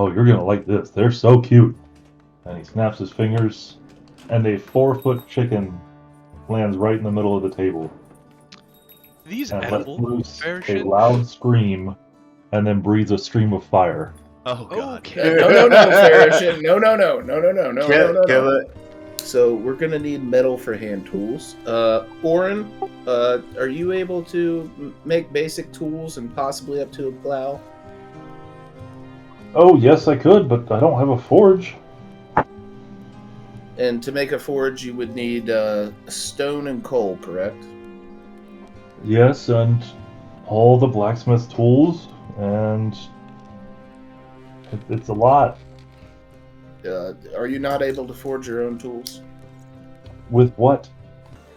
Oh, you're gonna like this. They're so cute. And he snaps his fingers, and a 4-foot chicken lands right in the middle of the table. These And edible lets loose a Farishin? loud scream, and then breathes a stream of fire. Oh god. Okay. No, Farishin. No. Kill it. So we're gonna need metal for hand tools. Oren, are you able to make basic tools and possibly up to a plow? Oh, yes, I could, but I don't have a forge. And to make a forge, you would need stone and coal, correct? Yes, and all the blacksmith tools, and it's a lot. Are you not able to forge your own tools? With what?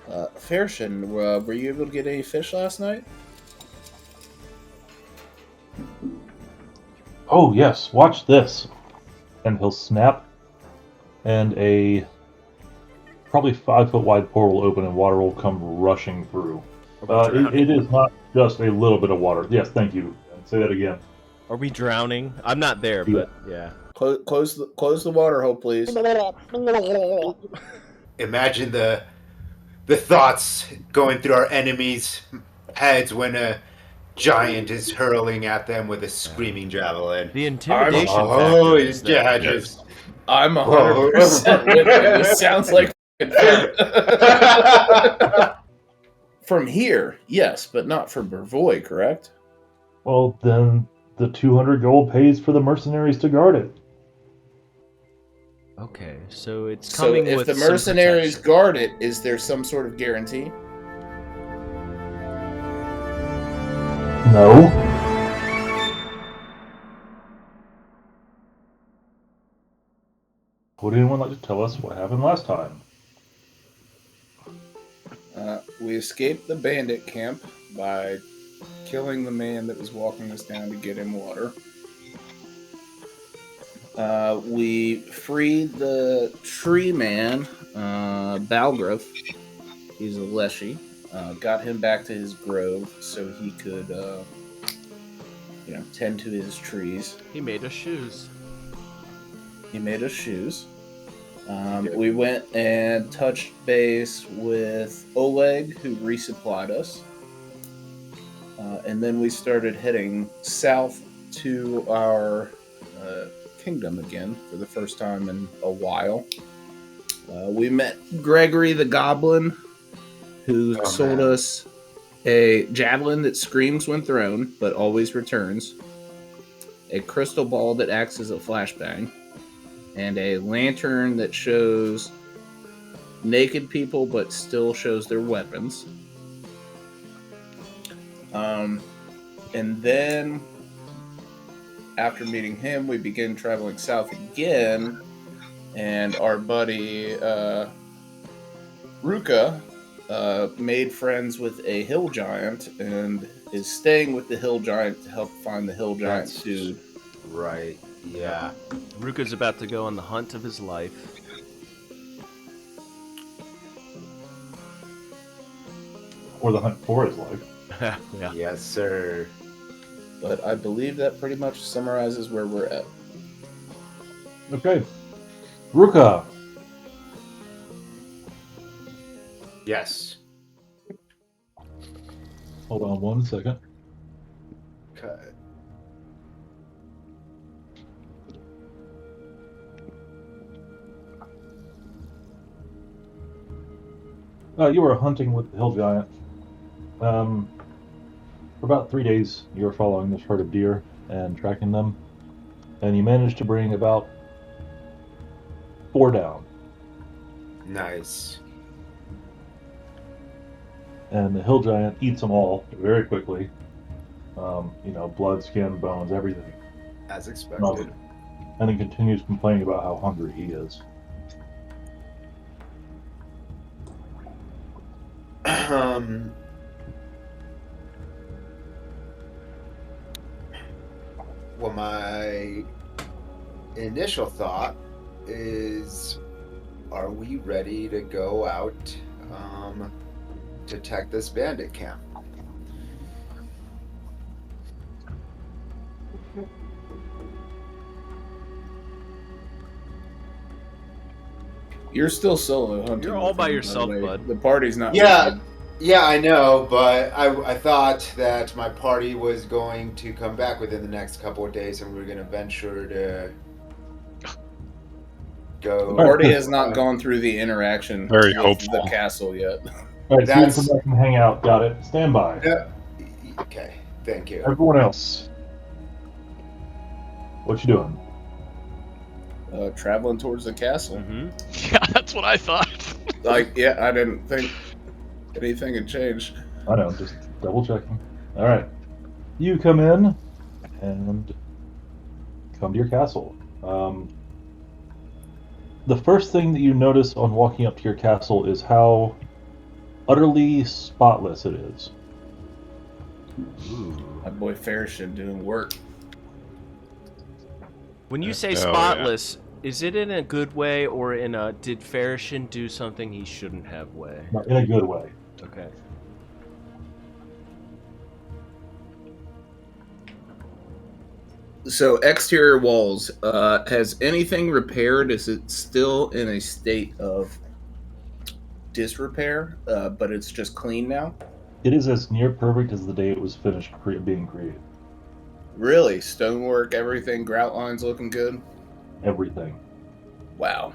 Farishin, were you able to get any fish last night? Oh, yes, watch this. And he'll snap, and a probably 5-foot wide pore will open and water will come rushing through. It is not just a little bit of water. Yes, thank you. Say that again. Are we drowning? I'm not there, but yeah. Close the water hole, please. Imagine the thoughts going through our enemies' heads when a giant is hurling at them with a screaming javelin. The intimidation Oh, factor is yeah, that- just... I'm 100% with you. This sounds like from here, yes, but not from Burvoy, correct? Well, then the 200 gold pays for the mercenaries to guard it. Okay, so it's So coming if with the some mercenaries protection. guard it, is there some sort of guarantee? No. Would anyone like to tell us what happened last time? We escaped the bandit camp by killing the man that was walking us down to get him water. We freed the tree man, Balgrove. He's a Leshy. Got him back to his grove so he could, tend to his trees. He made us shoes. He made us shoes. We went and touched base with Oleg, who resupplied us. And then we started heading south to our kingdom again for the first time in a while. We met Gregory the Goblin, who sold us a javelin that screams when thrown, but always returns, a crystal ball that acts as a flashbang, and a lantern that shows naked people but still shows their weapons. And then, after meeting him, we began traveling south again, and our buddy Rukha made friends with a hill giant and is staying with the hill giant to help find the hill giant's dude. Right, yeah. Ruka's about to go on the hunt of his life. Or the hunt for his life. Yeah. Yes, sir. But I believe that pretty much summarizes where we're at. Okay. Rukha. Yes. Hold on 1 second. Okay. You were hunting with the hill giant. For about 3 days, you were following this herd of deer and tracking them, and you managed to bring about 4 down. Nice. And the hill giant eats them all very quickly. Blood, skin, bones, everything. As expected. And then continues complaining about how hungry he is. Well, my initial thought is, are we ready to go out to attack this bandit camp? You're still solo hunting. You're all with by him, yourself, the way. bud. The party's not. Yeah. with you. Yeah, I know, but I thought that my party was going to come back within the next couple of days, and we were going to venture to go. The party has not gone through the interaction Very with hopeful. the castle yet. All right, so you can That's- come back and hang out. Got it. Stand by. Yeah. Okay, thank you. Everyone else, what you doing? Traveling towards the castle. Mm-hmm. Yeah, that's what I thought. Like, yeah, I didn't think anything had changed. I know, just double checking. All right, you come in and come to your castle. The first thing that you notice on walking up to your castle is how utterly spotless it is. My boy Farishin doing work. When you say Oh, yeah. spotless, is it in a good way or in a did Farishin do something he shouldn't have way? In a good way. Okay. So, exterior walls. Has anything repaired? Is it still in a state of disrepair, but it's just clean now? It is as near perfect as the day it was finished being created. Really? Stonework, everything, grout lines looking good? Everything. Wow.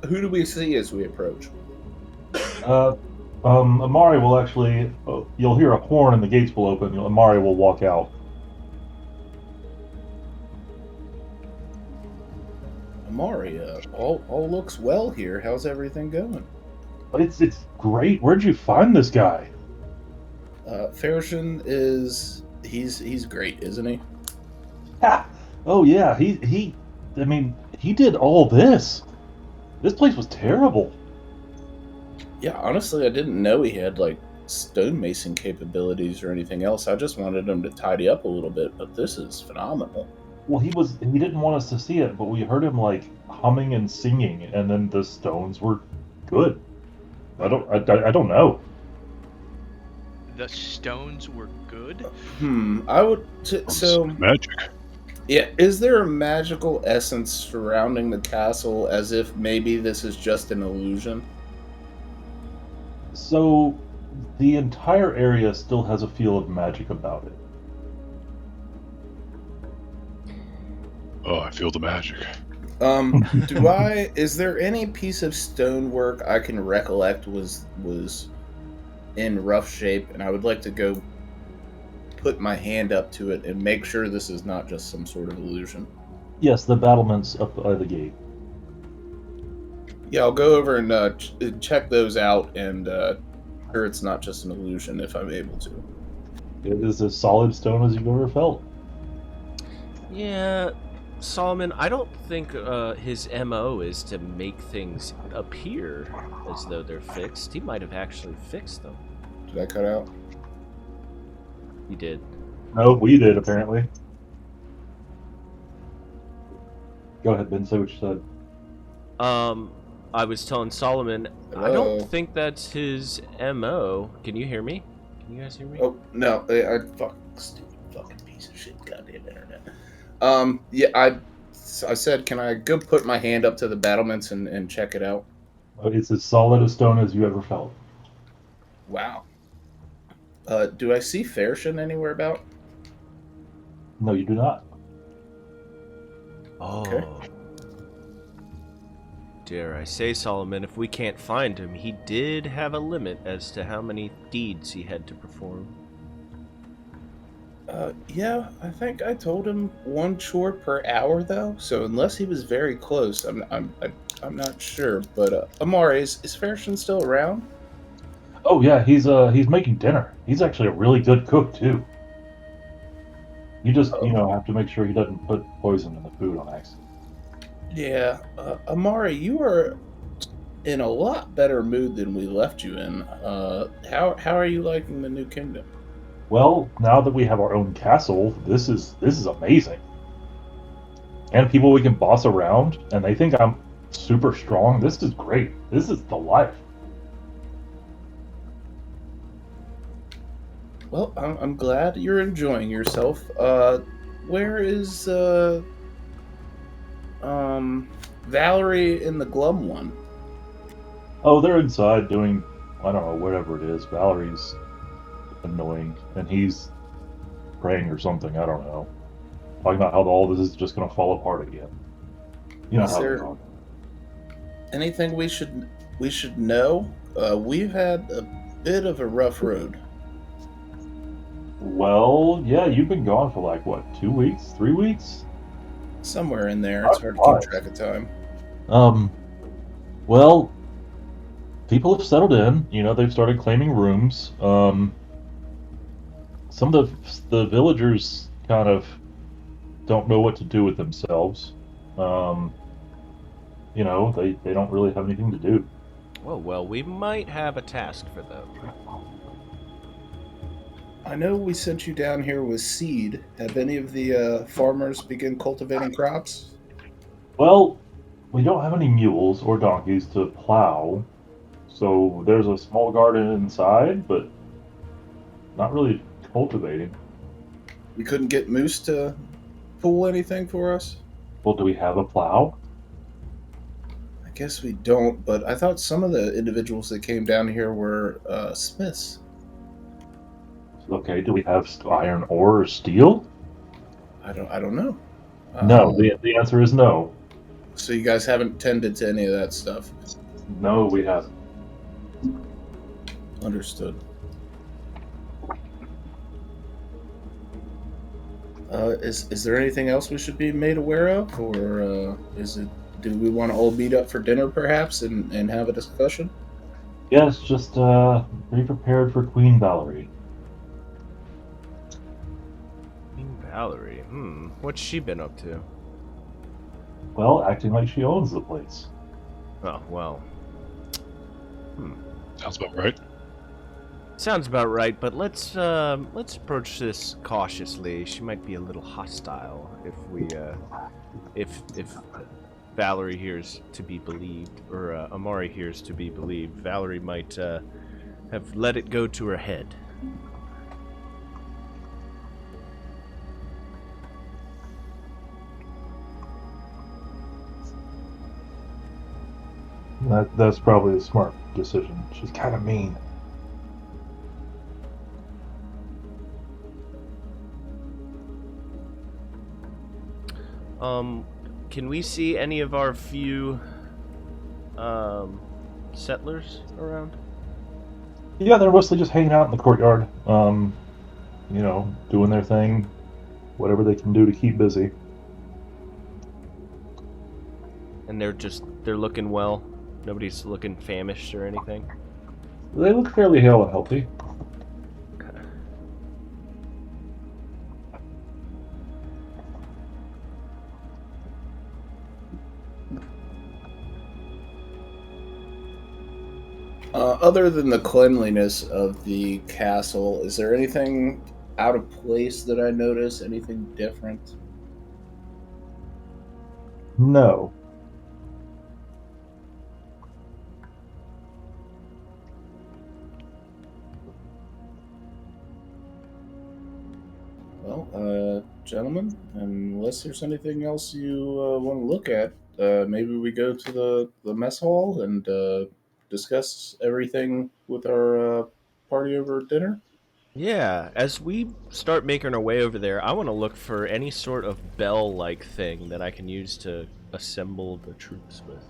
Who do we see as we approach? Amari will actually. You'll hear a horn and the gates will open. Amari will walk out. Amari, all looks well here. How's everything going? It's great. Where'd you find this guy? Farishin he's great, isn't he? Ha! Oh yeah, he. I mean, he did all this. This place was terrible. Yeah, honestly, I didn't know he had like stonemason capabilities or anything else. I just wanted him to tidy up a little bit, but this is phenomenal. Well, he didn't want us to see it, but we heard him like humming and singing, and then the stones were good. I don't know. The stones were good. I would so Magic. yeah. Is there a magical essence surrounding the castle, as if maybe this is just an illusion? So, the entire area still has a feel of magic about it. Oh, I feel the magic. Is there any piece of stonework I can recollect was in rough shape, and I would like to go put my hand up to it and make sure this is not just some sort of illusion? Yes, the battlements up by the gate. Yeah, I'll go over and check those out, and sure it's not just an illusion if I'm able to. It is as solid stone as you've ever felt. Yeah, Solomon, I don't think his MO is to make things appear as though they're fixed. He might have actually fixed them. Did I cut out? He did. No, we did apparently. Go ahead, Ben. Say what you said. I was telling Solomon, I Hello? don't think that's his MO. Can you hear me? Can you guys hear me? Oh no! Stupid fucking piece of shit! Goddamn internet. Yeah, I said, can I go put my hand up to the battlements and check it out? It's as solid a stone as you ever felt. Wow. Do I see Farishin anywhere about? No, you do not. Oh. Okay. Dare I say, Solomon, if we can't find him, he did have a limit as to how many deeds he had to perform. Yeah, I think I told him one chore per hour though. So unless he was very close, I'm not sure. But Amari, is Farishin still around? Oh yeah, he's making dinner. He's actually a really good cook too. You just have to make sure he doesn't put poison in the food on accident. Yeah, Amari, you are in a lot better mood than we left you in. How are you liking the new kingdom? Well, now that we have our own castle, this is amazing. And people we can boss around, and they think I'm super strong. This is great. This is the life. Well, I'm glad you're enjoying yourself. Where is Valerie and the glum one? Oh, they're inside doing, I don't know, whatever it is. Valerie's annoying, and he's praying or something. I don't know. Talking about how all this is just going to fall apart again. You know Is how there- they are. Anything we should know? We've had a bit of a rough road. Well, yeah, you've been gone for like, what, 2 weeks? 3 weeks? Somewhere in there. It's hard to keep track of time. Well, people have settled in. You know, they've started claiming rooms. Some of the villagers kind of don't know what to do with themselves. You know, they don't really have anything to do. Oh, well, we might have a task for them. I know we sent you down here with seed. Have any of the farmers begun cultivating crops? Well, we don't have any mules or donkeys to plow, so there's a small garden inside, but not really cultivating. We couldn't get Moose to pull anything for us? Well, do we have a plow? I guess we don't, but I thought some of the individuals that came down here were smiths. Okay, do we have iron ore or steel? I don't know. No, the answer is no. So you guys haven't tended to any of that stuff? No, we haven't. Understood. Is there anything else we should be made aware of, or do we want to all meet up for dinner perhaps and have a discussion? Yes, just be prepared for Queen Valerie. Queen Valerie? What's she been up to? Well, acting like she owns the place. Oh, well. Sounds about right. Sounds about right, but let's approach this cautiously. She might be a little hostile if Valerie hears to be believed, or Amari hears to be believed. Valerie might have let it go to her head. That's probably a smart decision. She's kind of mean. Can we see any of our few settlers around? Yeah, they're mostly just hanging out in the courtyard. You know, doing their thing, whatever they can do to keep busy. And they're looking well. Nobody's looking famished or anything. They look fairly hale and healthy. Other than the cleanliness of the castle, is there anything out of place that I notice? Anything different? No. Well, gentlemen, unless there's anything else you want to look at, maybe we go to the mess hall and discuss everything with our party over dinner? Yeah, as we start making our way over there, I want to look for any sort of bell-like thing that I can use to assemble the troops with.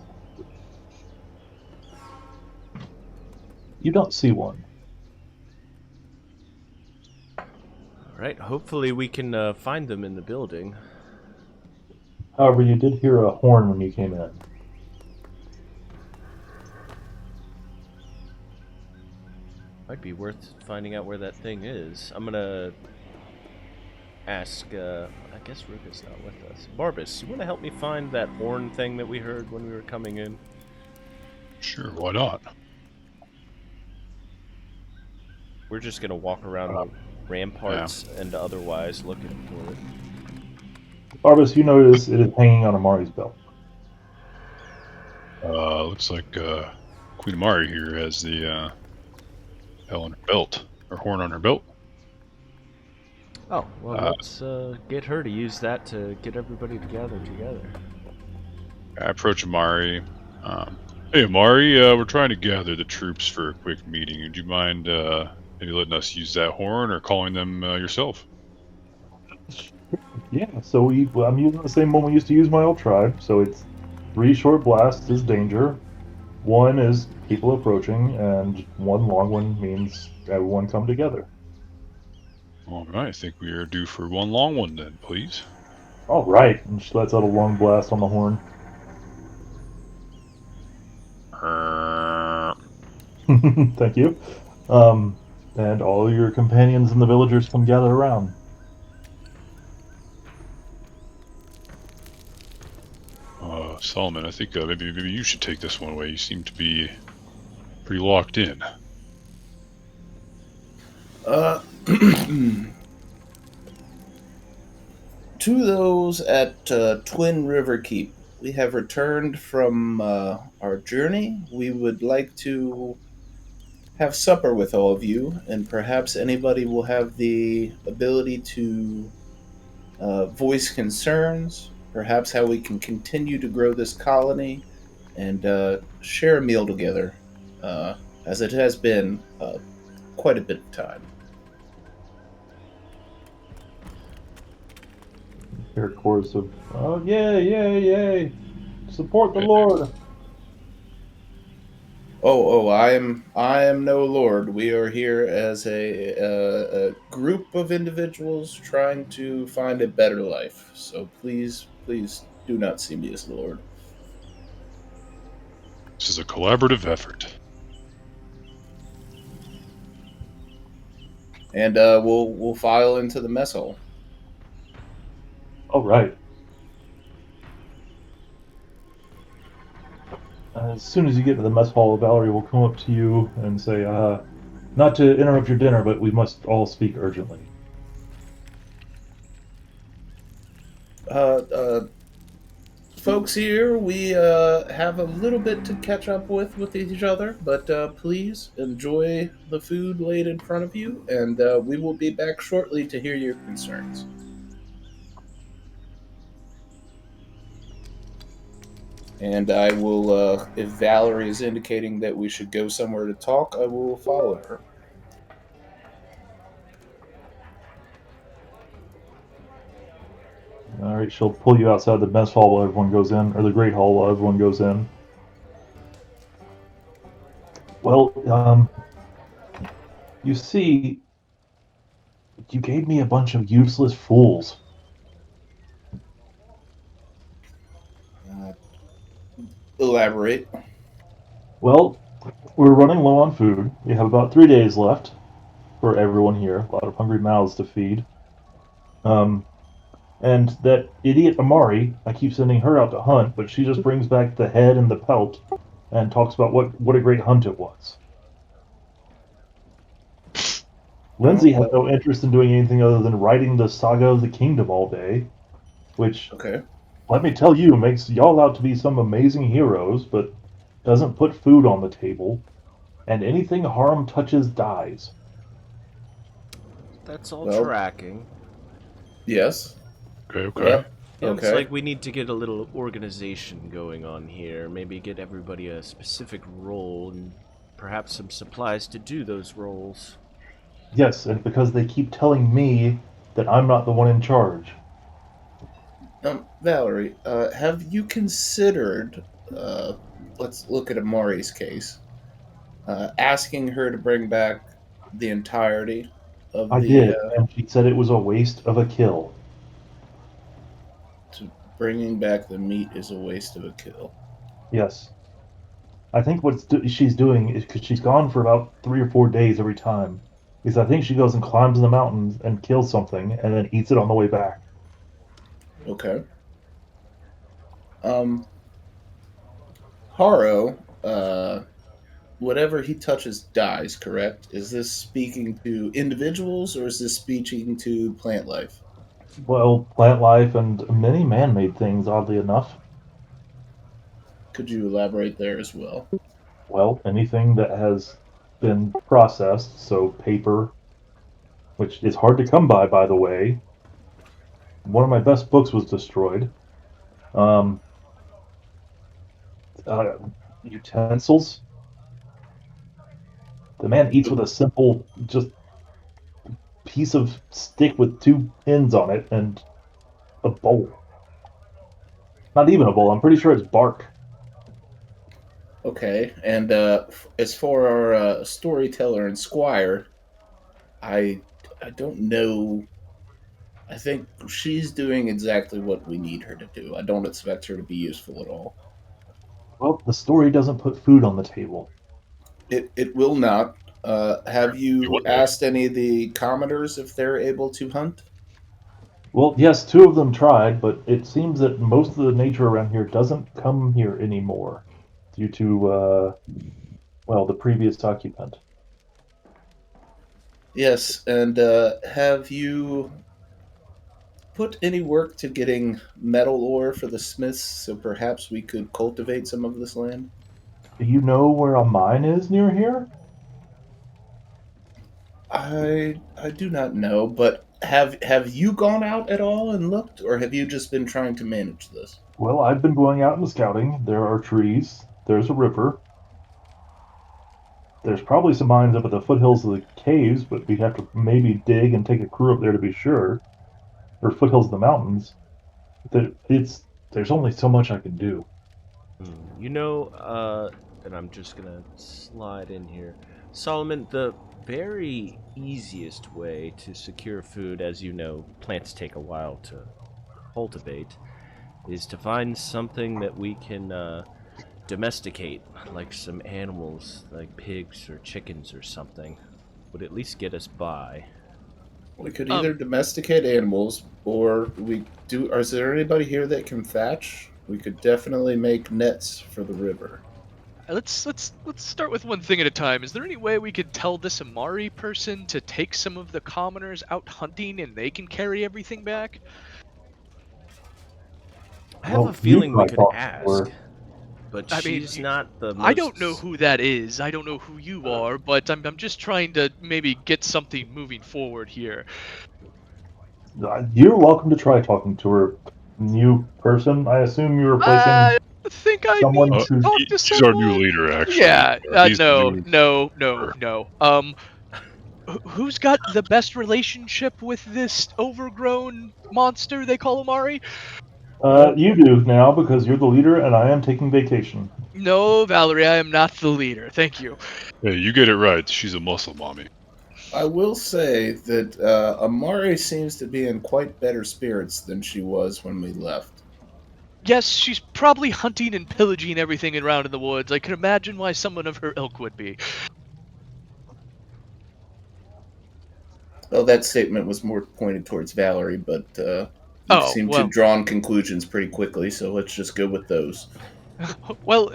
You don't see one. Alright, hopefully we can find them in the building. However, you did hear a horn when you came in. Might be worth finding out where that thing is. I'm gonna ask, I guess Ruka's not with us. Barbas, you wanna help me find that horn thing that we heard when we were coming in? Sure, why not? We're just gonna walk around the ramparts and otherwise looking for it. Barbas, you notice it is hanging on Amari's belt. Looks like Queen Amari here has the bell on her belt, or horn on her belt. Oh, well, let's get her to use that to get everybody together. I approach Amari. Hey, Amari, we're trying to gather the troops for a quick meeting. Would you mind maybe letting us use that horn or calling them yourself? Yeah, so I'm using the same one we used to use my old tribe. So it's 3 short blasts is danger, 1 is people approaching, and 1 long one means everyone come together. All right, I think we are due for 1 long one then, please. All right, and she lets out a long blast on the horn. Thank you. And all your companions and the villagers can gather around. Solomon, I think maybe you should take this one away. You seem to be pretty locked in. To those at Twin River Keep, we have returned from our journey. We would like to have supper with all of you, and perhaps anybody will have the ability to voice concerns, perhaps how we can continue to grow this colony, and share a meal together, as it has been quite a bit of time. Hear a chorus of, oh, yay, yay, yay! Support the Lord! I am no lord. We are here as a group of individuals trying to find a better life. So please do not see me as lord. This is a collaborative effort. And we'll file into the mess hall. All right. As soon as you get to the mess hall, Valerie will come up to you and say, not to interrupt your dinner, but we must all speak urgently. Folks here, we have a little bit to catch up with each other, but please enjoy the food laid in front of you, and we will be back shortly to hear your concerns. And I will, if Valerie is indicating that we should go somewhere to talk, I will follow her. All right, she'll pull you outside the mess hall while everyone goes in, or the great hall while everyone goes in. Well, you see, you gave me a bunch of useless fools. Elaborate. Well, we're running low on food. We have about 3 days left for everyone here. A lot of hungry mouths to feed. And that idiot Amari, I keep sending her out to hunt, but she just brings back the head and the pelt and talks about what a great hunt it was. Lindsay has no interest in doing anything other than writing the Saga of the Kingdom all day, which, Okay. let me tell you, makes y'all out to be some amazing heroes, but doesn't put food on the table, and anything harm touches dies. That's all Well, tracking. Yes. Okay. Yeah. Yeah, Okay. It's like we need to get a little organization going on here. Maybe get everybody a specific role and perhaps some supplies to do those roles. Yes, and because they keep telling me that I'm not the one in charge. Valerie, have you considered, let's look at Amari's case, asking her to bring back the entirety of I the... did, and she said it was a waste of a kill. Bringing back the meat is a waste of a kill. Yes. I think what she's doing is, because she's gone for about 3 or 4 days every time, is I think she goes and climbs in the mountains and kills something and then eats it on the way back. Okay. Haro, whatever he touches dies, correct? Is this speaking to individuals or is this speaking to plant life? Well, plant life and many man-made things, oddly enough. Could you elaborate there as well? Well, anything that has been processed, so paper, which is hard to come by the way. One of my best books was destroyed. utensils. The man eats with a simple, just piece of stick with 2 pins on it and a bowl. Not even a bowl. I'm pretty sure it's bark. Okay, and as for our storyteller and squire, I I don't know. I think she's doing exactly what we need her to do. I don't expect her to be useful at all. Well, the story doesn't put food on the table. It will not. Have You you want that? asked any of the commoners if they're able to hunt? Well, yes, 2 of them tried, but it seems that most of the nature around here doesn't come here anymore due to, well, the previous occupant. Yes, and have you put any work to getting metal ore for the smiths so perhaps we could cultivate some of this land? Do you know where a mine is near here? I do not know, but have you gone out at all and looked, or have you just been trying to manage this? Well, I've been going out and scouting. There are trees. There's a river. There's probably some mines up at the foothills of the caves, but we'd have to maybe dig and take a crew up there to be sure. Or foothills of the mountains. There's only so much I can do. You know, and I'm just gonna slide in here. Solomon, the very easiest way to secure food, as you know, plants take a while to cultivate, is to find something that we can domesticate, like some animals, like pigs or chickens or something. Would at least get us by. We could either domesticate animals, or we do. Is there anybody here that can thatch? We could definitely make nets for the river. Let's start with one thing at a time. Is there any way we could tell this Amari person to take some of the commoners out hunting and they can carry everything back? I have Well, a feeling you we might could talk to ask, her. but I mean, she's not the most... I don't know who that is. I don't know who you are, but I'm just trying to maybe get something moving forward here. You're welcome to try talking to her. New person, I assume you're replacing I think I someone need to who's... talk to He's our new someone. leader, actually. Yeah, He's the no, new- no, no, no. Who's got the best relationship with this overgrown monster they call Amari? You do now because you're the leader and I am taking vacation. No, Valerie, I am not the leader. Thank you. Hey, you get it right. She's a muscle mommy. I will say that Amari seems to be in quite better spirits than she was when we left. Yes, she's probably hunting and pillaging everything around in the woods. I can imagine why someone of her ilk would be. Well, that statement was more pointed towards Valerie, but you Oh, seem to well. have drawn conclusions pretty quickly, so let's just go with those. Well,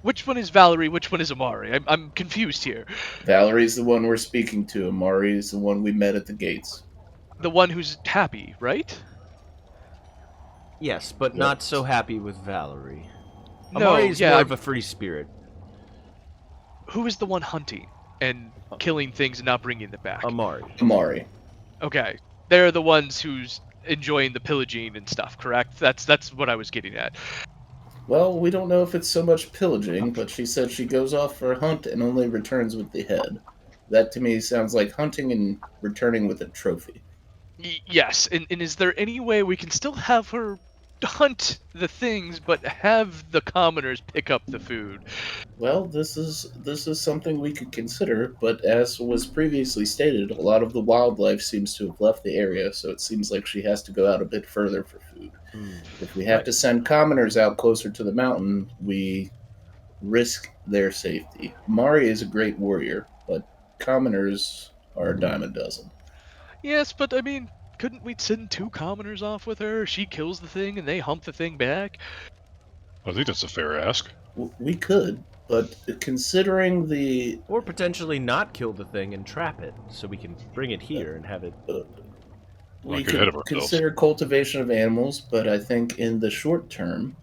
which one is Valerie? Which one is Amari? I'm confused here. Valerie's the one we're speaking to. Amari is the one we met at the gates. The one who's happy, right? Yes, but Yep. not so happy with Valerie. No, Amari's yeah. more of a free spirit. Who is the one hunting and killing things and not bringing them back? Amari. Okay, they're the ones who's enjoying the pillaging and stuff, correct? That's what I was getting at. Well, we don't know if it's so much pillaging, but she said she goes off for a hunt and only returns with the head. That to me sounds like hunting and returning with a trophy. Yes, and is there any way we can still have her hunt the things, but have the commoners pick up the food? Well, this is something we could consider, but as was previously stated, a lot of the wildlife seems to have left the area, so it seems like she has to go out a bit further for food. If we have to send commoners out closer to the mountain, we risk their safety. Mari is a great warrior, but commoners are a dime a dozen. Yes, but I mean, couldn't we send 2 commoners off with her? She kills the thing and they hump the thing back. I think that's a fair ask. We could, but considering the Or potentially not kill the thing and trap it, so we can bring it here and have it... we Not get ahead could of ourselves. consider cultivation of animals, but I think in the short term,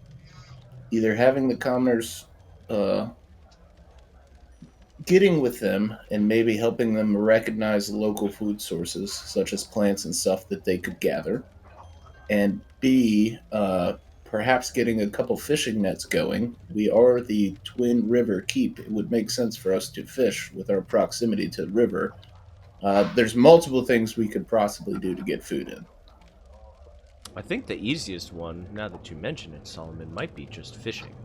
either having the commoners getting with them and maybe helping them recognize local food sources, such as plants and stuff that they could gather, and B, perhaps getting a couple fishing nets going. We are the Twin River Keep. It would make sense for us to fish with our proximity to the river. There's multiple things we could possibly do to get food in. I think the easiest one, now that you mention it, Solomon, might be just fishing.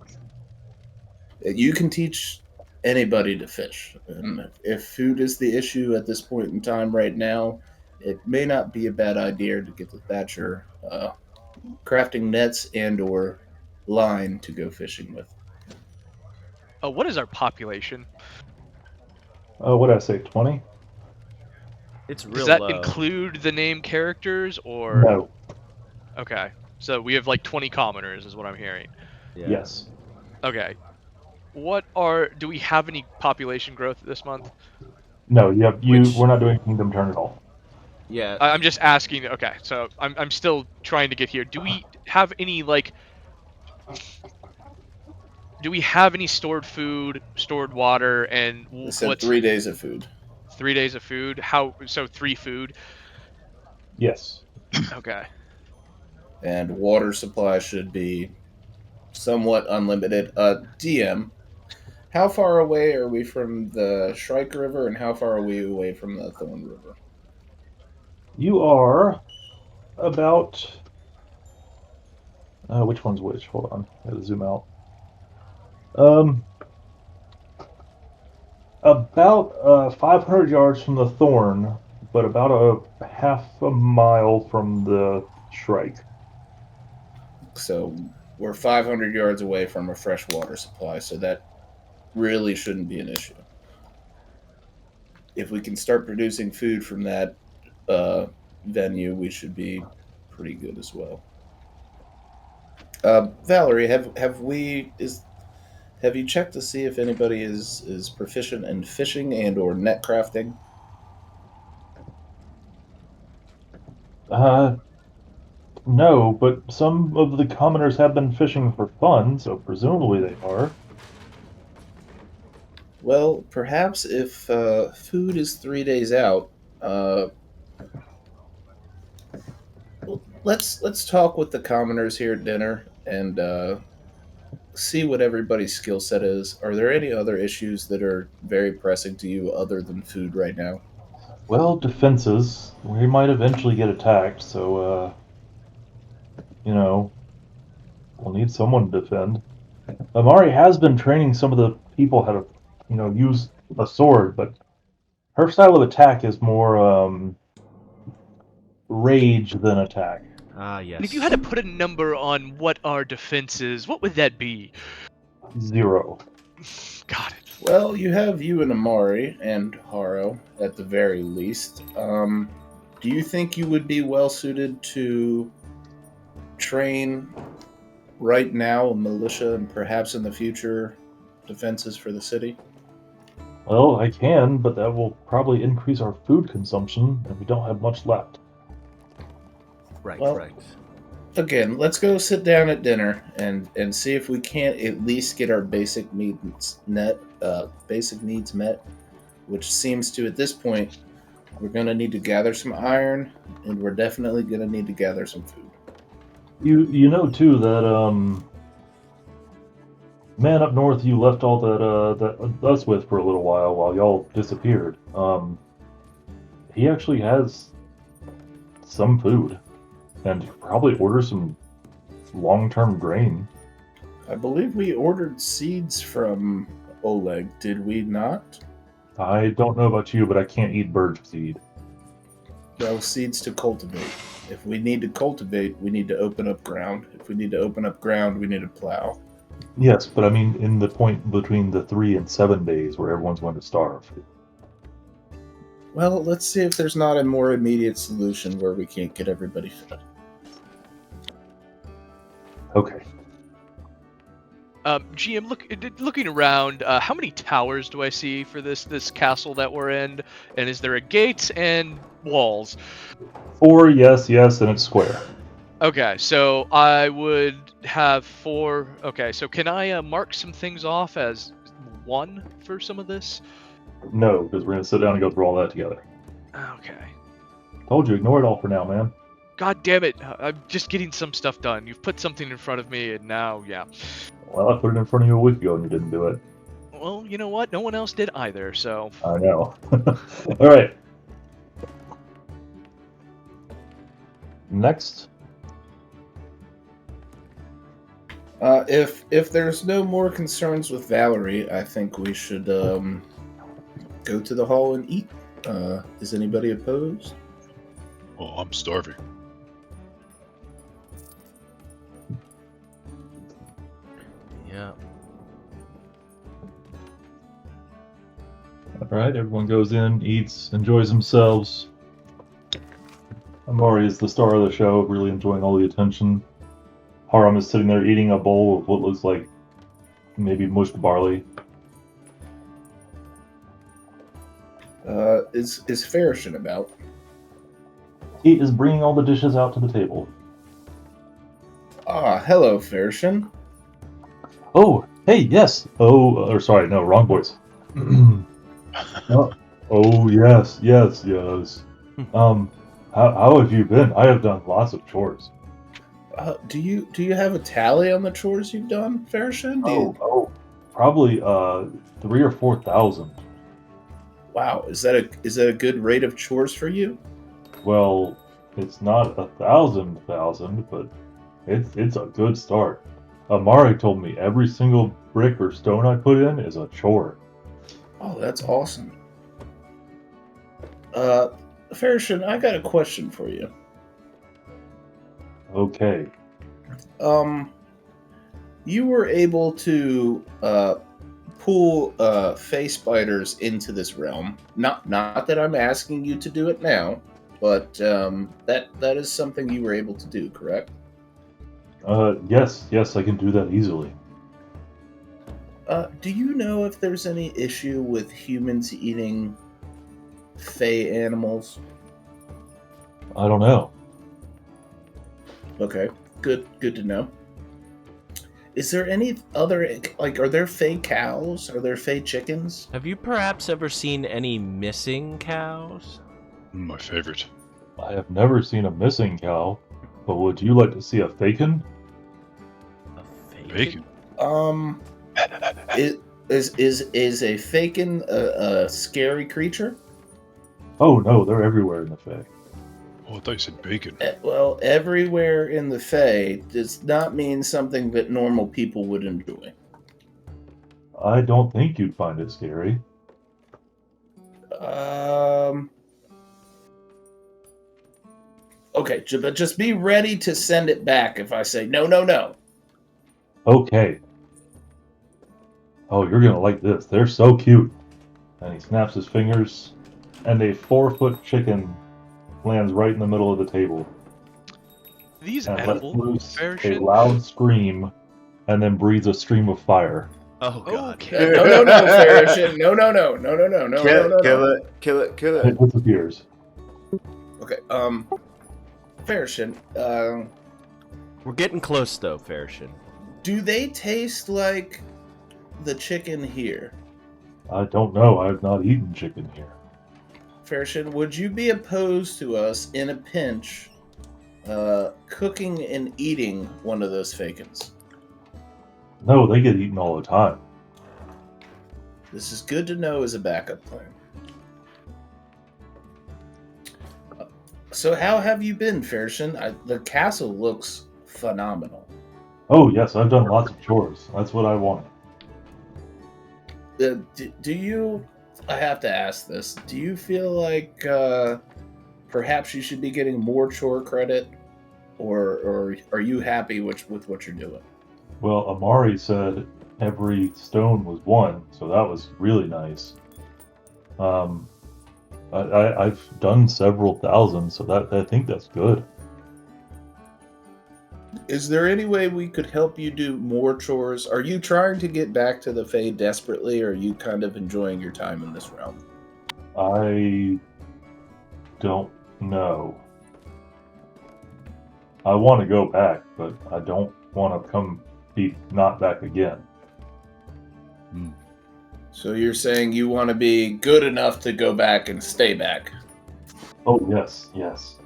You can teach anybody to fish. And if food is the issue at this point in time right now, it may not be a bad idea to get the Thatcher crafting nets and or line to go fishing with. What is our population? What did I say, 20? It's real Does that low. include the name characters, or No. Okay, so we have like 20 commoners, is what I'm hearing. Yeah. Yes. Okay, do we have any population growth this month? No, Which- we're not doing Kingdom Turn at all. Yeah. I'm just asking. Okay, so I'm still trying to get here. Do we have any Do we have any stored food, stored water, and They said what's 3 days of food. 3 days of food? So 3 food. Yes. Okay. And water supply should be somewhat unlimited. DM, how far away are we from the Shrike River, and how far are we away from the Thorn River? You are about. Which one's which? Hold on. I gotta zoom out. About 500 yards from the Thorn, but about a half a mile from the Shrike. So we're 500 yards away from a fresh water supply, so that really shouldn't be an issue. If we can start producing food from that venue, we should be pretty good as well. Valerie, have you checked to see if anybody is proficient in fishing and or net crafting? No, but some of the commoners have been fishing for fun, so presumably they are. Well, perhaps if food is 3 days out, let's talk with the commoners here at dinner and see what everybody's skill set is. Are there any other issues that are very pressing to you other than food right now? Well, defenses. We might eventually get attacked, so, we'll need someone to defend. Amari has been training some of the people how to, use a sword, but her style of attack is more, rage than attack. Ah, yes. And if you had to put a number on what our defense is, what would that be? 0. Got it. Well, you have you and Amari and Haro at the very least. Do you think you would be well suited to train right now a militia and perhaps in the future defenses for the city? Well, I can, but that will probably increase our food consumption, and we don't have much left. Right, Well- right. Again, let's go sit down at dinner and see if we can't at least get our basic needs met, which seems to at this point we're going to need to gather some iron, and we're definitely going to need to gather some food. You know too that man up north you left all that us with for a little while y'all disappeared. He actually has some food, and probably order some long-term grain. I believe we ordered seeds from Oleg, did we not? I don't know about you, but I can't eat bird seed. Well, seeds to cultivate. If we need to cultivate, we need to open up ground. If we need to open up ground, we need to plow. Yes, but I mean in the point between the 3 and 7 days where everyone's going to starve. Well, let's see if there's not a more immediate solution where we can't get everybody fed. Okay. GM, looking around, how many towers do I see for this castle that we're in? And is there a gate and walls? 4, yes, and it's square. Okay, so I would have 4. Okay, so can I mark some things off as 1 for some of this? No, because we're going to sit down and go through all that together. Okay. Told you, ignore it all for now, man. God damn it! I'm just getting some stuff done. You've put something in front of me, and now, yeah. Well, I put it in front of you a week ago and you didn't do it. Well, you know what? No one else did either, so... I know. All right. Next. If there's no more concerns with Valerie, I think we should go to the hall and eat. Is anybody opposed? Well, I'm starving. Yeah. All right, everyone goes in, eats, enjoys themselves. Amari is the star of the show, really enjoying all the attention. Haram is sitting there eating a bowl of what looks like maybe mushed barley. Is Farishin about? He is bringing all the dishes out to the table. Ah, hello, Farishin. Oh, hey, yes. Oh, or sorry, no, wrong voice. Oh, yes. How have you been? I have done lots of chores. Do you have a tally on the chores you've done, Farishin? Probably 3,000 or 4,000. Wow, is that a good rate of chores for you? Well, it's not 1,000, but it's a good start. Amari told me every single brick or stone I put in is a chore. Oh, that's awesome. Farishin, I got a question for you. Okay. You were able to pull face spiders into this realm. Not that I'm asking you to do it now, but that is something you were able to do, correct? Yes, I can do that easily. Do you know if there's any issue with humans eating fey animals? I don't know. Okay, good to know. Is there any other, like, are there fey cows? Are there fey chickens? Have you perhaps ever seen any missing cows? My favorite. I have never seen a missing cow, but would you like to see a fakin? Bacon. Is a fakin a scary creature? Oh no, they're everywhere in the Fae. Oh, I thought you said bacon. Well, everywhere in the Fae does not mean something that normal people would enjoy. I don't think you'd find it scary. Okay, but just be ready to send it back if I say no. Okay. Oh, you're gonna like this. They're so cute. And he snaps his fingers, and a 4-foot chicken lands right in the middle of the table. These And lets edible loose a Farishin? loud scream, and then breathes a stream of fire. Oh god. Okay. No, Farishin. No. Kill it. And it disappears. Okay, Farishin, We're getting close though, Farishin. do they taste like the chicken here? I don't know. I've not eaten chicken here. Farishin, would you be opposed to us in a pinch cooking and eating one of those fakins? No, they get eaten all the time. This is good to know as a backup plan. So how have you been, Farishin? The castle looks phenomenal. Oh yes, I've done lots of chores. That's what I wanted. Do you... I have to ask this. Do you feel like perhaps you should be getting more chore credit? Or are you happy with what you're doing? Well, Amari said every stone was one, so that was really nice. I've done several thousand, so I think that's good. Is there any way we could help you do more chores? Are you trying to get back to the Fae desperately, or are you kind of enjoying your time in this realm? I don't know. I want to go back, but I don't want to be not back again. So you're saying you want to be good enough to go back and stay back? Oh yes.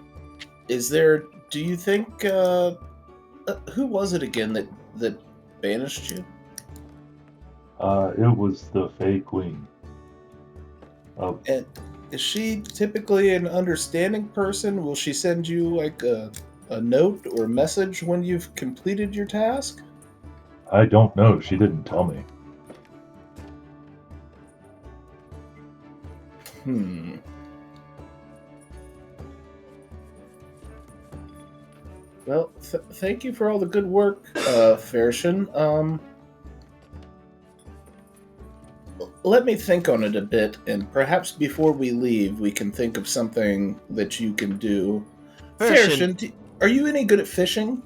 Is there Do you think who was it again that banished you? It was the Fey Queen. And is she typically an understanding person? Will she send you like a note or a message when you've completed your task? I don't know. She didn't tell me. Well, thank you for all the good work, Farishin. Let me think on it a bit, and perhaps before we leave, we can think of something that you can do. Farishin, are you any good at fishing?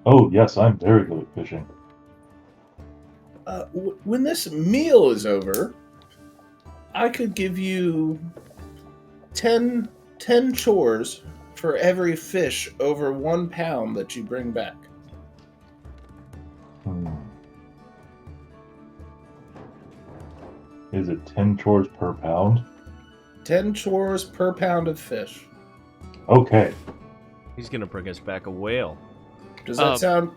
Oh, yes, I'm very good at fishing. When this meal is over, I could give you 10 chores for every fish over 1 pound that you bring back. Is it 10 chores per pound? 10 chores per pound of fish. Okay. He's gonna bring us back a whale. Does that sound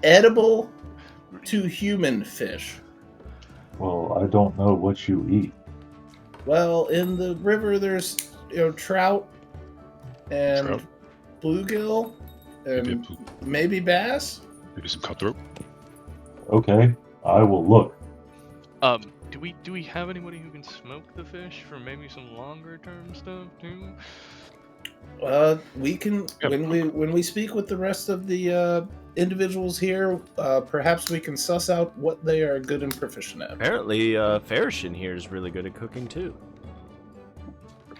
edible to human fish? Well, I don't know what you eat. Well, in the river there's trout and bluegill and maybe bass. Maybe some cutthroat. Okay, I will look. Do we have anybody who can smoke the fish for maybe some longer term stuff too? We can when we speak with the rest of the individuals here, perhaps we can suss out what they are good and proficient at. Apparently, Farishin here is really good at cooking too.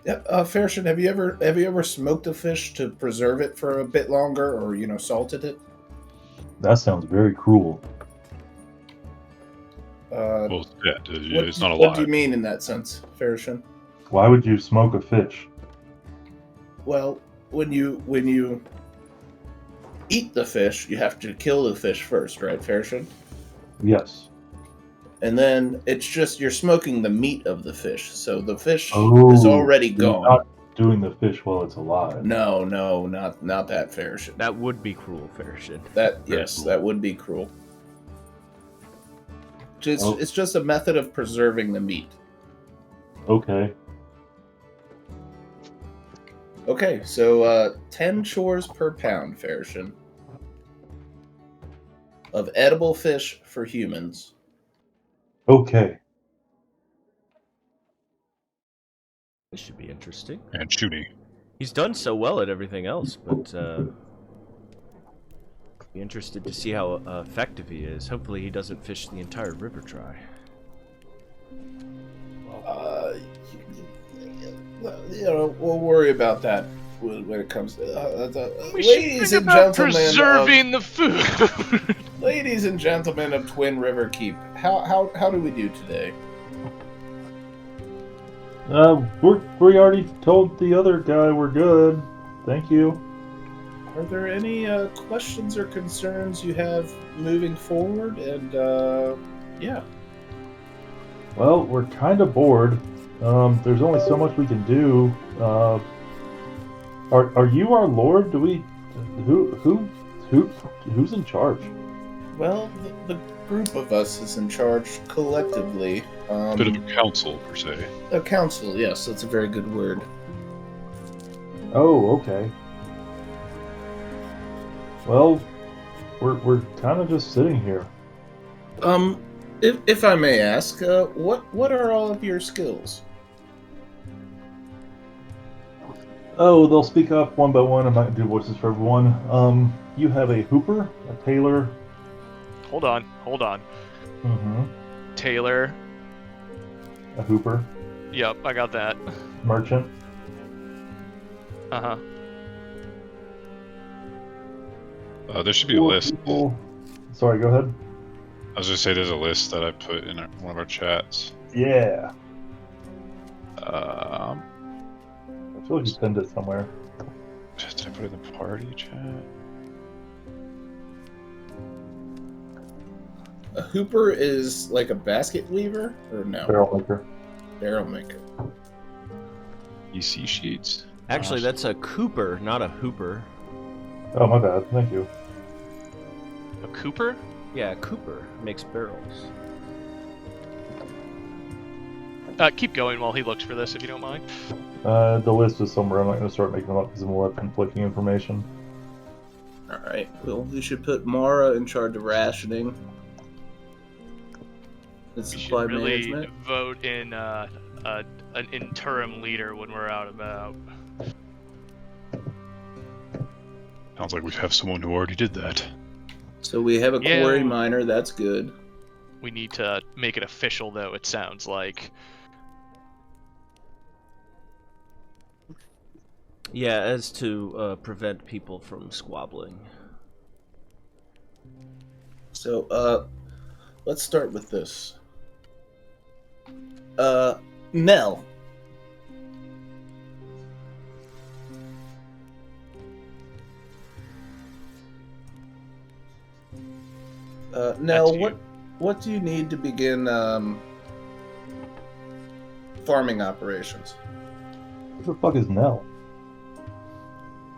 Yeah, Farishin, have you ever smoked a fish to preserve it for a bit longer, or salted it? That sounds very cruel. Well, yeah, it's not a What lot. do you mean in that sense, Farishin? Why would you smoke a fish? Well, when you eat the fish, you have to kill the fish first, right, Farishin? Yes. And then it's just you're smoking the meat of the fish, so the fish Oh, is already you're gone. not doing the fish while it's alive. No, not that Farishin. That would be cruel, Farishin. That would be cruel. It's just a method of preserving the meat. Okay. Okay, so 10 chores per pound, Farishin, of edible fish for humans. Okay. This should be interesting. And shooting. He's done so well at everything else, but be interested to see how effective he is. Hopefully, he doesn't fish the entire river dry. We'll worry about that when it comes to We ladies should and think about gentlemen. preserving the food. Ladies and gentlemen of Twin River Keep, how do we do today? We already told the other guy we're good. Thank you. Are there any questions or concerns you have moving forward? And yeah. Well, we're kind of bored. There's only so much we can do. Are you our lord? Do we? Who's in charge? Well, the group of us is in charge collectively. Bit of a council, per se. A council, yes, that's a very good word. Oh, okay. Well, we're kind of just sitting here. If I may ask, what are all of your skills? Oh, they'll speak up one by one. I'm not gonna do voices for everyone. You have a hooper, a tailor. Hold on. Mm-hmm. Taylor. A hooper. Yep, I got that. Merchant. Uh-huh. There should be a list. People. Sorry, go ahead. I was gonna say there's a list that I put in one of our chats. Yeah. I I feel like you pinned it somewhere. Did I put it in the party chat? A hooper is like a basket weaver, or no? Barrel maker. Barrel maker. EC sheets. Actually, that's a Cooper, not a Hooper. Oh, my bad. Thank you. A Cooper? Yeah, Cooper makes barrels. Keep going while he looks for this, if you don't mind. The list is somewhere. I'm not going to start making them up because then we'll have conflicting information. All right. Well, we should put Mara in charge of rationing and We supply should really management. vote in an interim leader when we're out and about. Sounds like we have someone who already did that. So we have a Yeah. quarry miner. That's good. We need to make it official, though, it sounds like. Yeah, as to prevent people from squabbling. So, let's start with this. Nell. Nell, That's you. what do you need to begin farming operations? Who the fuck is Nell?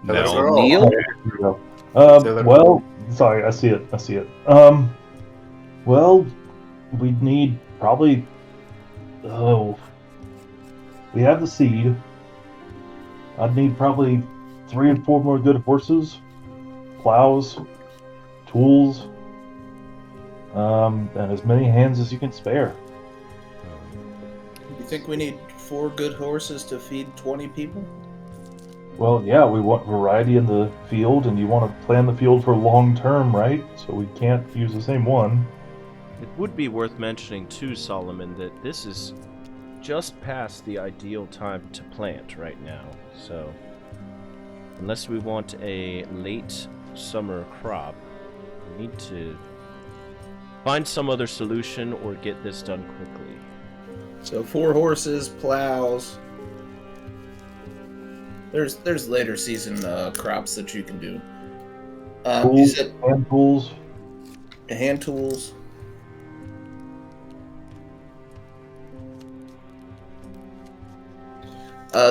Those No. are all- Neil? Here we go. Taylor. Well, sorry, I see it. Well, we'd need probably. Oh, we have the seed. I'd need probably 3 and 4 more good horses, plows, tools, and as many hands as you can spare. You think we need 4 good horses to feed 20 people? Well, yeah, we want variety in the field, and you want to plan the field for long term, right? So we can't use the same one. It would be worth mentioning too, Solomon, that this is just past the ideal time to plant right now. So, unless we want a late summer crop, we need to find some other solution or get this done quickly. So 4 horses, plows. There's later season crops that you can do. You Tools, said hand tools. hand tools.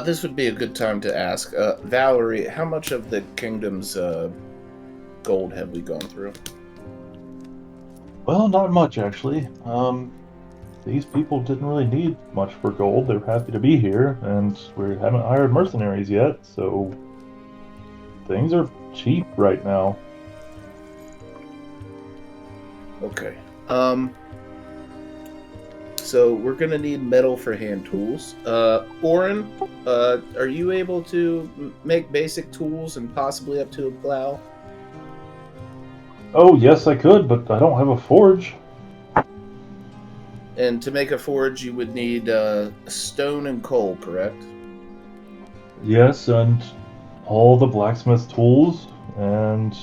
This would be a good time to ask. Valerie, how much of the kingdom's gold have we gone through? Well, not much actually. These people didn't really need much for gold. They're happy to be here, and we haven't hired mercenaries yet, so things are cheap right now. Okay. So we're gonna need metal for hand tools. Oren, are you able to make basic tools and possibly up to a plow? Oh, yes, I could, but I don't have a forge. And to make a forge, you would need stone and coal, correct? Yes, and all the blacksmith tools, and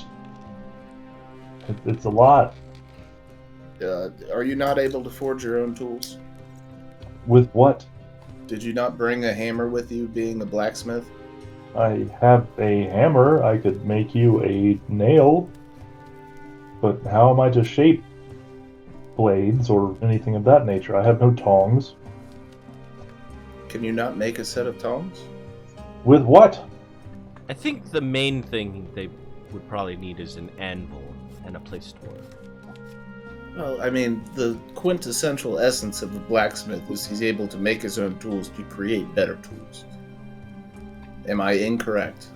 it's a lot. Are you not able to forge your own tools? With what? Did you not bring a hammer with you, being a blacksmith? I have a hammer. I could make you a nail, but how am I to shape blades or anything of that nature? I have no tongs. Can you not make a set of tongs? With what? I think the main thing they would probably need is an anvil and a place to work. Well, I mean, the quintessential essence of a blacksmith is he's able to make his own tools to create better tools. Am I incorrect?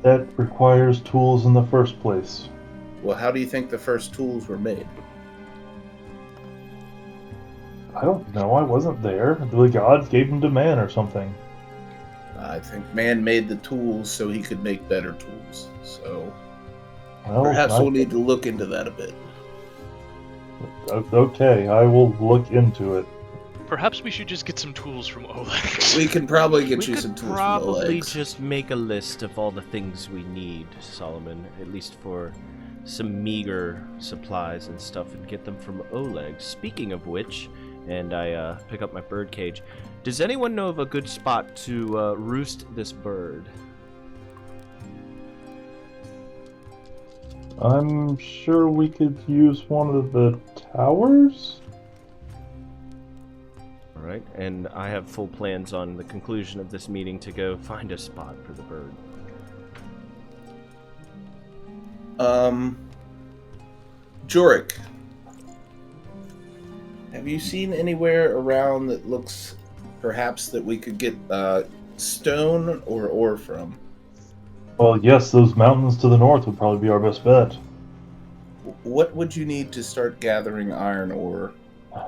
That requires tools in the first place. Well, how do you think the first tools were made? I don't know. I wasn't there. The gods gave them to man or something. I think man made the tools so he could make better tools. So Well, perhaps I- we'll need to look into that a bit. Okay, I will look into it. Perhaps we should just get some tools from Oleg. We can probably get We you could some tools from probably Oleg's. just make a list of all the things we need, Solomon, at least for some meager supplies and stuff, and get them from Oleg. Speaking of which, and I pick up my bird cage, does anyone know of a good spot to roost this bird? I'm sure we could use one of the towers? All right, and I have full plans on the conclusion of this meeting to go find a spot for the bird. Jorik, have you seen anywhere around that looks perhaps that we could get stone or ore from? Well, yes, those mountains to the north would probably be our best bet. What would you need to start gathering iron ore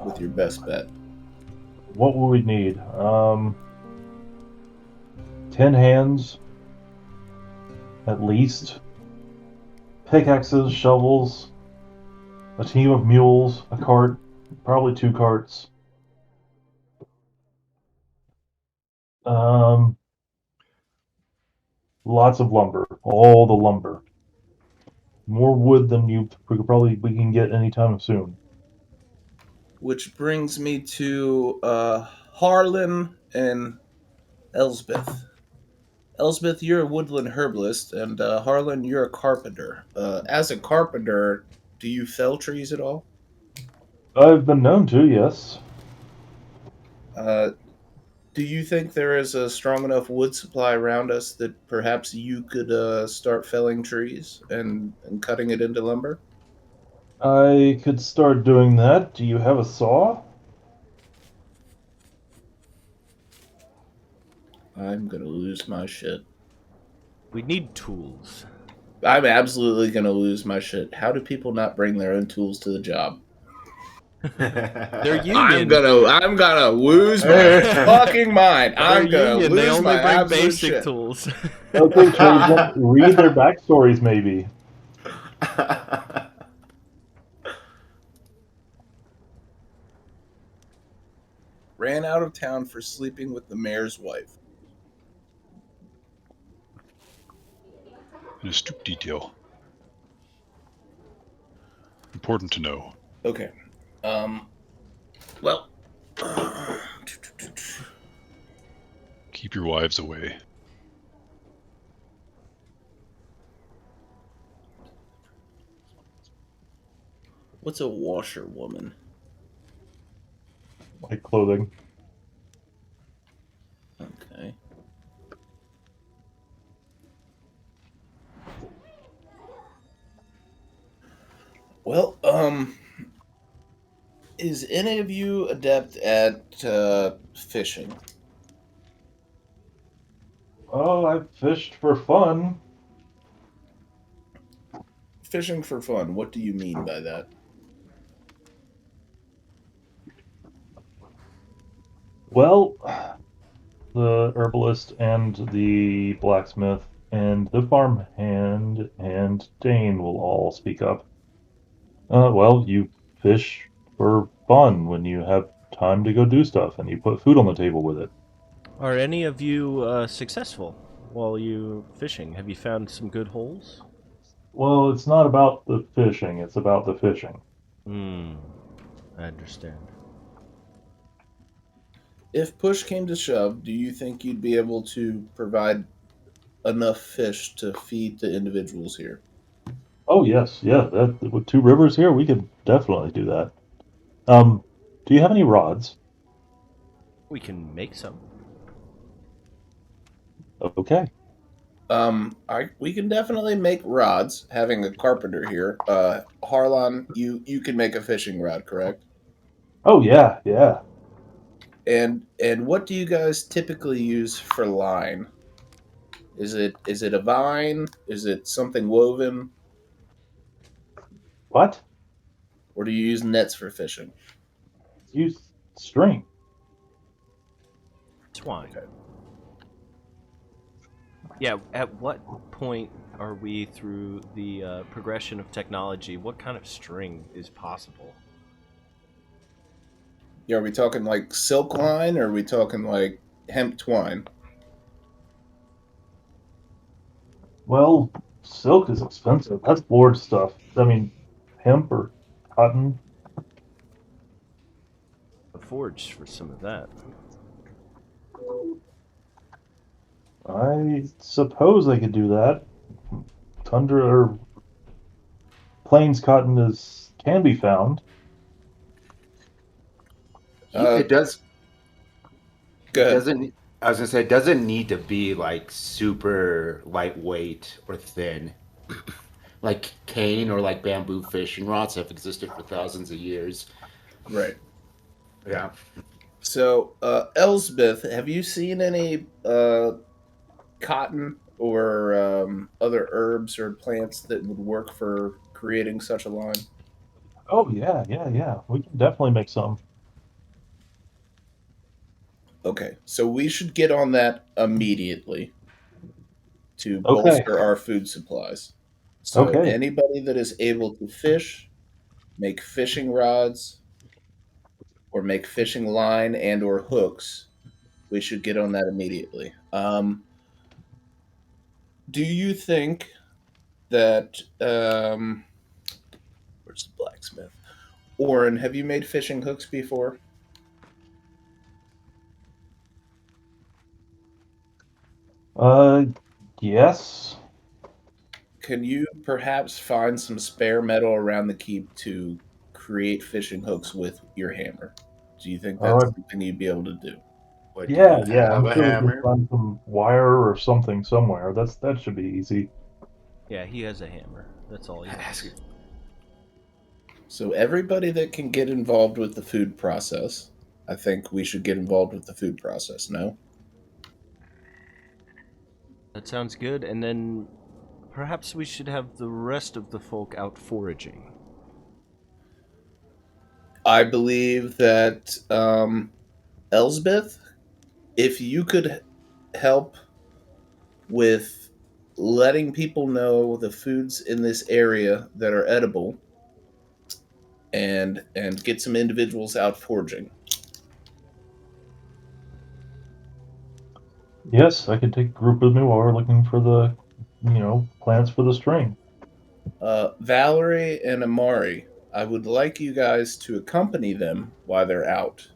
with your best bet? What would we need? 10 hands, at least. Pickaxes, shovels, a team of mules, a cart, probably 2 carts. Lots of lumber, all the lumber. More wood than we can get anytime soon. Which brings me to Harlan and Elsbeth. Elsbeth, you're a woodland herbalist, and Harlan, you're a carpenter. As a carpenter, do you fell trees at all? I've been known to, yes. Do you think there is a strong enough wood supply around us that perhaps you could start felling trees and cutting it into lumber? I could start doing that. Do you have a saw? I'm gonna lose my shit. We need tools. I'm absolutely gonna lose my shit. How do people not bring their own tools to the job? They're union. I'm gonna lose my fucking mind. I'm gonna union. lose They only my bring absolute basic shit. tools. Okay, tradesmen, read their backstories, maybe. Ran out of town for sleeping with the mayor's wife. An astute detail. Important to know. Okay. Well. Keep your wives away. What's a washerwoman? Like clothing. Okay. Well, is any of you adept at fishing? Oh, I've fished for fun. Fishing for fun, what do you mean by that? Well, the herbalist and the blacksmith and the farmhand and Dane will all speak up. Well, you fish for fun when you have time to go do stuff and you put food on the table with it. Are any of you successful while you fishing? Have you found some good holes? Well, it's not about the fishing, it's about the fishing. I understand. If push came to shove, do you think you'd be able to provide enough fish to feed the individuals here? Oh yes, yeah. That with 2 rivers here, we could definitely do that. Do you have any rods? We can make some. Okay. We can definitely make rods. Having a carpenter here, Harlan, you can make a fishing rod, correct? Oh yeah, yeah. And what do you guys typically use for line? Is it a vine? Is it something woven? What? Or do you use nets for fishing? Use string. Twine. Okay. Yeah, at what point are we through the progression of technology? What kind of string is possible? Yeah, are we talking like silk line or are we talking like hemp twine? Well, silk is expensive. That's board stuff. I mean, hemp or cotton. A forge for some of that. I suppose they could do that. Tundra or plains cotton can be found. It does. Good. Doesn't I was gonna say it doesn't need to be like super lightweight or thin. Like cane or like bamboo fishing rods have existed for thousands of years. Right. Yeah. So, Elsbeth, have you seen any cotton or other herbs or plants that would work for creating such a line? Oh yeah. We can definitely make some. Okay, so we should get on that immediately to Okay. bolster our food supplies. So, Okay. anybody that is able to fish, make fishing rods, or make fishing line and or hooks, we should get on that immediately. Do you think that where's the blacksmith? Oren, have you made fishing hooks before? Uh, yes. Can you perhaps find some spare metal around the keep to create fishing hooks with your hammer? Do you think that's Uh, something you'd be able to do? What do yeah, you yeah. have I'm a sure we can hammer? find some wire or something somewhere. That should be easy. Yeah, he has a hammer. That's all he has. So everybody that can get involved with the food process, I think we should get involved with the food process, no? That sounds good. And then perhaps we should have the rest of the folk out foraging. I believe that Elsbeth, if you could help with letting people know the foods in this area that are edible and get some individuals out foraging. Yes, I could take a group with me while we're looking for the, plants for the string. Valerie and Amari, I would like you guys to accompany them while they're out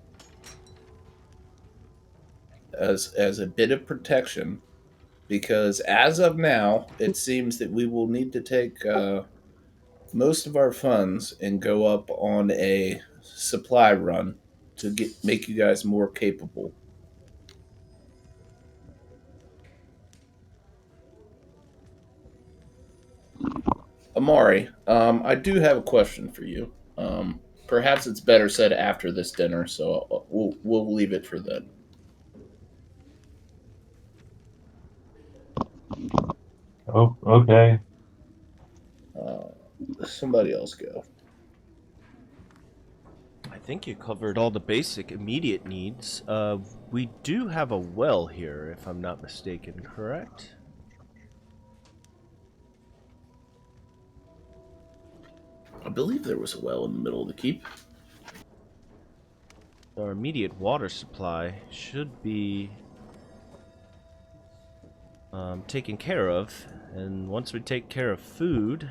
as a bit of protection, because as of now, it seems that we will need to take most of our funds and go up on a supply run to make you guys more capable. Amari, I do have a question for you. Perhaps it's better said after this dinner, so we'll leave it for then. Oh, okay. Somebody else go. I think you covered all the basic immediate needs. We do have a well here, if I'm not mistaken, correct? I believe there was a well in the middle of the keep. Our immediate water supply should be taken care of, and once we take care of food,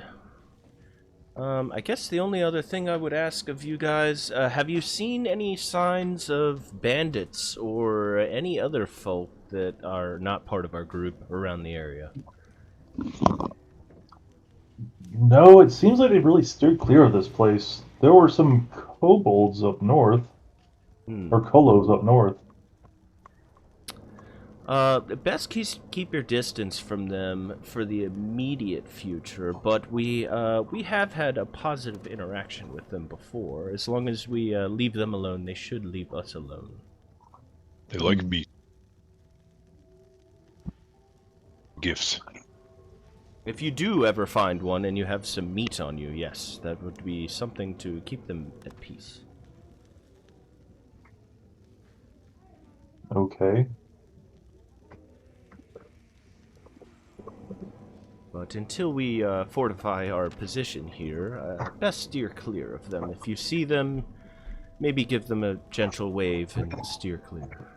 I guess the only other thing I would ask of you guys, have you seen any signs of bandits or any other folk that are not part of our group around the area? No, it seems like they've really steered clear of this place. There were some kobolds up north, or kolos up north. Best keep your distance from them for the immediate future, but we have had a positive interaction with them before. As long as we leave them alone, they should leave us alone. They like meat. Gifts. If you do ever find one and you have some meat on you, yes, that would be something to keep them at peace. Okay. But until we fortify our position here, best steer clear of them. If you see them, maybe give them a gentle wave and steer clear.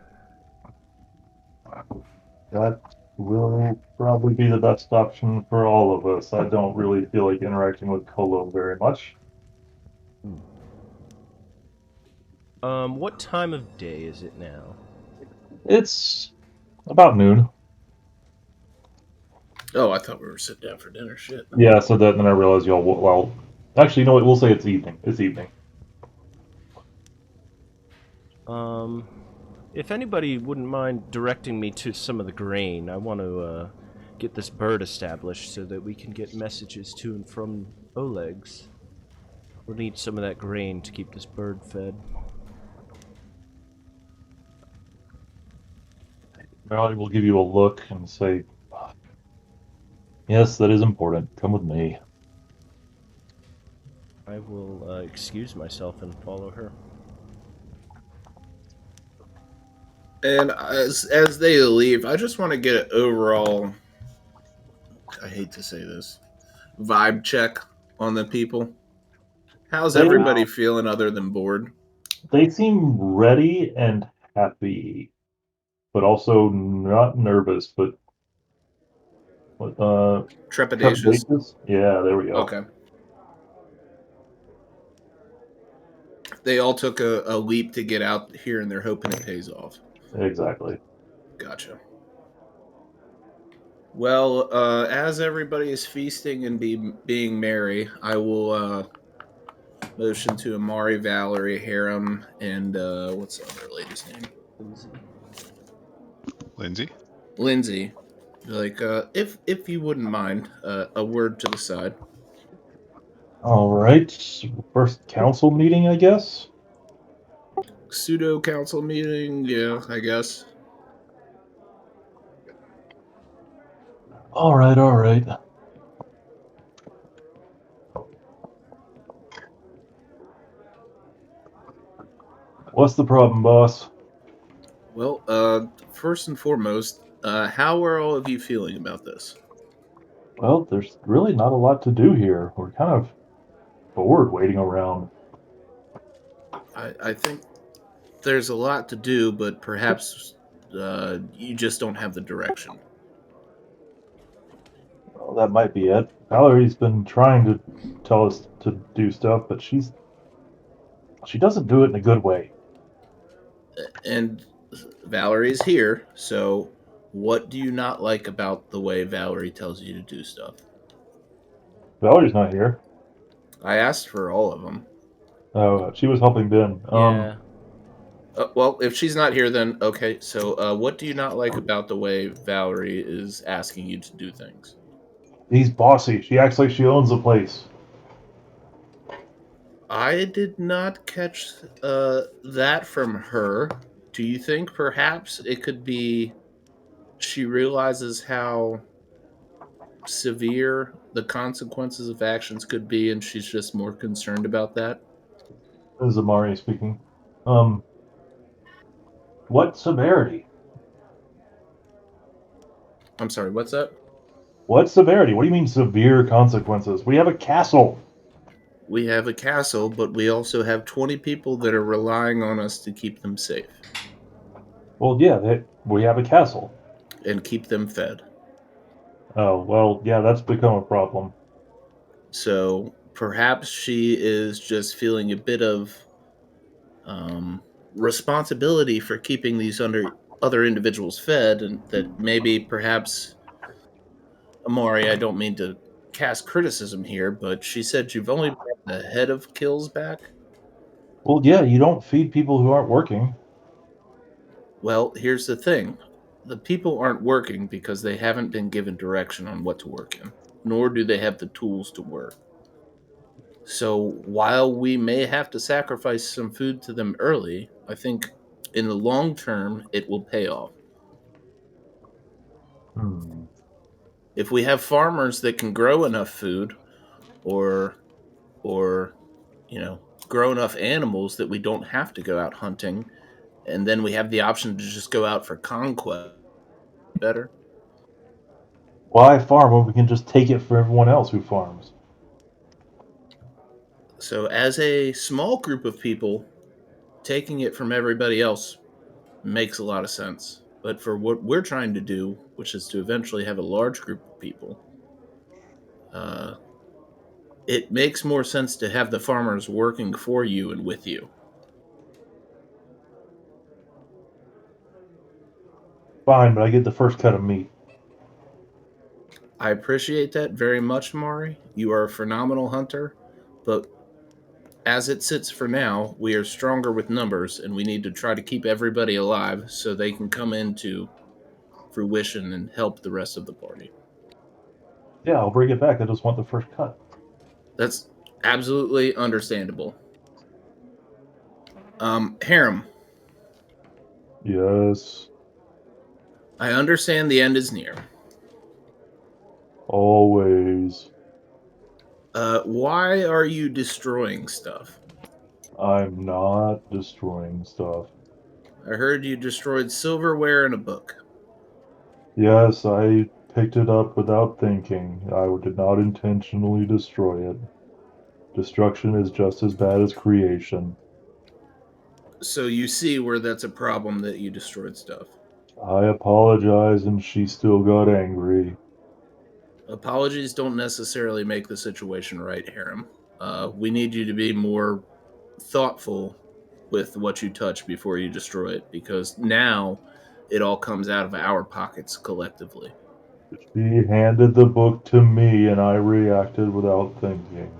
That will probably be the best option for all of us. I don't really feel like interacting with Kolo very much. What time of day is it now? It's about noon. Oh, I thought we were sitting down for dinner. Shit. Yeah, so then I realized y'all, well, actually, you know what, we'll say it's evening. It's evening. If anybody wouldn't mind directing me to some of the grain, I want to get this bird established so that we can get messages to and from Oleg's. We'll need some of that grain to keep this bird fed. Valerie will give you a look and say, "Yes, that is important. Come with me." I will excuse myself and follow her. And as they leave, I just want to get an overall, I hate to say this, vibe check on the people. How's They- everybody feeling other than bored? They seem ready and happy, but also not nervous, but Trepidatious. trepidatious. Yeah, there we go. Okay. They all took a leap to get out here, and they're hoping it pays off. Exactly. Gotcha. Well, as everybody is feasting and being merry, I will motion to Amari, Valerie, Harem, and what's the other lady's name? Lindsay? Lindsay. Like, if you wouldn't mind, a word to the side. All right. First council meeting, I guess. Pseudo council meeting, yeah, I guess. All right. All right. What's the problem, boss? Well, first and foremost, how are all of you feeling about this? Well, there's really not a lot to do here. We're kind of bored waiting around. I think there's a lot to do, but perhaps you just don't have the direction. Well, that might be it. Valerie's been trying to tell us to do stuff, but she doesn't do it in a good way. And Valerie's here, so what do you not like about the way Valerie tells you to do stuff? Valerie's not here. I asked for all of them. Oh, she was helping Ben. Yeah. Well, if she's not here, then okay. So, what do you not like about the way Valerie is asking you to do things? He's bossy. She acts like she owns the place. I did not catch that from her. Do you think perhaps it could be she realizes how severe the consequences of actions could be, and she's just more concerned about that? This is Amari speaking. What severity? I'm sorry, what's that? What severity? What do you mean severe consequences? We have a castle. We have a castle, but we also have 20 people that are relying on us to keep them safe Well, yeah, we have a castle. and keep them fed. Oh, well, yeah, that's become a problem. So perhaps she is just feeling a bit of responsibility for keeping these other individuals fed, and that maybe perhaps Amari, I don't mean to cast criticism here, but she said you've only brought the head of kills back. Well, yeah, you don't feed people who aren't working. Well, here's the thing. The people aren't working because they haven't been given direction on what to work in, nor do they have the tools to work. So while we may have to sacrifice some food to them early, I think in the long term it will pay off. If we have farmers that can grow enough food or grow enough animals that we don't have to go out hunting, and then we have the option to just go out for conquest, better. Why farm when we can just take it for everyone else who farms? So as a small group of people, taking it from everybody else makes a lot of sense. But for what we're trying to do, which is to eventually have a large group of people, it makes more sense to have the farmers working for you and with you. Fine, but I get the first cut of meat. I appreciate that very much, Mari. You are a phenomenal hunter, but as it sits for now, we are stronger with numbers, and we need to try to keep everybody alive so they can come into fruition and help the rest of the party. Yeah, I'll bring it back. I just want the first cut. That's absolutely understandable. Harem, Yes, I understand the end is near. always. Why are you destroying stuff? I'm not destroying stuff. I heard you destroyed silverware and a book. Yes, I picked it up without thinking. I did not intentionally destroy it. Destruction is just as bad as creation. So you see where that's a problem that you destroyed stuff. I apologize, and she still got angry. Apologies don't necessarily make the situation right, Harem. We need you to be more thoughtful with what you touch before you destroy it, because now it all comes out of our pockets collectively. She handed the book to me, and I reacted without thinking.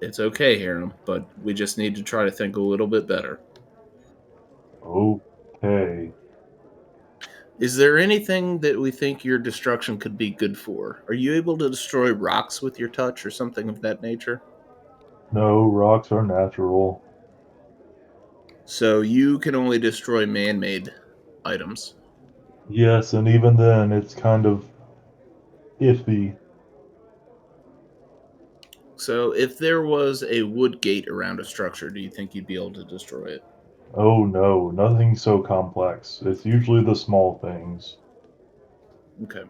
It's okay, Harem, but we just need to try to think a little bit better. Okay. Is there anything that we think your destruction could be good for? Are you able to destroy rocks with your touch or something of that nature? No, rocks are natural. So you can only destroy man-made items. Yes, and even then, it's kind of iffy. So if there was a wood gate around a structure, do you think you'd be able to destroy it? Oh no, nothing so complex. It's usually the small things. Okay.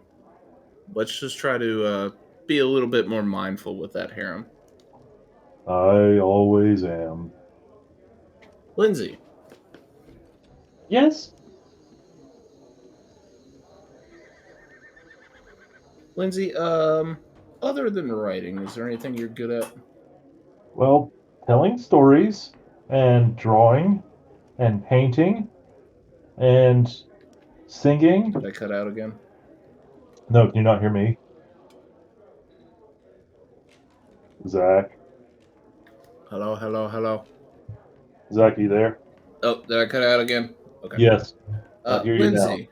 Let's just try to be a little bit more mindful with that, Harem. I always am. Lindsay, Yes? Lindsay, other than writing, is there anything you're good at? Well, telling stories, and drawing, and painting, and singing. Did I cut out again? No, can you not hear me? Zach? Hello, hello, hello. Zach, you there? Oh, did I cut out again? Okay. Yes. I hear you now. Lindsay,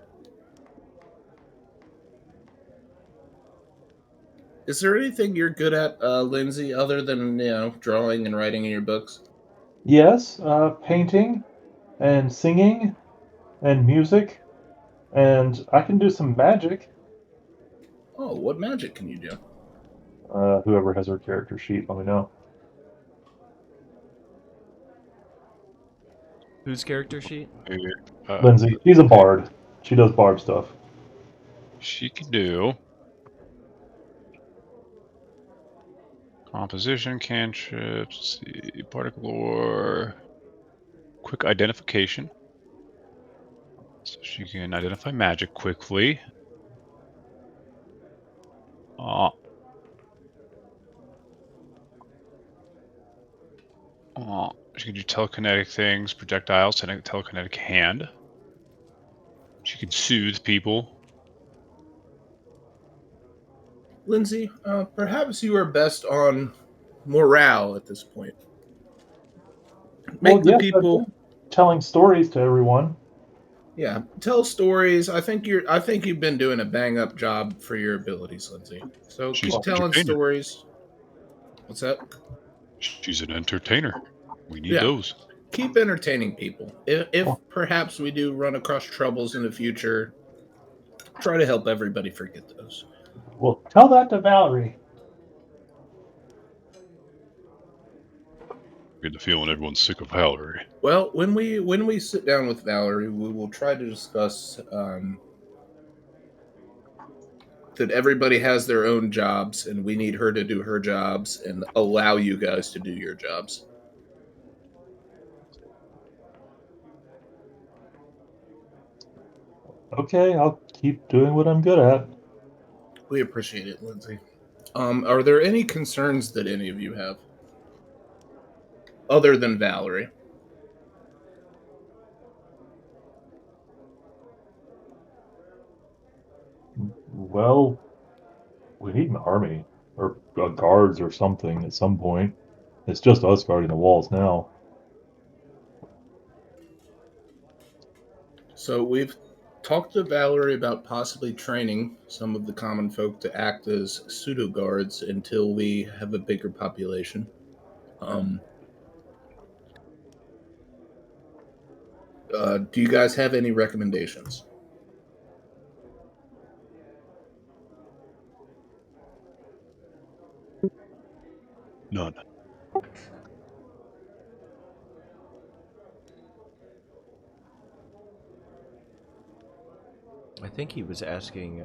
is there anything you're good at, Lindsay, other than drawing and writing in your books? Yes, painting, and singing, and music, and I can do some magic. Oh, what magic can you do? Whoever has her character sheet, let me know. Whose character sheet? Lindsay, she's a bard. She does bard stuff. She can do composition, cantrips, let's see, particle lore, quick identification. So she can identify magic quickly. She can do telekinetic things, projectiles, telekinetic hand. She can soothe people. Lindsay, perhaps you are best on morale at this point. Make Well, the yes, people, telling stories to everyone. yeah, tell stories. I think you've been doing a bang up job for your abilities, Lindsay. So She's keep an telling entertainer. stories. What's that? She's an entertainer. We need Yeah. those. Keep entertaining people. If perhaps we do run across troubles in the future, try to help everybody forget those. Well, tell that to Valerie. Get the feeling everyone's sick of Valerie. Well, when we sit down with Valerie, we will try to discuss that everybody has their own jobs, and we need her to do her jobs and allow you guys to do your jobs. Okay, I'll keep doing what I'm good at. We appreciate it, Lindsay. Are there any concerns that any of you have, other than Valerie? Well, we need an army. or guards or something at some point. It's just us guarding the walls now. So we've talked to Valerie about possibly training some of the common folk to act as pseudo guards until we have a bigger population. Do you guys have any recommendations? None. I think he was asking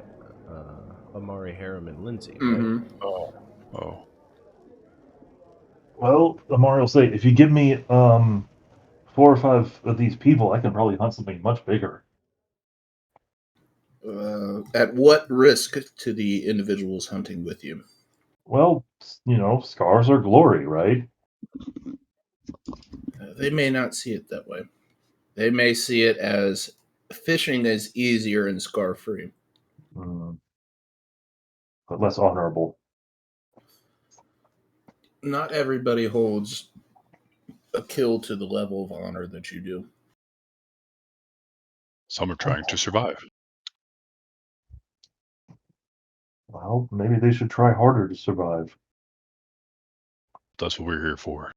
Amari, Harem, and Lindsay. Right? Mm-hmm. Oh. Well, Amari will say, if you give me 4 or 5 of these people, I can probably hunt something much bigger. At what risk to the individuals hunting with you? Well, scars are glory, right? They may not see it that way. They may see it as fishing is easier and scar-free. But less honorable. Not everybody holds a kill to the level of honor that you do. Some are trying to survive. Well, maybe they should try harder to survive. That's what we're here for.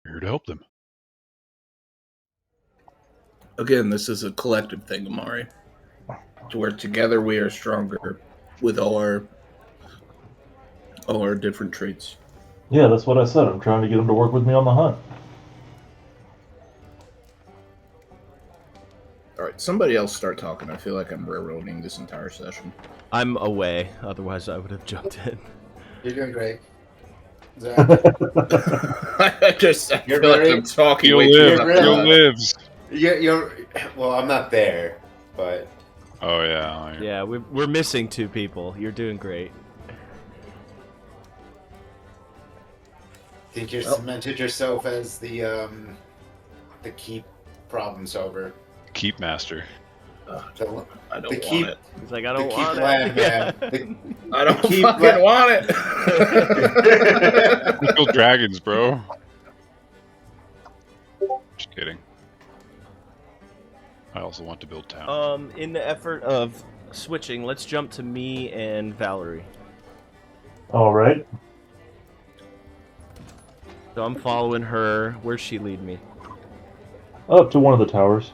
We're here to help them. Again, this is a collective thing, Amari. To where together we are stronger with all our different traits. Yeah, that's what I said. I'm trying to get them to work with me on the hunt. All right, somebody else start talking. I feel like I'm railroading this entire session. I'm away, otherwise I would have jumped in. You're doing great. Zack. I feel like I'm talking You'll way too live. much. You'll lives. Well, I'm not there, but Oh yeah. Yeah, we're missing 2 people. You're doing great. think you cemented yourself as the keep problem solver. Keep master. I don't want it. He's like, I don't the want keep land, it. man. I don't keep fucking want it. Kill dragons, bro. Just kidding. I also want to build towns. In the effort of switching, let's jump to me and Valerie. All right. So I'm following her. Where's she lead me? Up to one of the towers.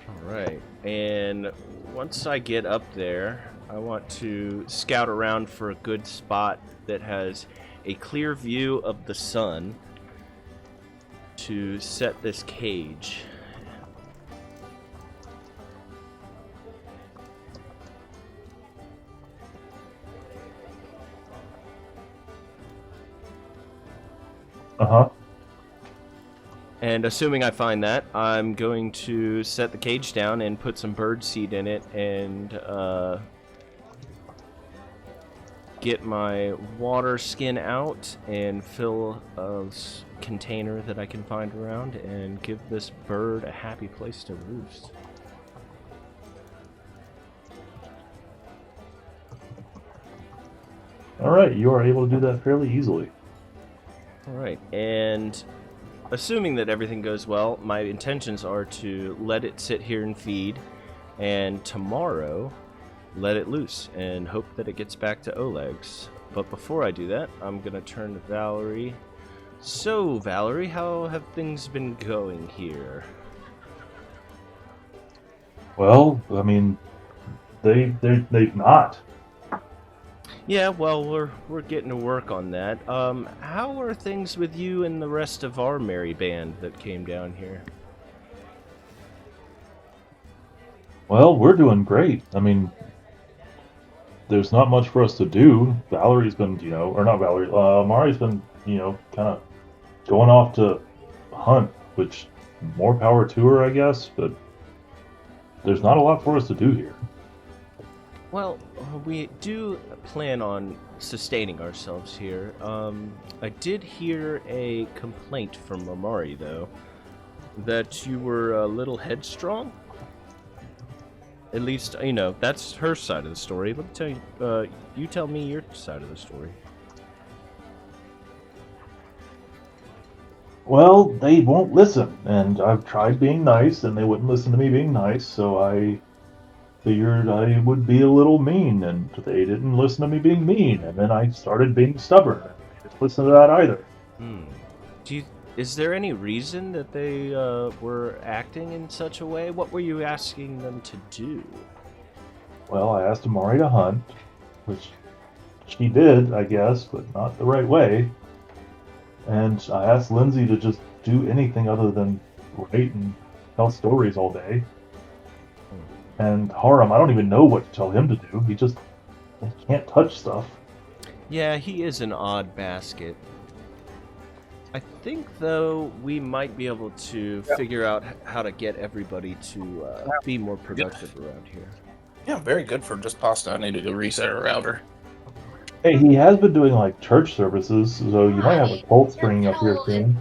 Alright, and once I get up there, I want to scout around for a good spot that has a clear view of the sun to set this cage. Uh-huh. And assuming I find that, I'm going to set the cage down and put some bird seed in it and get my water skin out and fill a container that I can find around and give this bird a happy place to roost. All right, you are able to do that fairly easily. Alright, and assuming that everything goes well, my intentions are to let it sit here and feed, and tomorrow let it loose and hope that it gets back to Oleg's. But before I do that, I'm going to turn to Valerie. So, Valerie, how have things been going here? Well, I mean, they've not. Yeah, well, we're getting to work on that. How are things with you and the rest of our merry band that came down here? Well, we're doing great. I mean, there's not much for us to do. Valerie's been, or not Valerie, Mari's been, kind of going off to hunt, which more power to her, I guess, but there's not a lot for us to do here. Well, we do plan on sustaining ourselves here. I did hear a complaint from Amari, though, that you were a little headstrong. At least, you know, that's her side of the story. Let me tell you, you tell me your side of the story. Well, they won't listen, and I've tried being nice, and they wouldn't listen to me being nice, so I figured I would be a little mean, and they didn't listen to me being mean, and then I started being stubborn, and they didn't listen to that either. Is there any reason that they were acting in such a way? What were you asking them to do? Well, I asked Amari to hunt, which she did, I guess, but not the right way. And I asked Lindsay to just do anything other than write and tell stories all day. And Haram, I don't even know what to tell him to do. He can't touch stuff. Yeah, he is an odd basket. I think, though, we might be able to figure out how to get everybody to be more productive around here. Yeah, very good for just pasta. I needed to reset a router. Hey, he has been doing like church services, so you might have a cult springing up here soon.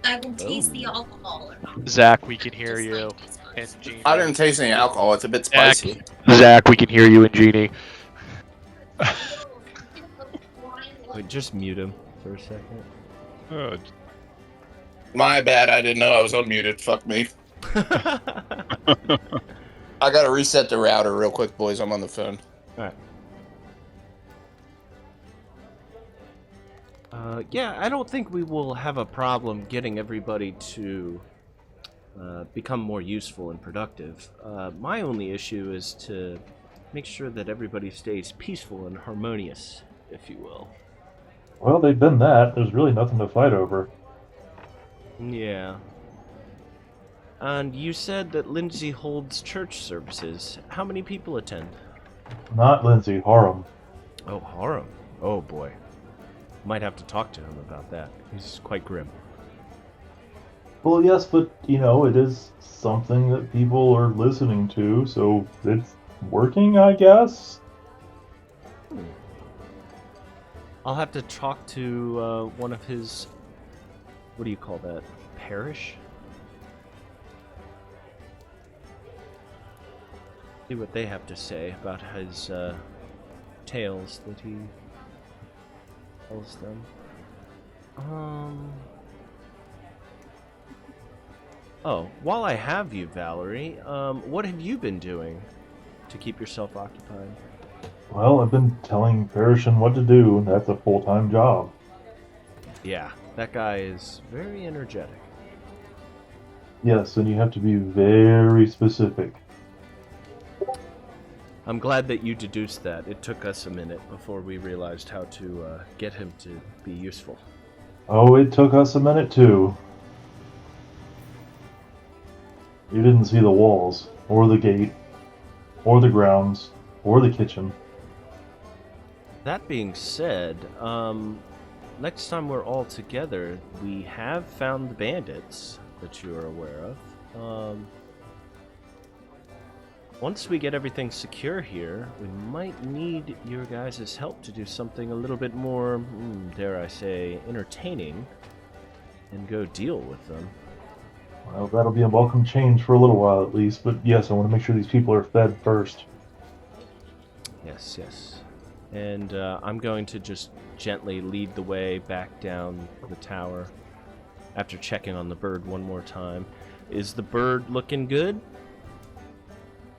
I can taste the alcohol. Zach, we can hear you. And Jeannie. I didn't taste any alcohol. It's a bit spicy. Zach, we can hear you and Jeannie. Wait, just mute him for a second. My bad. I didn't know I was unmuted. Fuck me. I gotta reset the router real quick, boys. I'm on the phone. Alright. Yeah, I don't think we will have a problem getting everybody to become more useful and productive. My only issue is to make sure that everybody stays peaceful and harmonious, if you will. Well, they've been that. There's really nothing to fight over. Yeah. And you said that Lindsay holds church services. How many people attend? Not Lindsay, Haram. Oh, Haram. Oh, boy. Might have to talk to him about that. He's quite grim. Well, yes, but, you know, it is something that people are listening to, so it's working, I guess? I'll have to talk to one of his... What do you call that? Parish? See what they have to say about his tales that he tells them. Oh, while I have you, Valerie, what have you been doing to keep yourself occupied? Well, I've been telling Farishin what to do, and that's a full-time job. Yeah, that guy is very energetic. Yes, and you have to be very specific. I'm glad that you deduced that. It took us a minute before we realized how to get him to be useful. Oh, it took us a minute too. You didn't see the walls, or the gate, or the grounds, or the kitchen. That being said, next time we're all together, we have found the bandits that you are aware of. Once we get everything secure here, we might need your guys' help to do something a little bit more, dare I say, entertaining, and go deal with them. Well, that'll be a welcome change for a little while at least, but yes, I want to make sure these people are fed first. Yes, yes. And I'm going to just gently lead the way back down the tower after checking on the bird one more time. Is the bird looking good?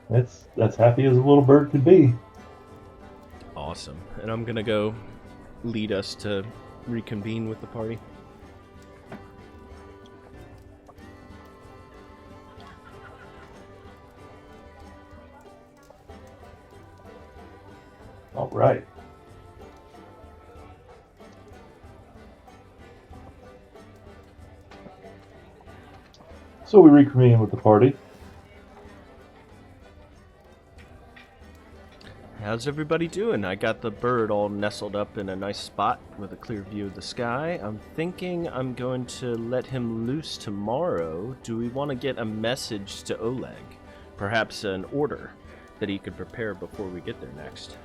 It's as happy as a little bird could be. Awesome. And I'm going to go lead us to reconvene with the party. All right. So we reconvene with the party. How's everybody doing? I got the bird all nestled up in a nice spot with a clear view of the sky. I'm thinking I'm going to let him loose tomorrow. Do we want to get a message to Oleg? Perhaps an order that he could prepare before we get there next.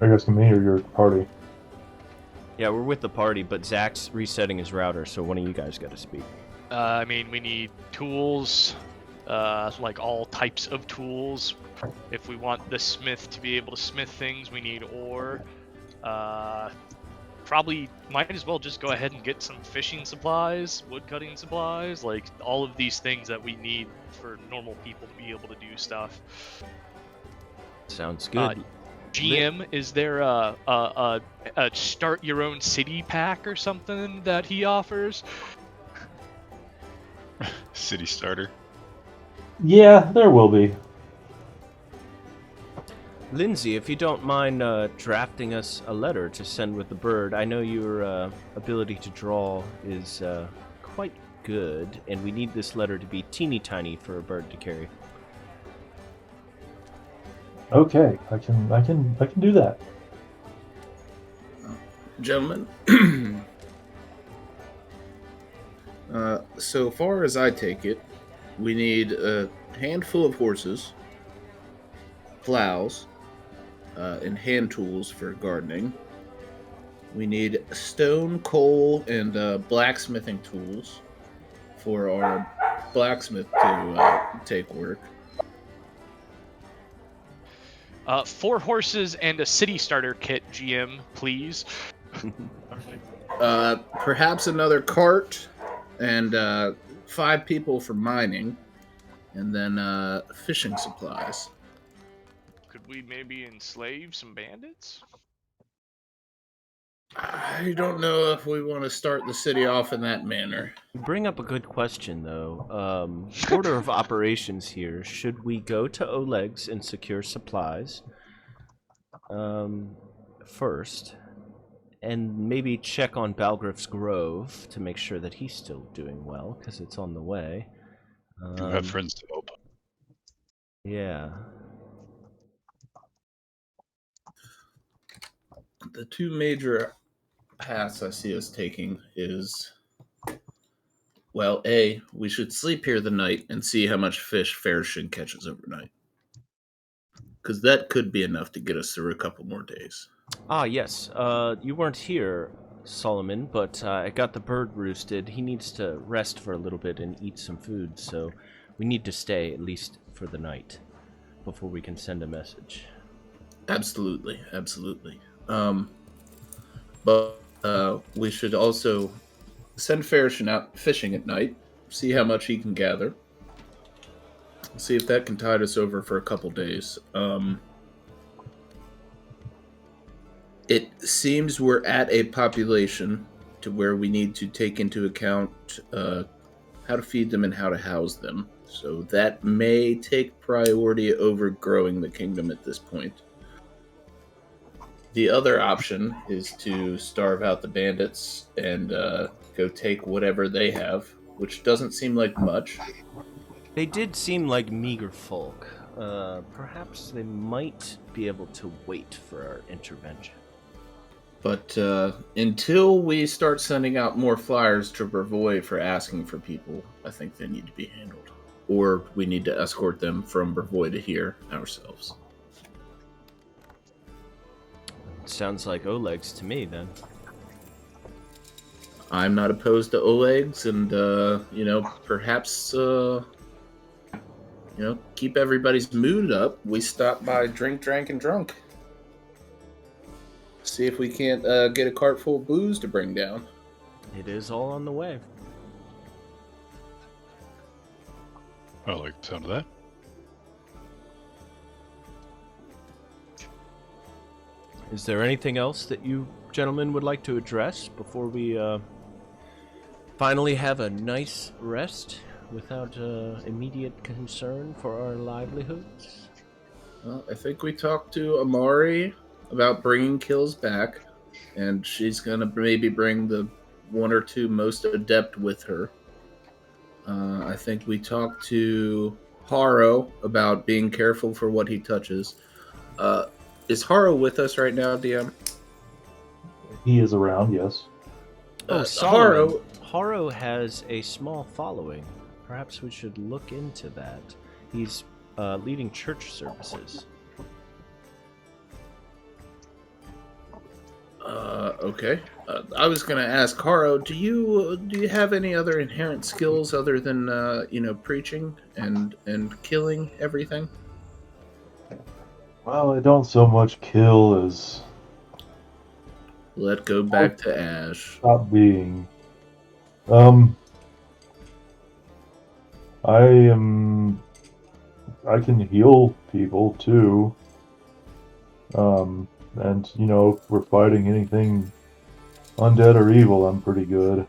Are you asking me or your party? Yeah, we're with the party, but Zack's resetting his router, so one of you guys got to speak. I mean, we need tools, like all types of tools. If we want the smith to be able to smith things, we need ore. Probably might as well just go ahead and get some fishing supplies, wood cutting supplies, like all of these things that we need for normal people to be able to do stuff. Sounds good. GM, is there a start your own city pack or something that he offers? City starter. Yeah, there will be. Lindsay, if you don't mind drafting us a letter to send with the bird, I know your ability to draw is quite good, and we need this letter to be teeny tiny for a bird to carry. Okay, I can do that. Gentlemen, so far as I take it, we need a handful of horses, plows, and hand tools for gardening. We need stone, coal, and blacksmithing tools for our blacksmith to take work. 4 horses and a city starter kit, GM, please. Perhaps another cart and 5 people for mining, and then fishing supplies. Could we maybe enslave some bandits? I don't know if we want to start the city off in that manner. You bring up a good question, though. Order of operations here. Should we go to Oleg's and secure supplies first, and maybe check on Balgriff's Grove to make sure that he's still doing well, because it's on the way? Do have friends to help. Yeah. The 2 major paths I see us taking is, well, A, we should sleep here the night and see how much fish Farishin catches overnight. Because that could be enough to get us through a couple more days. Ah, yes. You weren't here, Solomon, but I got the bird roosted. He needs to rest for a little bit and eat some food, so we need to stay at least for the night before we can send a message. Absolutely, absolutely. But we should also send Farishin out fishing at night, see how much he can gather, see if that can tide us over for a couple days. It seems we're at a population to where we need to take into account how to feed them and how to house them. So that may take priority over growing the kingdom at this point. The other option is to starve out the bandits and go take whatever they have, which doesn't seem like much. They did seem like meager folk. Perhaps they might be able to wait for our intervention. But until we start sending out more flyers to Brevoy for asking for people, I think they need to be handled. Or we need to escort them from Brevoy to here ourselves. Sounds like Oleg's to me, then. I'm not opposed to Oleg's, and, perhaps, keep everybody's mood up. We stop by Drink, Drank, and Drunk. See if we can't get a cart full of booze to bring down. It is all on the way. I like the sound of that. Is there anything else that you gentlemen would like to address before we finally have a nice rest without immediate concern for our livelihoods? Well, I think we talked to Amari about bringing kills back, and she's going to maybe bring the 1 or 2 most adept with her. I think we talked to Haro about being careful for what he touches. Is Haro with us right now, DM? He is around, yes. Solomon, Haro has a small following. Perhaps we should look into that. He's leading church services. Okay. I was gonna ask Haro, do you have any other inherent skills other than preaching and killing everything? Well, I don't so much kill as Let go back to Ash. stop being. Um, I can heal people too. And if we're fighting anything undead or evil, I'm pretty good.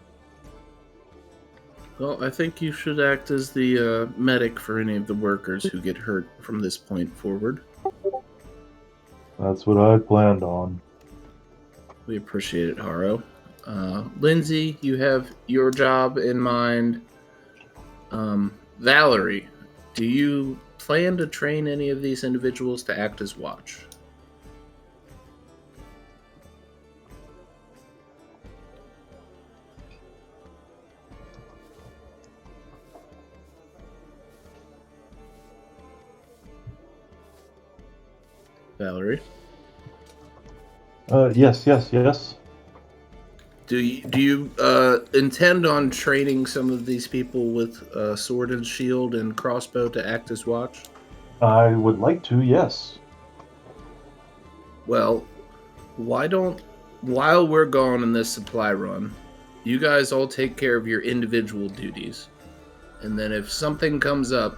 Well, I think you should act as the medic for any of the workers who get hurt from this point forward. That's what I planned on. We appreciate it, Haro. Lindsay, you have your job in mind. Valerie, do you plan to train any of these individuals to act as watch? Valerie? Yes. Do you intend on training some of these people with sword and shield and crossbow to act as watch? I would like to, yes. Well, while we're gone in this supply run, you guys all take care of your individual duties. And then if something comes up,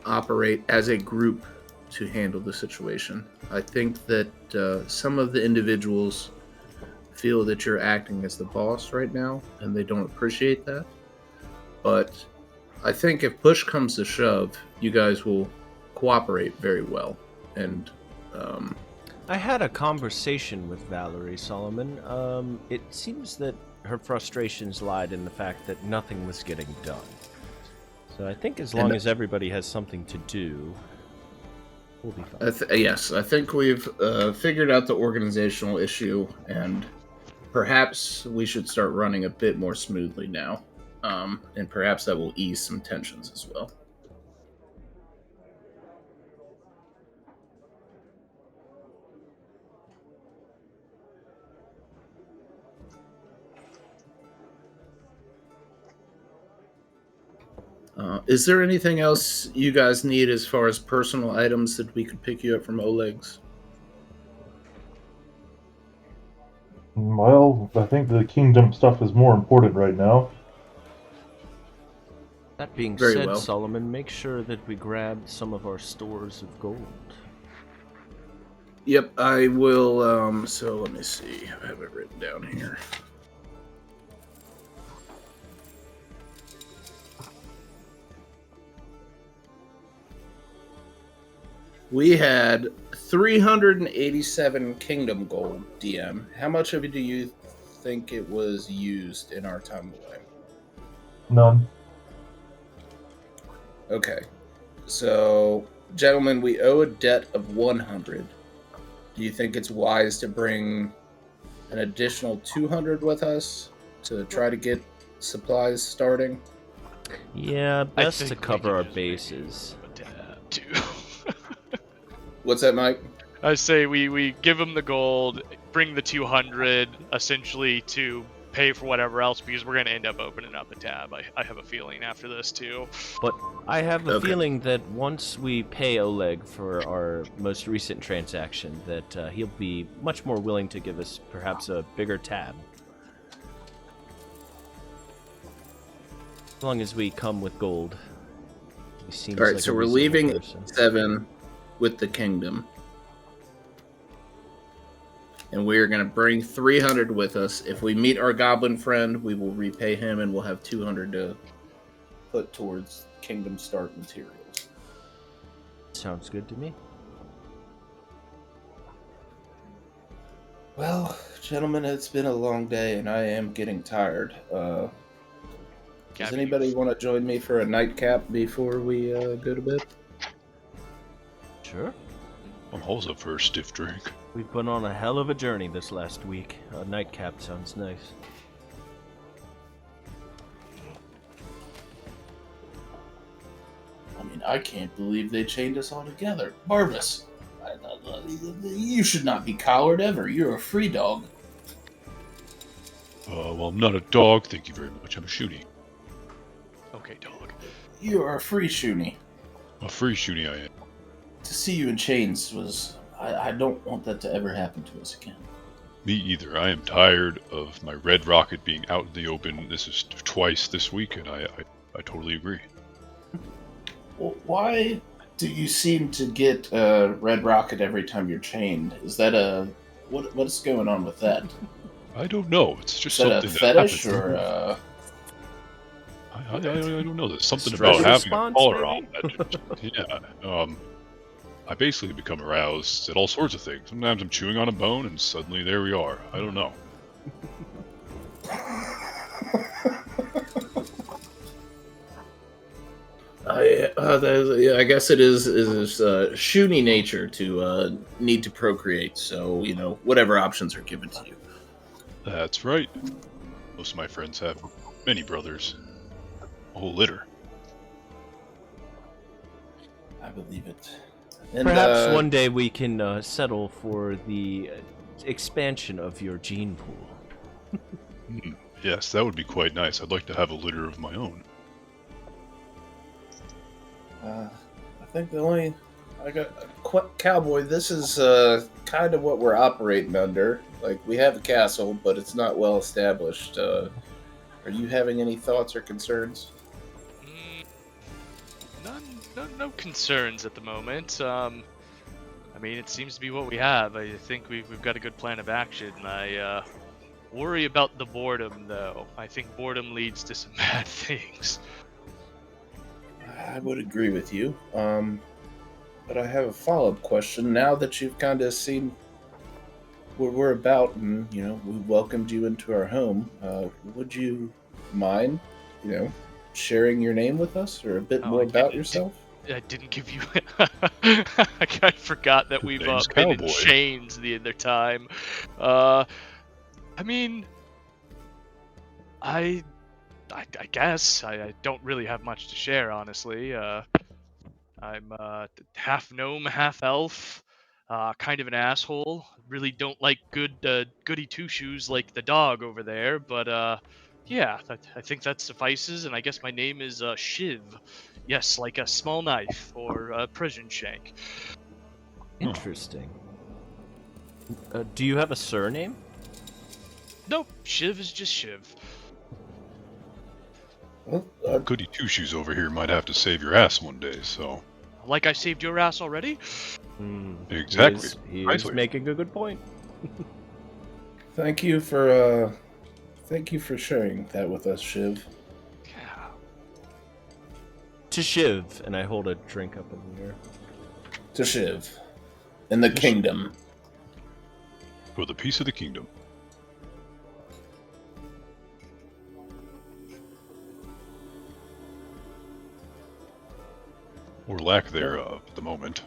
operate as a group to handle the situation. I think that some of the individuals feel that you're acting as the boss right now, and they don't appreciate that. But I think if push comes to shove, you guys will cooperate very well. And I had a conversation with Valerie Solomon. It seems that her frustrations lied in the fact that nothing was getting done. So I think as long as everybody has something to do, we'll be fine. Yes, I think we've figured out the organizational issue, and perhaps we should start running a bit more smoothly now. And perhaps that will ease some tensions as well. Is there anything else you guys need as far as personal items that we could pick you up from Oleg's? Well, I think the kingdom stuff is more important right now. That being Very said, well. Solomon, make sure that we grab some of our stores of gold. Yep, I will. So let me see. I have it written down here. We had 387 kingdom gold, DM. How much of it do you think it was used in our time away? None. Okay. So, gentlemen, we owe a debt of 100. Do you think it's wise to bring an additional 200 with us to try to get supplies starting? Yeah, I best think to we cover can our just make bases. a tab, too. What's that, Mike? I say we give him the gold, bring the 200 essentially to pay for whatever else, because we're going to end up opening up a tab. I have a feeling after this too. But I have a Okay. feeling that once we pay Oleg for our most recent transaction, that he'll be much more willing to give us perhaps a bigger tab. As long as we come with gold. He seems All right, like so a we're reasonable leaving person. 7 with the kingdom. And we're going to bring 300 with us. If we meet our goblin friend, we will repay him, and we'll have 200 to put towards kingdom start materials. Sounds good to me. Well, gentlemen, it's been a long day, and I am getting tired. Does Gabby, anybody want to join me for a nightcap before we go to bed? Sure. I'm also up for a stiff drink. We've been on a hell of a journey this last week. A nightcap sounds nice. I mean, I can't believe they chained us all together. Barbas, You should not be collared ever. You're a free dog. Well, I'm not a dog, thank you very much. I'm a shoonie. Okay, dog. You are a free shoonie. A free shoonie I am. To see you in chains was... I don't want that to ever happen to us again. Me either. I am tired of my red rocket being out in the open. This is twice this week, and I totally agree. Well, why do you seem to get a red rocket every time you're chained? Is that a... What's going on with that? I don't know. It's just Is that something a fetish that happens. or I don't know. There's something Stress about having a response, collar maybe? on. Yeah. I basically become aroused at all sorts of things. Sometimes I'm chewing on a bone, and suddenly there we are. I don't know. I guess it is shoony nature to need to procreate. So whatever options are given to you. That's right. Most of my friends have many brothers. A whole litter. I believe it. And, Perhaps one day we can settle for the expansion of your gene pool. Yes, that would be quite nice. I'd like to have a litter of my own. I think Cowboy. This is kind of what we're operating under. Like, we have a castle, but it's not well established. Are you having any thoughts or concerns? No concerns at the moment. I mean, it seems to be what we have. I think we've got a good plan of action. I worry about the boredom, though. I think boredom leads to some bad things. I would agree with you. But I have a follow-up question. Now that you've kind of seen what we're about, and we welcomed you into our home, would you mind, sharing your name with us, or a bit more about yourself? I didn't give you. I kind of forgot that we've Name's been in Cowboy. chains the other time. I mean, I guess I don't really have much to share, honestly. I'm half gnome, half elf. Kind of an asshole. Really don't like goody two shoes like the dog over there. But yeah, I think that suffices. And I guess my name is Shiv. Yes, like a small knife or a prison shank. Interesting. Do you have a surname? Nope, Shiv is just Shiv. Well, Goody two shoes over here might have to save your ass one day. So Like I saved your ass already? exactly. He is Precisely. making a good point. thank you for sharing that with us, Shiv. Yeah. To Shiv, and I hold a drink up in the air. To Shiv, in the kingdom. For the peace of the kingdom. Or lack thereof at the moment.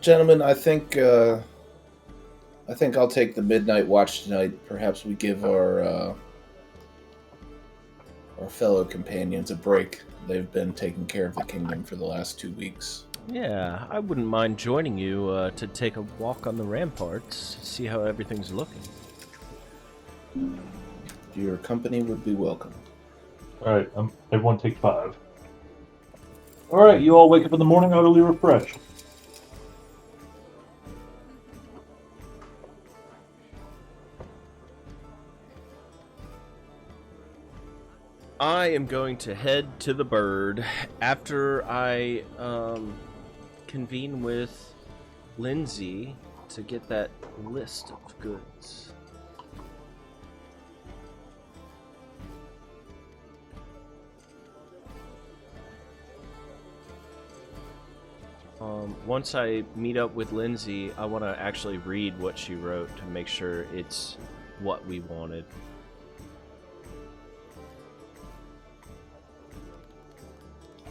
Gentlemen, I think I'll take the midnight watch tonight. Perhaps we give our fellow companions a break. They've been taking care of the kingdom for the last 2 weeks. Yeah, I wouldn't mind joining you to take a walk on the ramparts, see how everything's looking. Your company would be welcome. Alright, everyone take 5. Alright, you all wake up in the morning utterly refreshed. I am going to head to the bird after I convene with Lindsay to get that list of goods. Once I meet up with Lindsay, I want to actually read what she wrote to make sure it's what we wanted.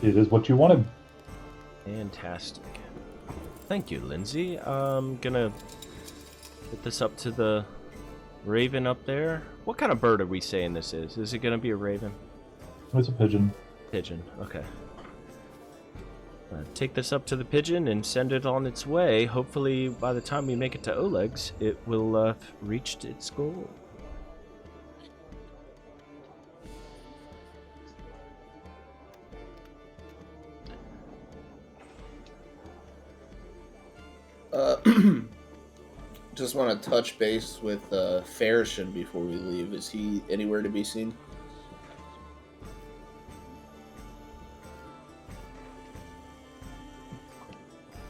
It is what you wanted. Fantastic. Thank you, Lindsay. I'm gonna get this up to the raven up there. What kind of bird are we saying this is? Is it gonna be a raven? It's a pigeon. Pigeon, okay. take this up to the pigeon and send it on its way. Hopefully, by the time we make it to Oleg's, it will have reached its goal. Just want to touch base with Farishin before we leave. Is he anywhere to be seen?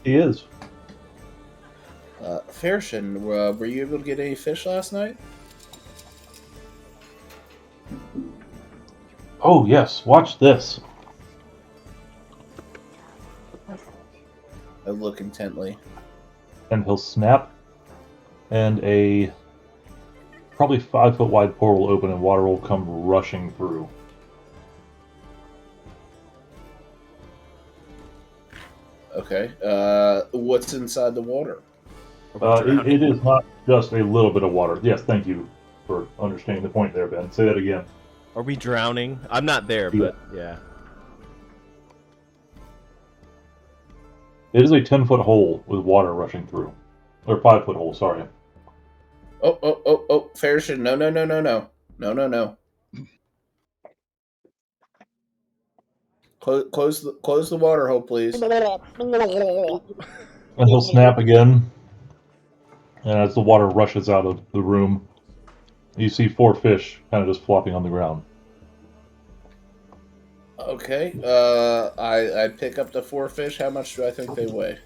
He is. Farishin, were you able to get any fish last night? Oh, yes. Watch this. I look intently. And he'll snap, and a probably 5-foot wide portal will open and water will come rushing through. Okay. What's inside the water? It is not just a little bit of water. Yes, thank you for understanding the point there, Ben. Say that again. Are we drowning? I'm not there, but yeah. It is a 10-foot hole with water rushing through. Or 5-foot hole, sorry. Oh, Farishin, no. No. Close the water hole, please. And he'll snap again. And as the water rushes out of the room, you see 4 fish kind of just flopping on the ground. Okay. I pick up the 4 fish. How much do I think they weigh?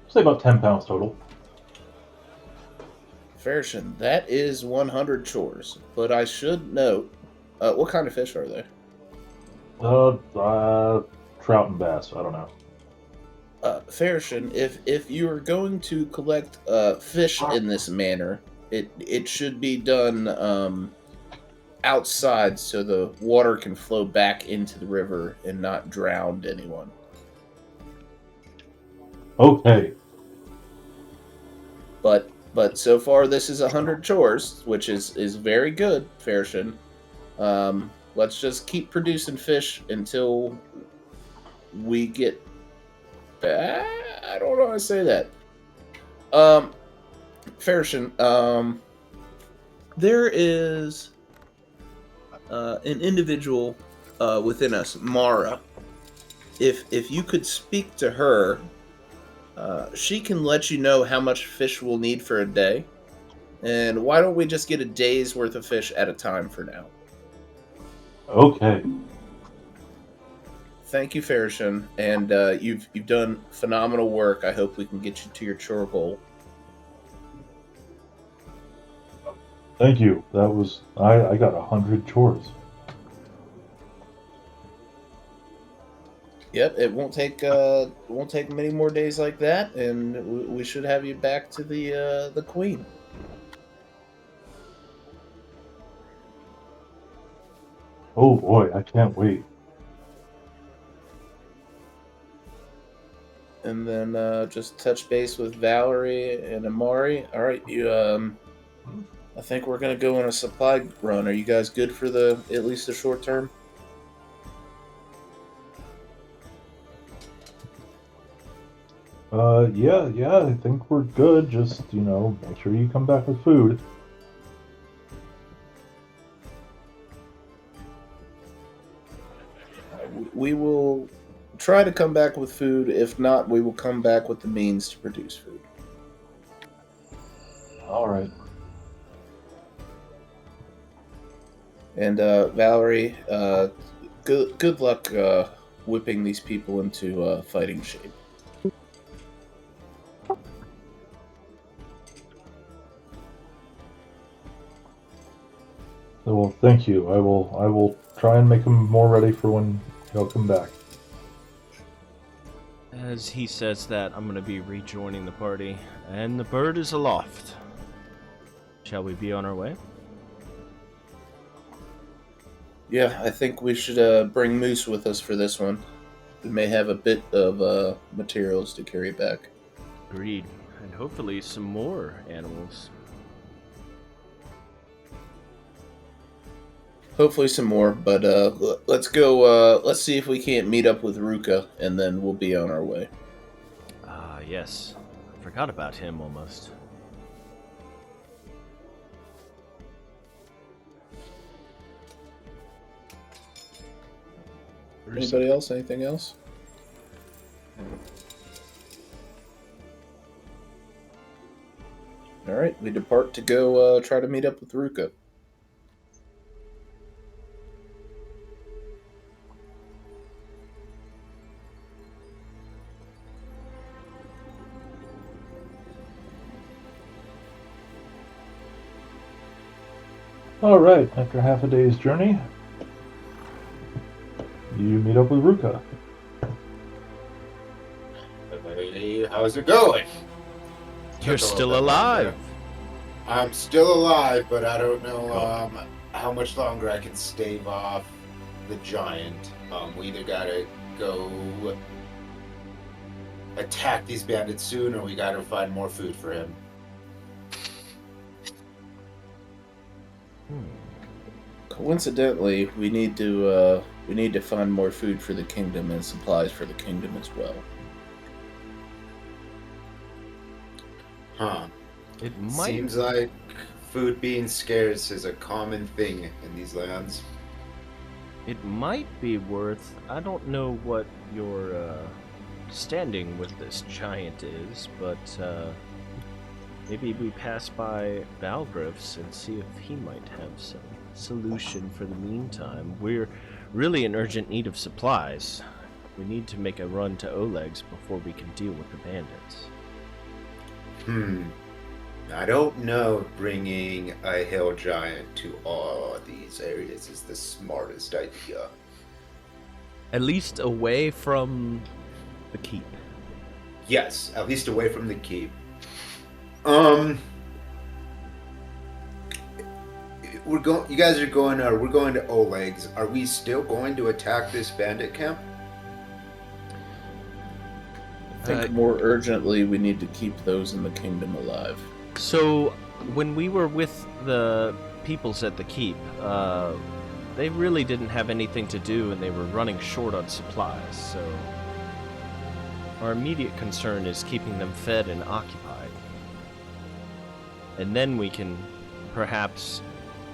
Say about 10 pounds total. Farishin, that is 100 chores. But I should note, what kind of fish are they? Trout and bass. I don't know. Farishin, if you are going to collect fish in this manner, it should be done outside so the water can flow back into the river and not drown anyone. Okay. But so far this is 100 chores, which is very good, Farishin. Let's just keep producing fish until we get. I don't know how to say that. Farishin, there is an individual within us, Mara. If you could speak to her, she can let you know how much fish we'll need for a day. And why don't we just get a day's worth of fish at a time for now? Okay. Thank you, Farishin, and you've done phenomenal work. I hope we can get you to your chore goal. Thank you. That was I got 100 chores. Yep, it won't take many more days like that, and we should have you back to the queen. Oh boy, I can't wait. And then just touch base with Valerie and Amari. All right, you. I think we're gonna go on a supply run. Are you guys good for at least the short term? Yeah, I think we're good. Just, make sure you come back with food. We will try to come back with food. If not, we will come back with the means to produce food. All right. And Valerie, good luck whipping these people into fighting shape. Well, thank you. I will try and make them more ready for when y'all come back. As he says that, I'm going to be rejoining the party, and the bird is aloft. Shall we be on our way? Yeah, I think we should bring Moose with us for this one. We may have a bit of materials to carry back. Agreed. And hopefully some more animals. Hopefully some more, but let's go. Let's see if we can't meet up with Ruka, and then we'll be on our way. Ah, yes. I forgot about him almost. Anybody else? Anything else? All right, we depart to go try to meet up with Ruka. All right, after half a day's journey, you meet up with Ruka. Hey, how's it going? You're still alive. I'm still alive, but I don't know how much longer I can stave off the giant. We either gotta go attack these bandits soon, or we gotta find more food for him. Coincidentally, we need to find more food for the kingdom and supplies for the kingdom as well. Huh. It might. Seems like food being scarce is a common thing in these lands. It might be worth. I don't know what your standing with this giant is, but maybe we pass by Valgriff's and see if he might have some solution for the meantime. We're really in urgent need of supplies. We need to make a run to Oleg's before we can deal with the bandits. I don't know if bringing a hill giant to all these areas is the smartest idea. At least away from the keep. Yes, at least away from the keep. You guys are going. We're going to Oleg's. Are we still going to attack this bandit camp? I think more urgently, we need to keep those in the kingdom alive. So, when we were with the peoples at the keep, they really didn't have anything to do and they were running short on supplies, so our immediate concern is keeping them fed and occupied. And then we can perhaps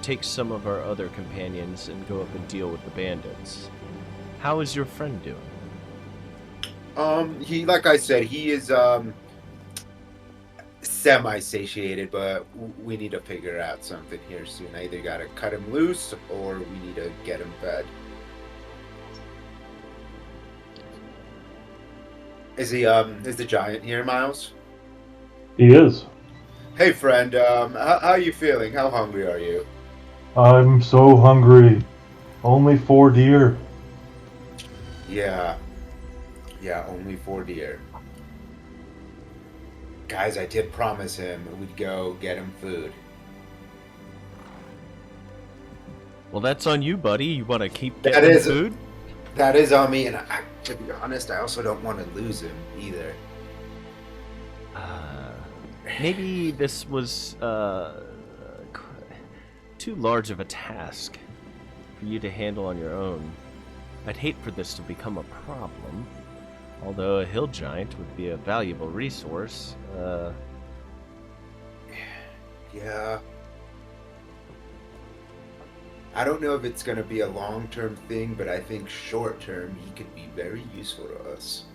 take some of our other companions and go up and deal with the bandits. How is your friend doing? He, like I said, he is semi-satiated, but we need to figure out something here soon. I either gotta cut him loose or we need to get him fed. Is the giant here, Miles? He is. Hey friend, how are you feeling? How hungry are you? I'm so hungry. Only 4 deer. Yeah, only 4 deer. Guys, I did promise him we'd go get him food. Well, that's on you, buddy. You want to keep That getting is- food? That is on me, and to be honest, I also don't want to lose him either. Maybe this was too large of a task for you to handle on your own. I'd hate for this to become a problem, although a hill giant would be a valuable resource. Yeah. I don't know if it's going to be a long-term thing, but I think short-term he could be very useful to us.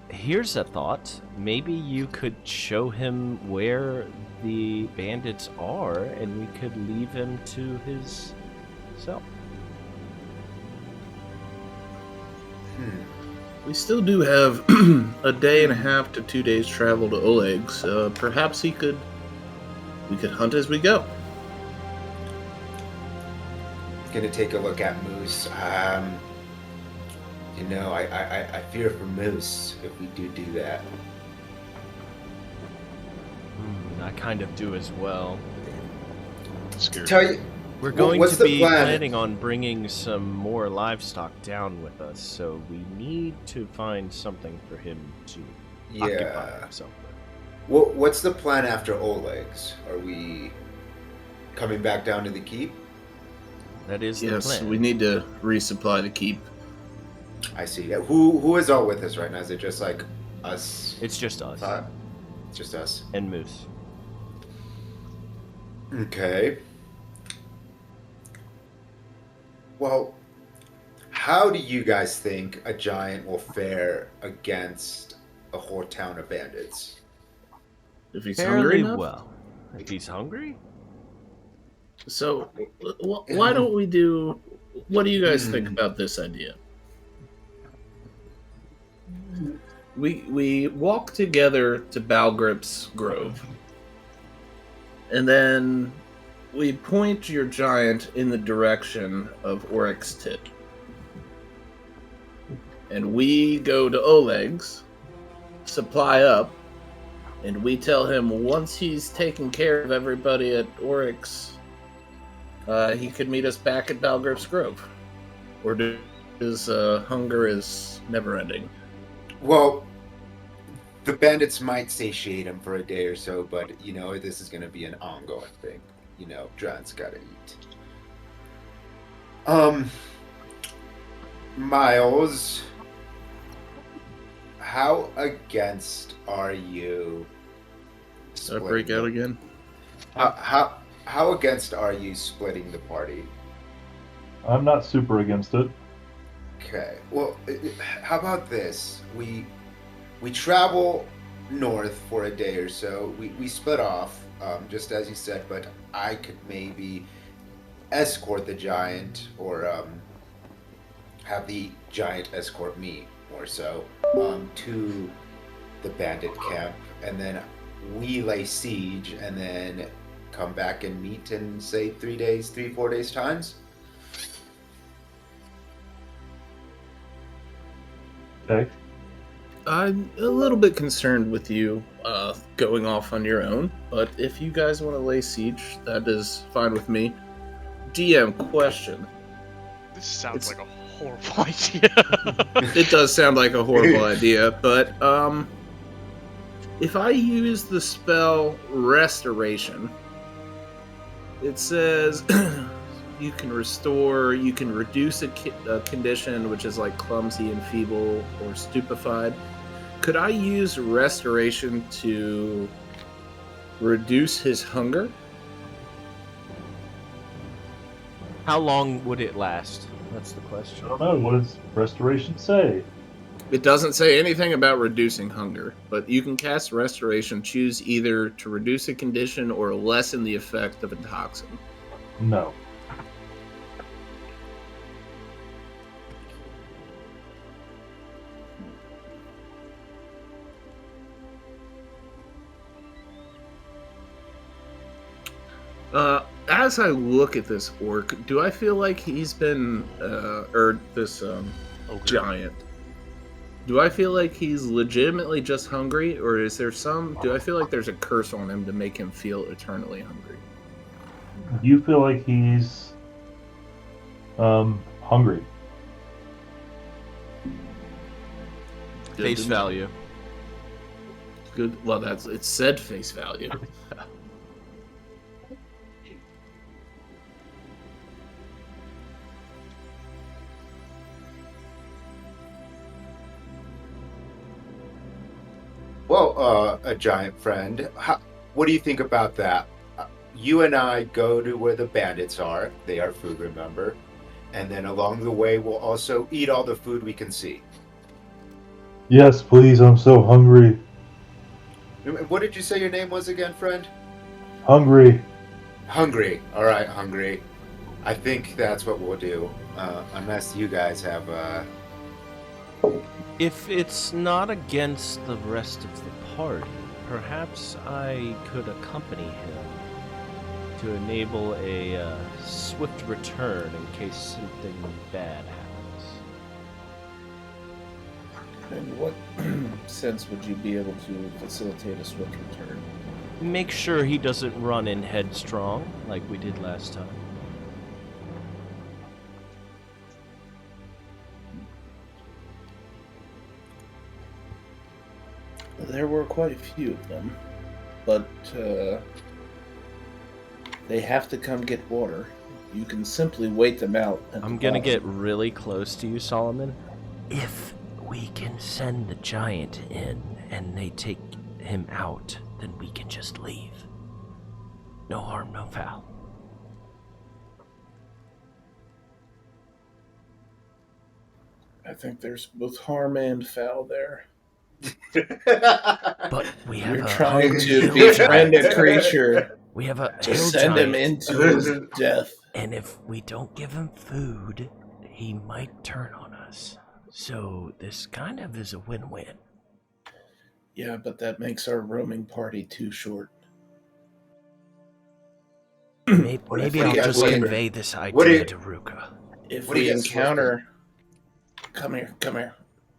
Here's a thought. Maybe you could show him where the bandits are, and we could leave him to his self. We still do have a day and a half to 2 days travel to Oleg's. Perhaps we could hunt as we go. Gonna take a look at moose. I fear for moose if we do that. I kind of do as well. Scared. Tell you, We're going what's to the be plan? planning on bringing some more livestock down with us, so we need to find something for him to occupy himself with. What's the plan after Oleg's? Are we coming back down to the keep? That is the Yes, plan. we need to resupply the keep. I see. Who is all with us right now? Is it just like us? It's just us. It's just us. And Moose. Okay. Well, how do you guys think a giant will fare against a whole town of bandits? If he's hungry Fairly enough. well. If he's hungry? So, why don't we do... What do you guys think about this idea? We walk together to Balgrip's Grove. And then we point your giant in the direction of Oryx's Tit. And we go to Oleg's, supply up, and we tell him once he's taken care of everybody at Oryx, he could meet us back at Balgrip's Grove. Or his hunger is never ending. Well, the bandits might satiate him for a day or so, but, this is going to be an ongoing thing. Giants gotta eat. Miles, how against are you? Did I break out again? How against are you splitting the party? I'm not super against it. Okay. Well, how about this? We travel north for a day or so. We split off, just as you said, but I could maybe escort the giant, or have the giant escort me, more so, to the bandit camp, and then we lay siege, and then come back and meet in, say, 4 days times. Okay. I'm a little bit concerned with you going off on your own, but if you guys want to lay siege, that is fine with me. DM question. This sounds like a horrible idea. It does sound like a horrible idea, but if I use the spell Restoration, it says you can reduce a condition which is like clumsy and feeble or stupefied. Could I use Restoration to reduce his hunger? How long would it last? That's the question. I don't know. What does Restoration say? It doesn't say anything about reducing hunger, but you can cast Restoration, choose either to reduce a condition or lessen the effect of a toxin. No. As I look at this orc, do I feel like he's been, or this giant, do I feel like he's legitimately just hungry, or is there do I feel like there's a curse on him to make him feel eternally hungry? You feel like he's hungry. Face value. Good. Well, it said face value. Well, a giant friend, what do you think about that? You and I go to where the bandits are. They are food, remember? And then along the way, we'll also eat all the food we can see. Yes, please. I'm so hungry. What did you say your name was again, friend? Hungry. Hungry. All right, hungry. I think that's what we'll do. Unless you guys have... If it's not against the rest of the party, perhaps I could accompany him to enable a swift return in case something bad happens. In what sense would you be able to facilitate a swift return? Make sure he doesn't run in headstrong like we did last time. There were quite a few of them, but they have to come get water. You can simply wait them out. I'm gonna get really close to you, Solomon. If we can send the giant in and they take him out, then we can just leave. No harm, no foul. I think there's both harm and foul there. But we have You're a trying hungry to hill befriend giant. a creature We have a to hill send him giant, into his death. and if we don't give him food, he might turn on us. So this kind of is a win-win. Yeah, but that makes our roaming party too short. Maybe I'll just convey this idea to Rukha. If What do we you guys encounter... Come here,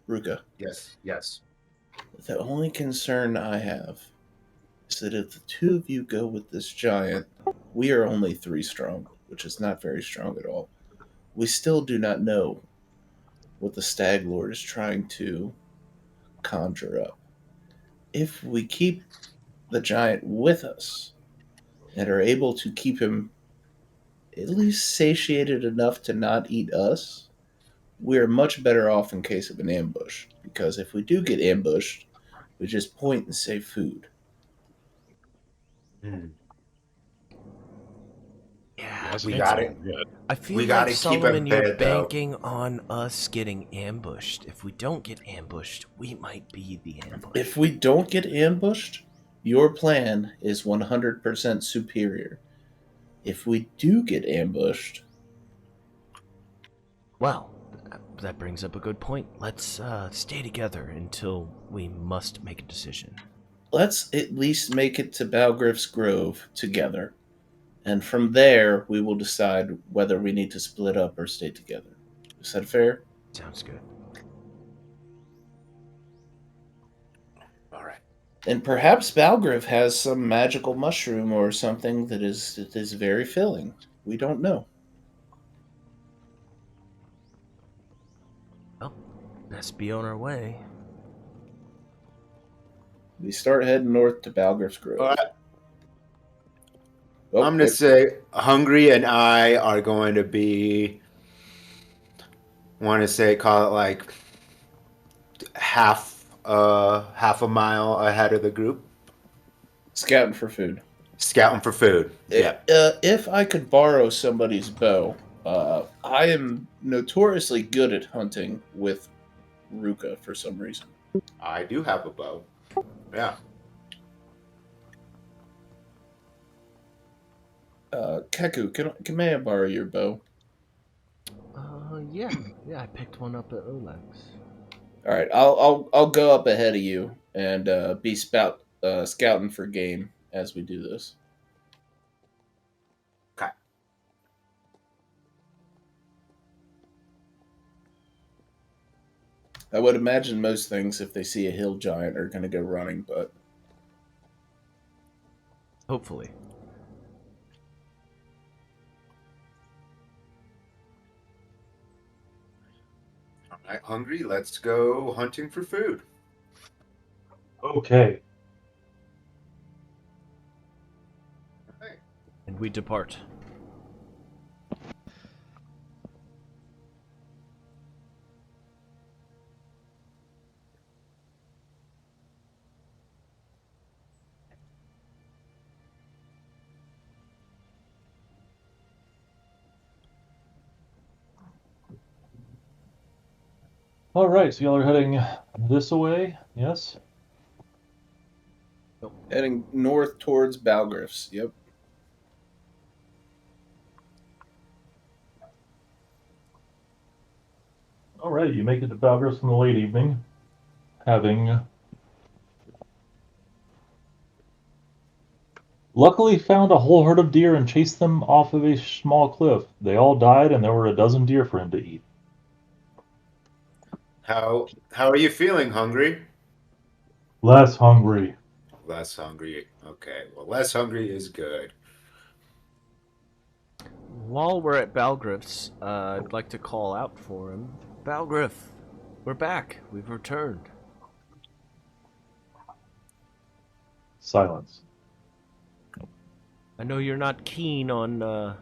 Rukha. Yes. The only concern I have is that if the two of you go with this giant, we are only 3 strong, which is not very strong at all. We still do not know what the Stag Lord is trying to conjure up. If we keep the giant with us and are able to keep him at least satiated enough to not eat us, we're much better off in case of an ambush. Because if we do get ambushed, we just point and say food. Yeah, We got it. I feel We like, gotta keep him Solomon, you're fed, though. banking on us getting ambushed. If we don't get ambushed, we might be the ambush. If we don't get ambushed, your plan is 100% superior. If we do get ambushed... Well, that brings up a good point. Let's stay together until we must make a decision. Let's at least make it to Balgriff's Grove together. And from there, we will decide whether we need to split up or stay together. Is that fair? Sounds good. All right. And perhaps Balgriff has some magical mushroom or something that is very filling. We don't know. Well, let's be on our way. We start heading north to Balgriff's Grove. All right. Oh, I'm going to say Hungry and I are going to be, call it like half a mile ahead of the group. Scouting for food. Scouting for food. Yeah. If I could borrow somebody's bow, I am notoriously good at hunting with Rukha for some reason. I do have a bow. Yeah. Kehku, may I borrow your bow? Yeah, I picked one up at Oleg's. All right, I'll go up ahead of you and be scouting for game as we do this. Okay. I would imagine most things, if they see a hill giant, are going to go running, but Hopefully. All right, Hungry, let's go hunting for food. Okay. And we depart. All right, so y'all are heading this way, yes? heading north towards Balgriff's. Yep. All right, you make it to Balgriff's in the late evening, having luckily found a whole herd of deer and chased them off of a small cliff. They all died, and there were a dozen deer for him to eat. How are you feeling? Hungry? Less hungry. Less hungry. Okay. Well, less hungry is good. While we're at Balgriff's, I'd like to call out for him. Balgriff, we're back. We've returned. Silence. I know you're not keen on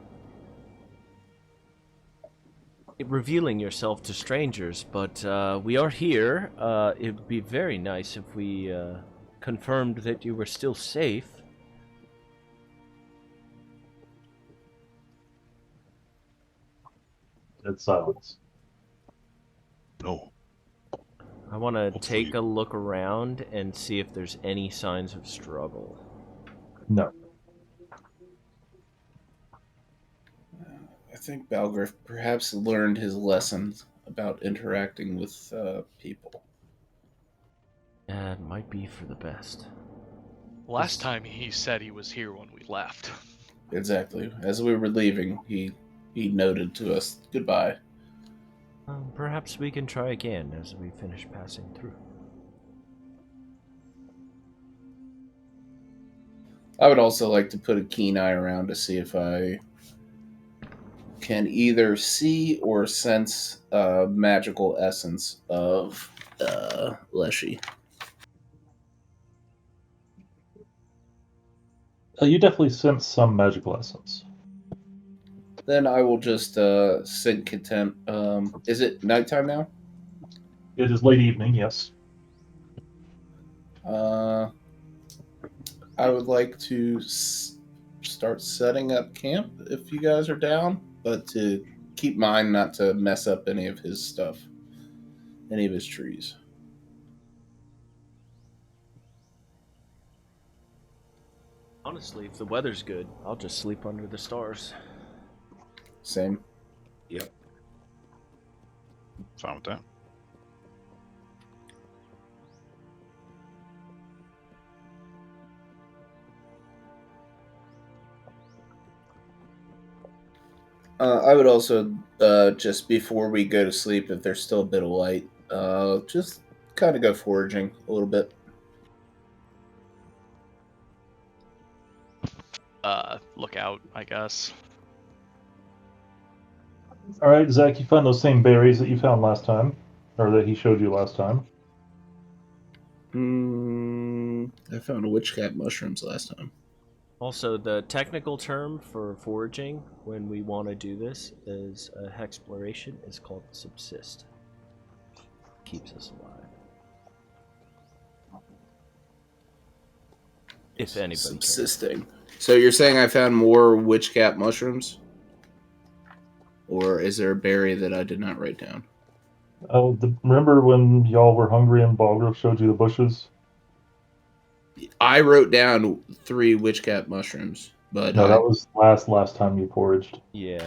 revealing yourself to strangers, but we are here. It would be very nice if we confirmed that you were still safe. Dead silence. No. I want to Hopefully. take a look around and see if there's any signs of struggle. No. I think Balgriff perhaps learned his lessons about interacting with people. It might be for the best. Last time he said he was here when we left. Exactly. As we were leaving, he noted to us goodbye. Perhaps we can try again as we finish passing through. I would also like to put a keen eye around to see if I can either see or sense magical essence of Leshy. You definitely sense some magical essence. Then I will just send contempt. Is it nighttime now? It is late evening, yes. I would like to start setting up camp if you guys are down, but to keep mine not to mess up any of his stuff, any of his trees. Honestly, if the weather's good, I'll just sleep under the stars. Same. Yep. Fine with that. I would also, just before we go to sleep, if there's still a bit of light, just kind of go foraging a little bit. Look out, I guess. All right, Zack, you found those same berries that you found last time, or that he showed you last time. I found witch cat mushrooms last time. Also, the technical term for foraging when we want to do this is hexploration is called subsist. Keeps us alive. If anybody Subsisting. So you're saying I found more witch cat mushrooms? Or is there a berry that I did not write down? Oh, remember when y'all were hungry and Balgrove showed you the bushes? I wrote down 3 witch cat mushrooms, but No, that was last time you foraged. Yeah,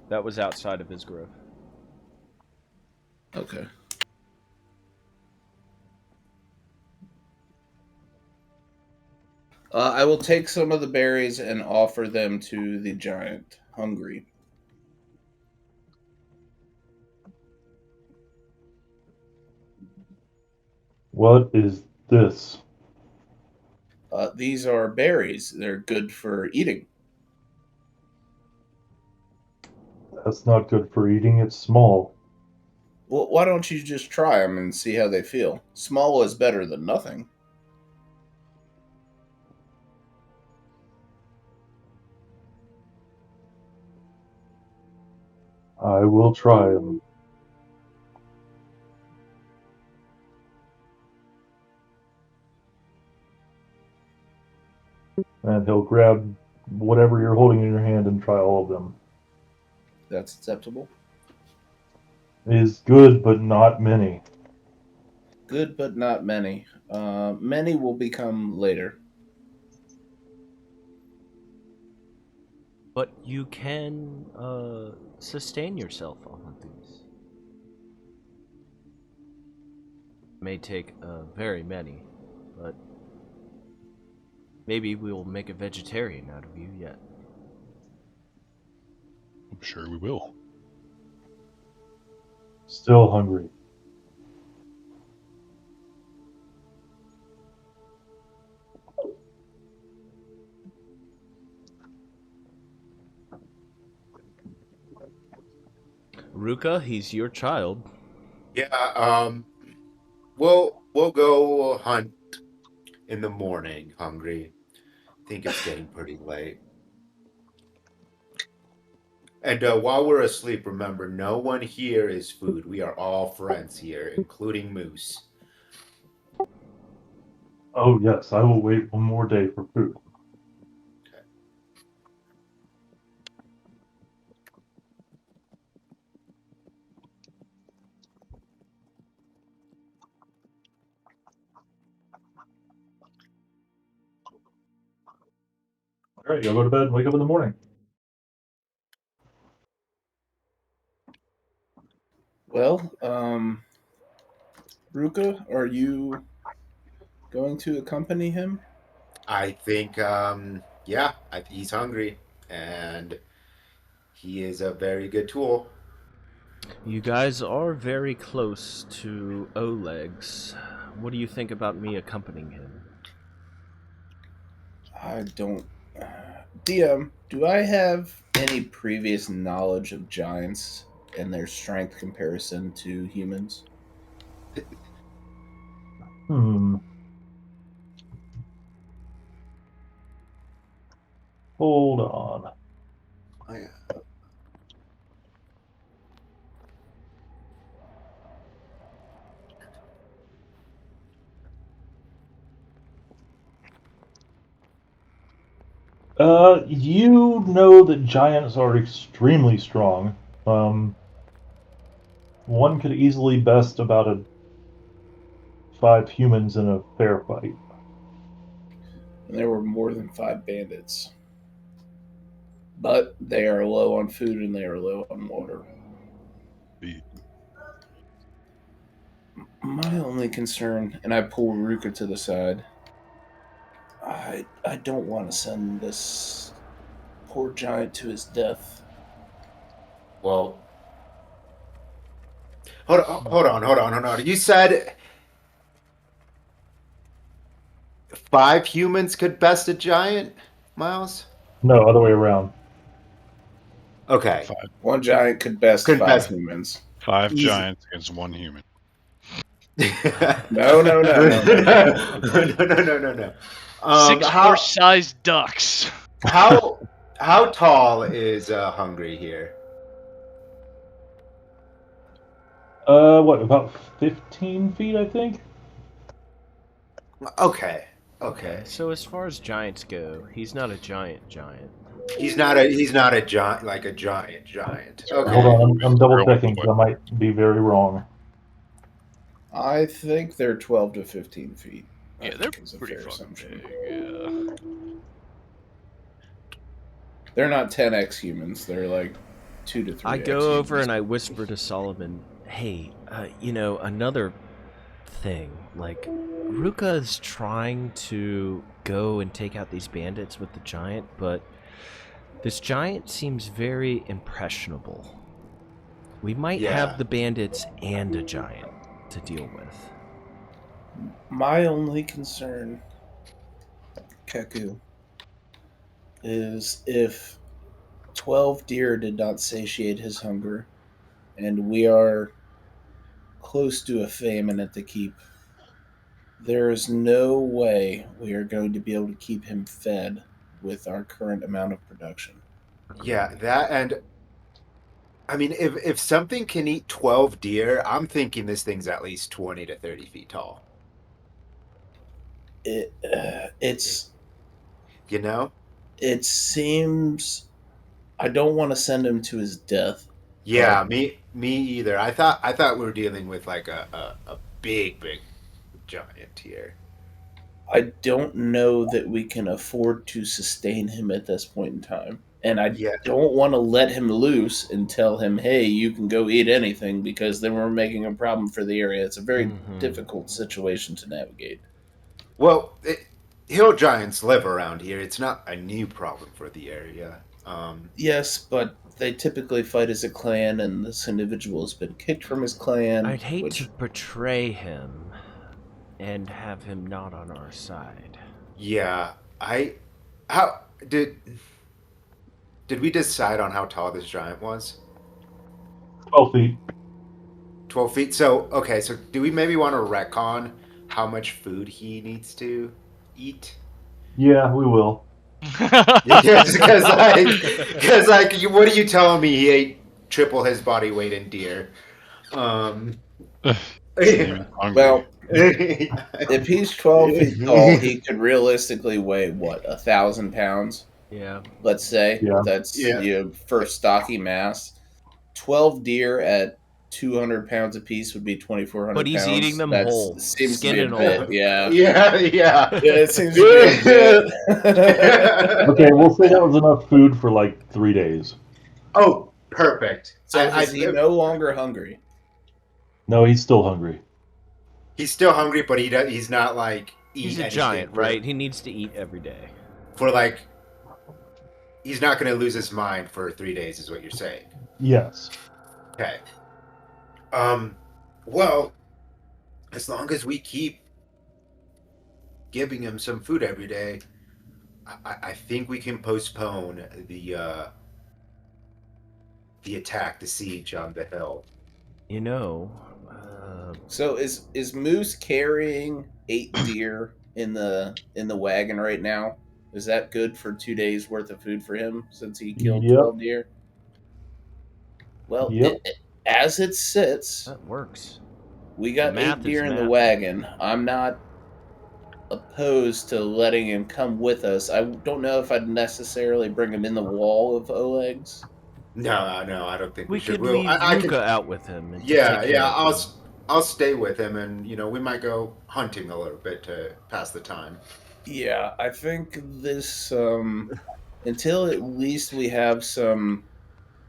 that was outside of his grove. Okay. I will take some of the berries and offer them to the giant hungry. What is this? These are berries. They're good for eating. That's not good for eating. It's small. Well, why don't you just try them and see how they feel? Small is better than nothing. I will try them. And he'll grab whatever you're holding in your hand and try all of them. That's acceptable. It is good, but not many. Good, but not many. Many will become later. But you can sustain yourself off of these. May take very many, but maybe we'll make a vegetarian out of you yet. I'm sure we will. Still hungry. Ruka, he's your child. Yeah, we'll go hunt in the morning, hungry. I think it's getting pretty late. And while we're asleep, remember, no one here is food. We are all friends here, including Moose. Oh, yes, I will wait one more day for food. All right, you'll go to bed and wake up in the morning. Well, Ruka, are you going to accompany him? I think, he's hungry, and he is a very good tool. You guys are very close to Oleg's. What do you think about me accompanying him? I don't. DM, do I have any previous knowledge of giants and their strength comparison to humans? Hold on. Oh, yeah. You know that giants are extremely strong. One could easily best about 5 humans in a fair fight. And there were more than 5 bandits. But they are low on food and they are low on water. My only concern, and I pull Ruka to the side, I don't want to send this poor giant to his death. Well, hold on. You said 5 humans could best a giant, Miles? No, other way around. Okay. 1 giant could best 5 humans. 5 Easy. giants against 1 human. No. no. 6 horse-sized ducks. How tall is Hungry here? What, about 15 feet, I think? Okay. So as far as giants go, he's not a giant. He's not a giant, like a giant. Okay. Hold on, I'm double checking because I might be very wrong. I think they're 12 to 15 feet. Yeah, they're pretty fucking big, yeah. They're not 10x humans. They're like 2 to 3x I go humans. over and I whisper to Solomon, hey, another thing. Like, Ruka is trying to go and take out these bandits with the giant, but this giant seems very impressionable. We might have the bandits and a giant to deal with. My only concern, Kehku, is if 12 deer did not satiate his hunger, and we are close to a famine at the keep, there is no way we are going to be able to keep him fed with our current amount of production. Yeah, that, and I mean, if something can eat 12 deer, I'm thinking this thing's at least 20 to 30 feet tall. It's, you know, it seems. I don't want to send him to his death. Yeah, me either. I thought we were dealing with like a big giant here. I don't know that we can afford to sustain him at this point in time. And I don't want to let him loose and tell him, hey, you can go eat anything, because then we're making a problem for the area. It's a very difficult situation to navigate. Well, hill giants live around here. It's not a new problem for the area. Yes, but they typically fight as a clan, and this individual has been kicked from his clan. I'd hate to betray him and have him not on our side. Yeah, did we decide on how tall this giant was? 12 feet. 12 feet. So do we maybe want to retcon how much food he needs to eat? Yeah, we will. Because what are you telling me? He ate triple his body weight in deer. Even hungry. Well, if he's 12 feet tall, he could realistically weigh what, 1,000 pounds? Yeah. Let's say that's for stocky mass. 12 deer at 200 pounds apiece would be 2,400 But he's pounds. eating them That whole, seems skin to and be a all. bit, yeah. Yeah. It seems to be a bit. Okay, we'll say that was enough food for like 3 days. Oh, perfect. So is he no longer hungry? No, he's still hungry. He's still hungry, but he's not like He's a giant, right? He needs to eat every day. He's not going to lose his mind for 3 days, is what you're saying. Yes. Okay. Well, as long as we keep giving him some food every day, I think we can postpone the attack, the siege on the hill. You know. So is Moose carrying 8 deer in the wagon right now? Is that good for 2 days worth of food for him since he killed 12 deer? Well, as it sits, that works. We got 8 deer in the wagon. I'm not opposed to letting him come with us. I don't know if I'd necessarily bring him in the wall of Oleg's. No, I don't think we should. Could leave Rukha out with him. And I'll stay with him, and we might go hunting a little bit to pass the time. Yeah, I think this until at least we have some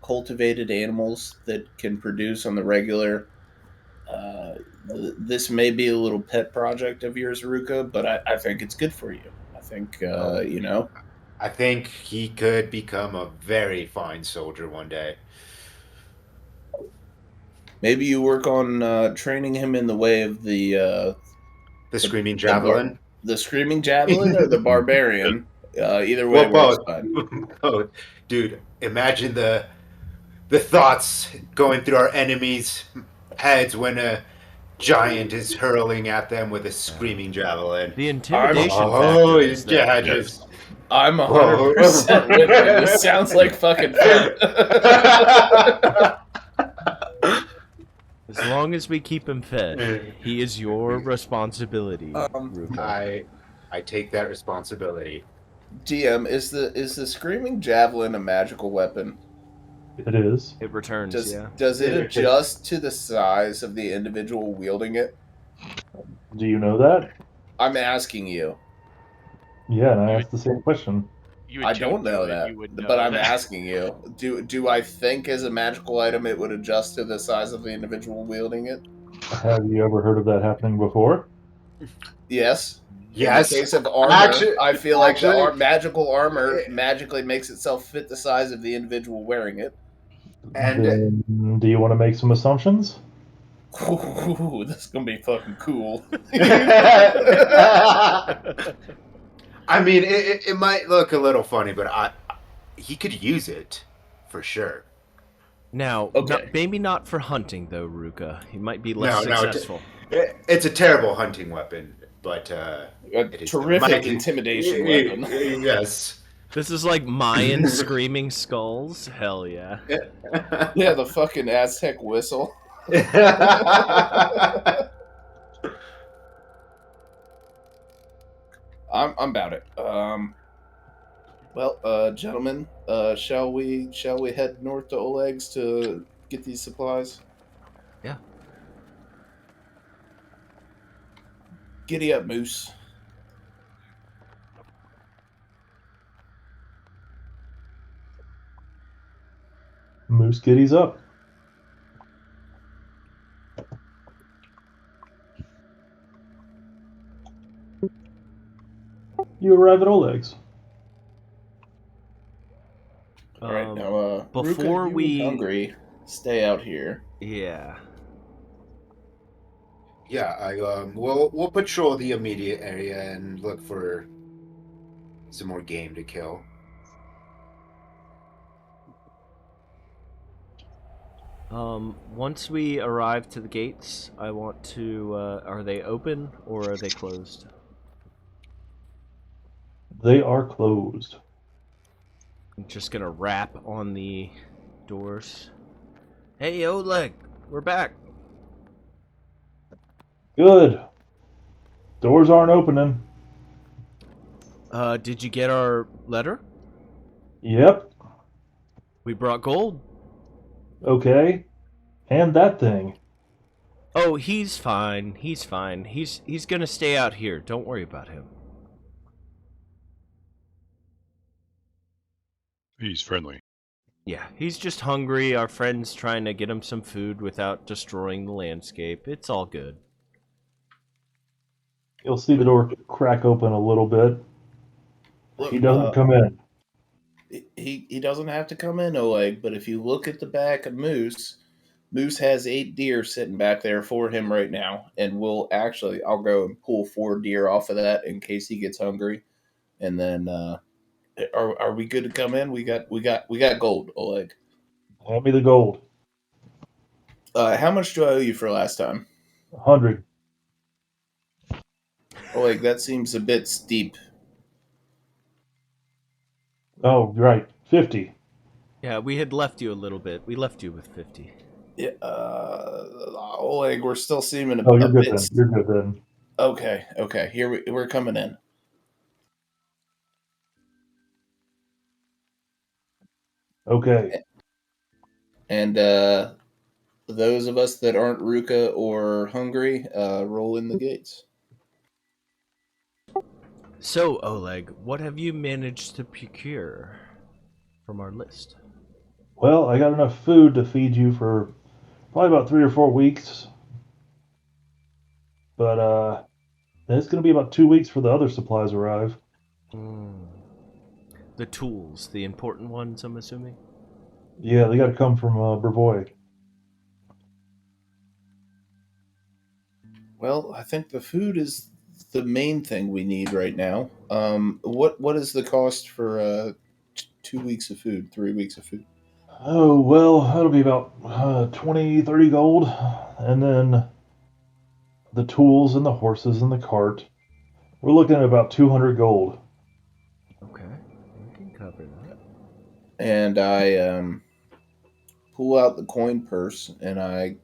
cultivated animals that can produce on the regular. This may be a little pet project of yours, Rukha, but I think it's good for you. I think I think he could become a very fine soldier one day. Maybe you work on training him in the way of the screaming javelin, the screaming javelin, or the barbarian. Either way, both. Both. Dude, imagine the thoughts going through our enemies' heads when a giant is hurling at them with a screaming javelin. The intimidation factor. I'm 100% with you. This sounds like fucking fun. As long as we keep him fed, he is your responsibility. I take that responsibility. DM, is the screaming javelin a magical weapon? It is. It returns. Does it adjust to the size of the individual wielding it? Do you know that? I'm asking you. Yeah, and I asked the same question. I don't know that, but I'm asking you. Do I think as a magical item it would adjust to the size of the individual wielding it? Have you ever heard of that happening before? Yes. Yes. In the case of armor, I feel like the magical armor magically makes itself fit the size of the individual wearing it. And then, do you want to make some assumptions? Ooh, this is gonna be fucking cool. I mean, it might look a little funny, but he could use it for sure. Now, maybe not for hunting though, Rukha. He might be less successful. It's a terrible hunting weapon, but a terrific intimidation weapon. Yes. This is like Mayan screaming skulls. Hell yeah. Yeah, the fucking Aztec whistle. I'm about it. Well, gentlemen, shall we head north to Oleg's to get these supplies? Yeah. Giddy up, Moose. Moose giddies up. You arrive at Oleg's. All right, now, before Rukha, we hungry, stay out here. Yeah. Yeah, we'll patrol the immediate area and look for some more game to kill. Once we arrive to the gates, I want to, are they open or are they closed? They are closed. I'm just gonna rap on the doors. Hey, Oleg, we're back. Good. Doors aren't opening. Did you get our letter? Yep. We brought gold. Okay. And that thing. Oh, he's fine. He's fine. He's gonna stay out here. Don't worry about him. He's friendly. Yeah, he's just hungry. Our friend's trying to get him some food without destroying the landscape. It's all good. You'll see the door crack open a little bit. Look, He doesn't come in. He doesn't have to come in, Oleg, but if you look at the back of Moose, Moose has 8 deer sitting back there for him right now, and I'll go and pull 4 deer off of that in case he gets hungry, and then are we good to come in? We got gold, Oleg. Hand me the gold. How much do I owe you for last time? 100. Oleg, that seems a bit steep. Oh, right. 50. Yeah, we had left you a little bit. We left you with 50. Yeah, Oleg, we're still seeming Oh, a you're good bit. then. You're good then. Okay. Here we're coming in. Okay. And those of us that aren't Ruka or hungry, roll in the gates. So, Oleg, what have you managed to procure from our list? Well, I got enough food to feed you for probably about 3 or 4 weeks. But it's going to be about 2 weeks for the other supplies arrive. The tools, the important ones, I'm assuming? Yeah, they got to come from Brevoy. Well, I think the food is the main thing we need right now. What is the cost for 2 weeks of food, 3 weeks of food? Oh, well, that'll be about 20, 30 gold. And then the tools and the horses and the cart. We're looking at about 200 gold. Okay, we can cover that. And I pull out the coin purse and I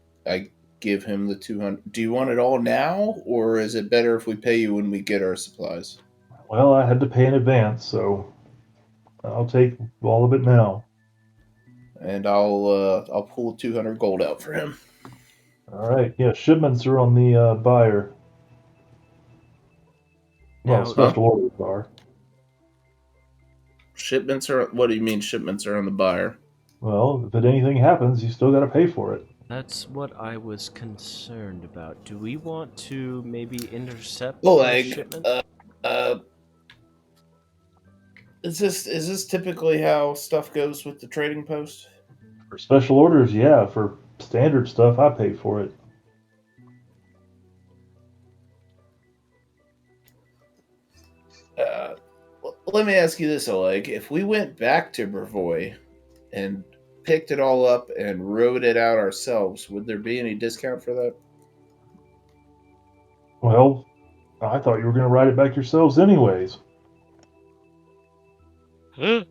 give him the 200. Do you want it all now, or is it better if we pay you when we get our supplies? Well, I had to pay in advance, so I'll take all of it now. And I'll pull 200 gold out for him. All right. Yeah, shipments are on the buyer. Well, Now, special orders are. Shipments are. What do you mean shipments are on the buyer? Well, if anything happens, you still got to pay for it. That's what I was concerned about. Do we want to maybe intercept Oleg, shipment? Is this typically how stuff goes with the trading post? For special orders, yeah. For standard stuff, I pay for it. Let me ask you this, Oleg. If we went back to Brevoy and picked it all up and rode it out ourselves, would there be any discount for that? Well, I thought you were going to ride it back yourselves anyways. Oh,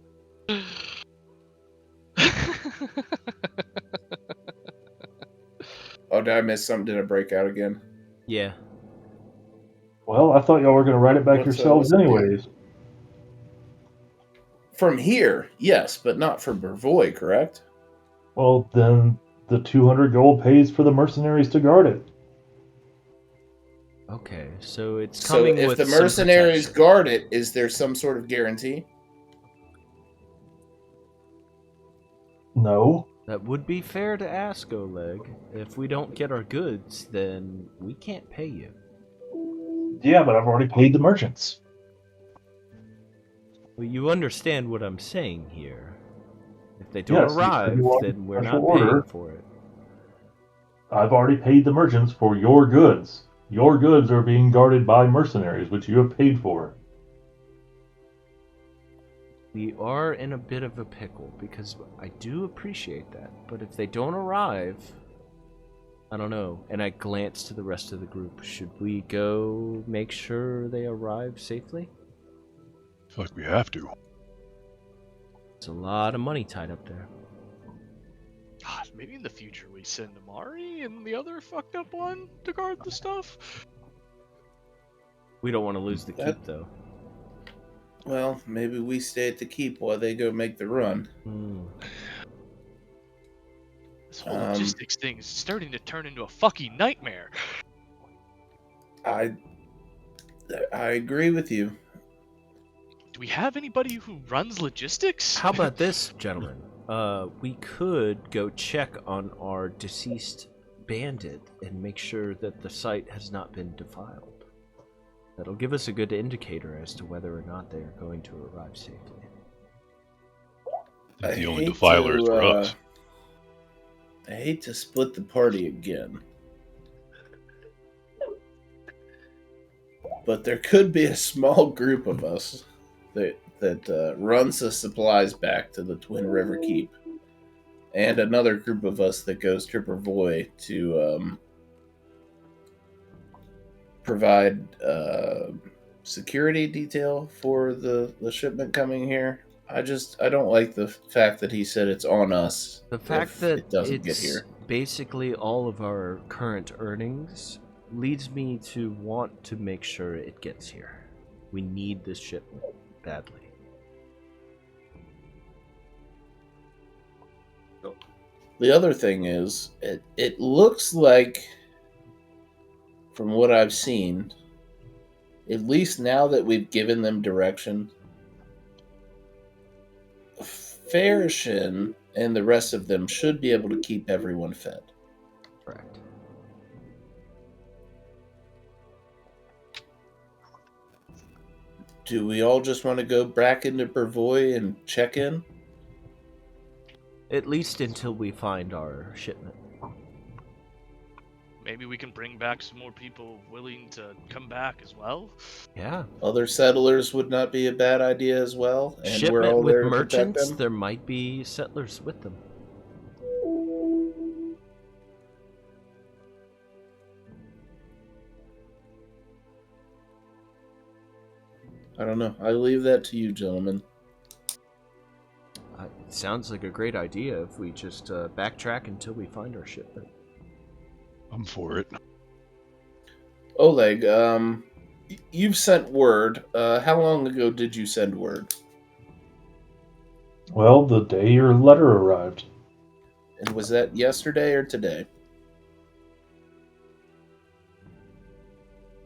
did I miss something? Did I break out again? Yeah. Well, I thought y'all were going to ride it back yourselves what's the anyways. From here, yes, but not from Brevoy, correct? Well, then the 200 gold pays for the mercenaries to guard it. Okay, so it's So coming if with the some mercenaries protection. guard it, is there some sort of guarantee? No. That would be fair to ask, Oleg. If we don't get our goods, then we can't pay you. Yeah, but I've already paid the merchants. Well, you understand what I'm saying here. If they don't Yes, you arrive, want then we're special not paying order. for it. I've already paid the merchants for your goods. Your goods are being guarded by mercenaries, which you have paid for. We are in a bit of a pickle, because I do appreciate that. But if they don't arrive, I don't know. And I glance to the rest of the group. Should we go make sure they arrive safely? feel like we have to. There's a lot of money tied up there. God, maybe in the future we send Amari and the other fucked up one to guard the stuff. We don't want to lose the keep, though. Well, maybe we stay at the keep while they go make the run. This whole logistics thing is starting to turn into a fucking nightmare. I agree with you. Do we have anybody who runs logistics? How about this, gentlemen? We could go check on our deceased bandit and make sure that the site has not been defiled. That'll give us a good indicator as to whether or not they are going to arrive safely. The only defiler is for us. I hate to split the party again. But there could be a small group of us that runs the supplies back to the Twin River Keep. And another group of us that goes to Brevoy to provide security detail for the shipment coming here. I don't like the fact that he said it's on us. The fact that it doesn't get here. Basically all of our current earnings leads me to want to make sure it gets here. We need this shipment badly. The other thing is, it looks like, from what I've seen, at least now that we've given them direction, Farishin and the rest of them should be able to keep everyone fed. Correct. Do we all just want to go back into Brevoy and check in? At least until we find our shipment. Maybe we can bring back some more people willing to come back as well. Yeah. Other settlers would not be a bad idea as well. And Shipment we're all with there to protect merchants, them. there might be settlers with them. I don't know. I leave that to you, gentlemen. It sounds like a great idea if we just backtrack until we find our shipment. I'm for it. Oleg, you've sent word. How long ago did you send word? Well, the day your letter arrived. And was that yesterday or today?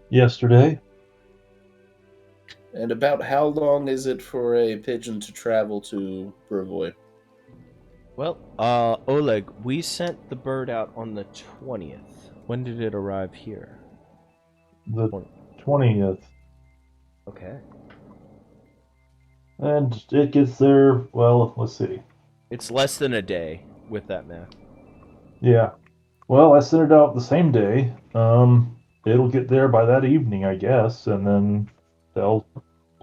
Yesterday. And about how long is it for a pigeon to travel to Brevoy? Well, Oleg, we sent the bird out on the 20th. When did it arrive here? The 20th. Okay. And it gets there, well, let's see. It's less than a day with that math. Yeah. Well, I sent it out the same day. It'll get there by that evening, I guess, and then they'll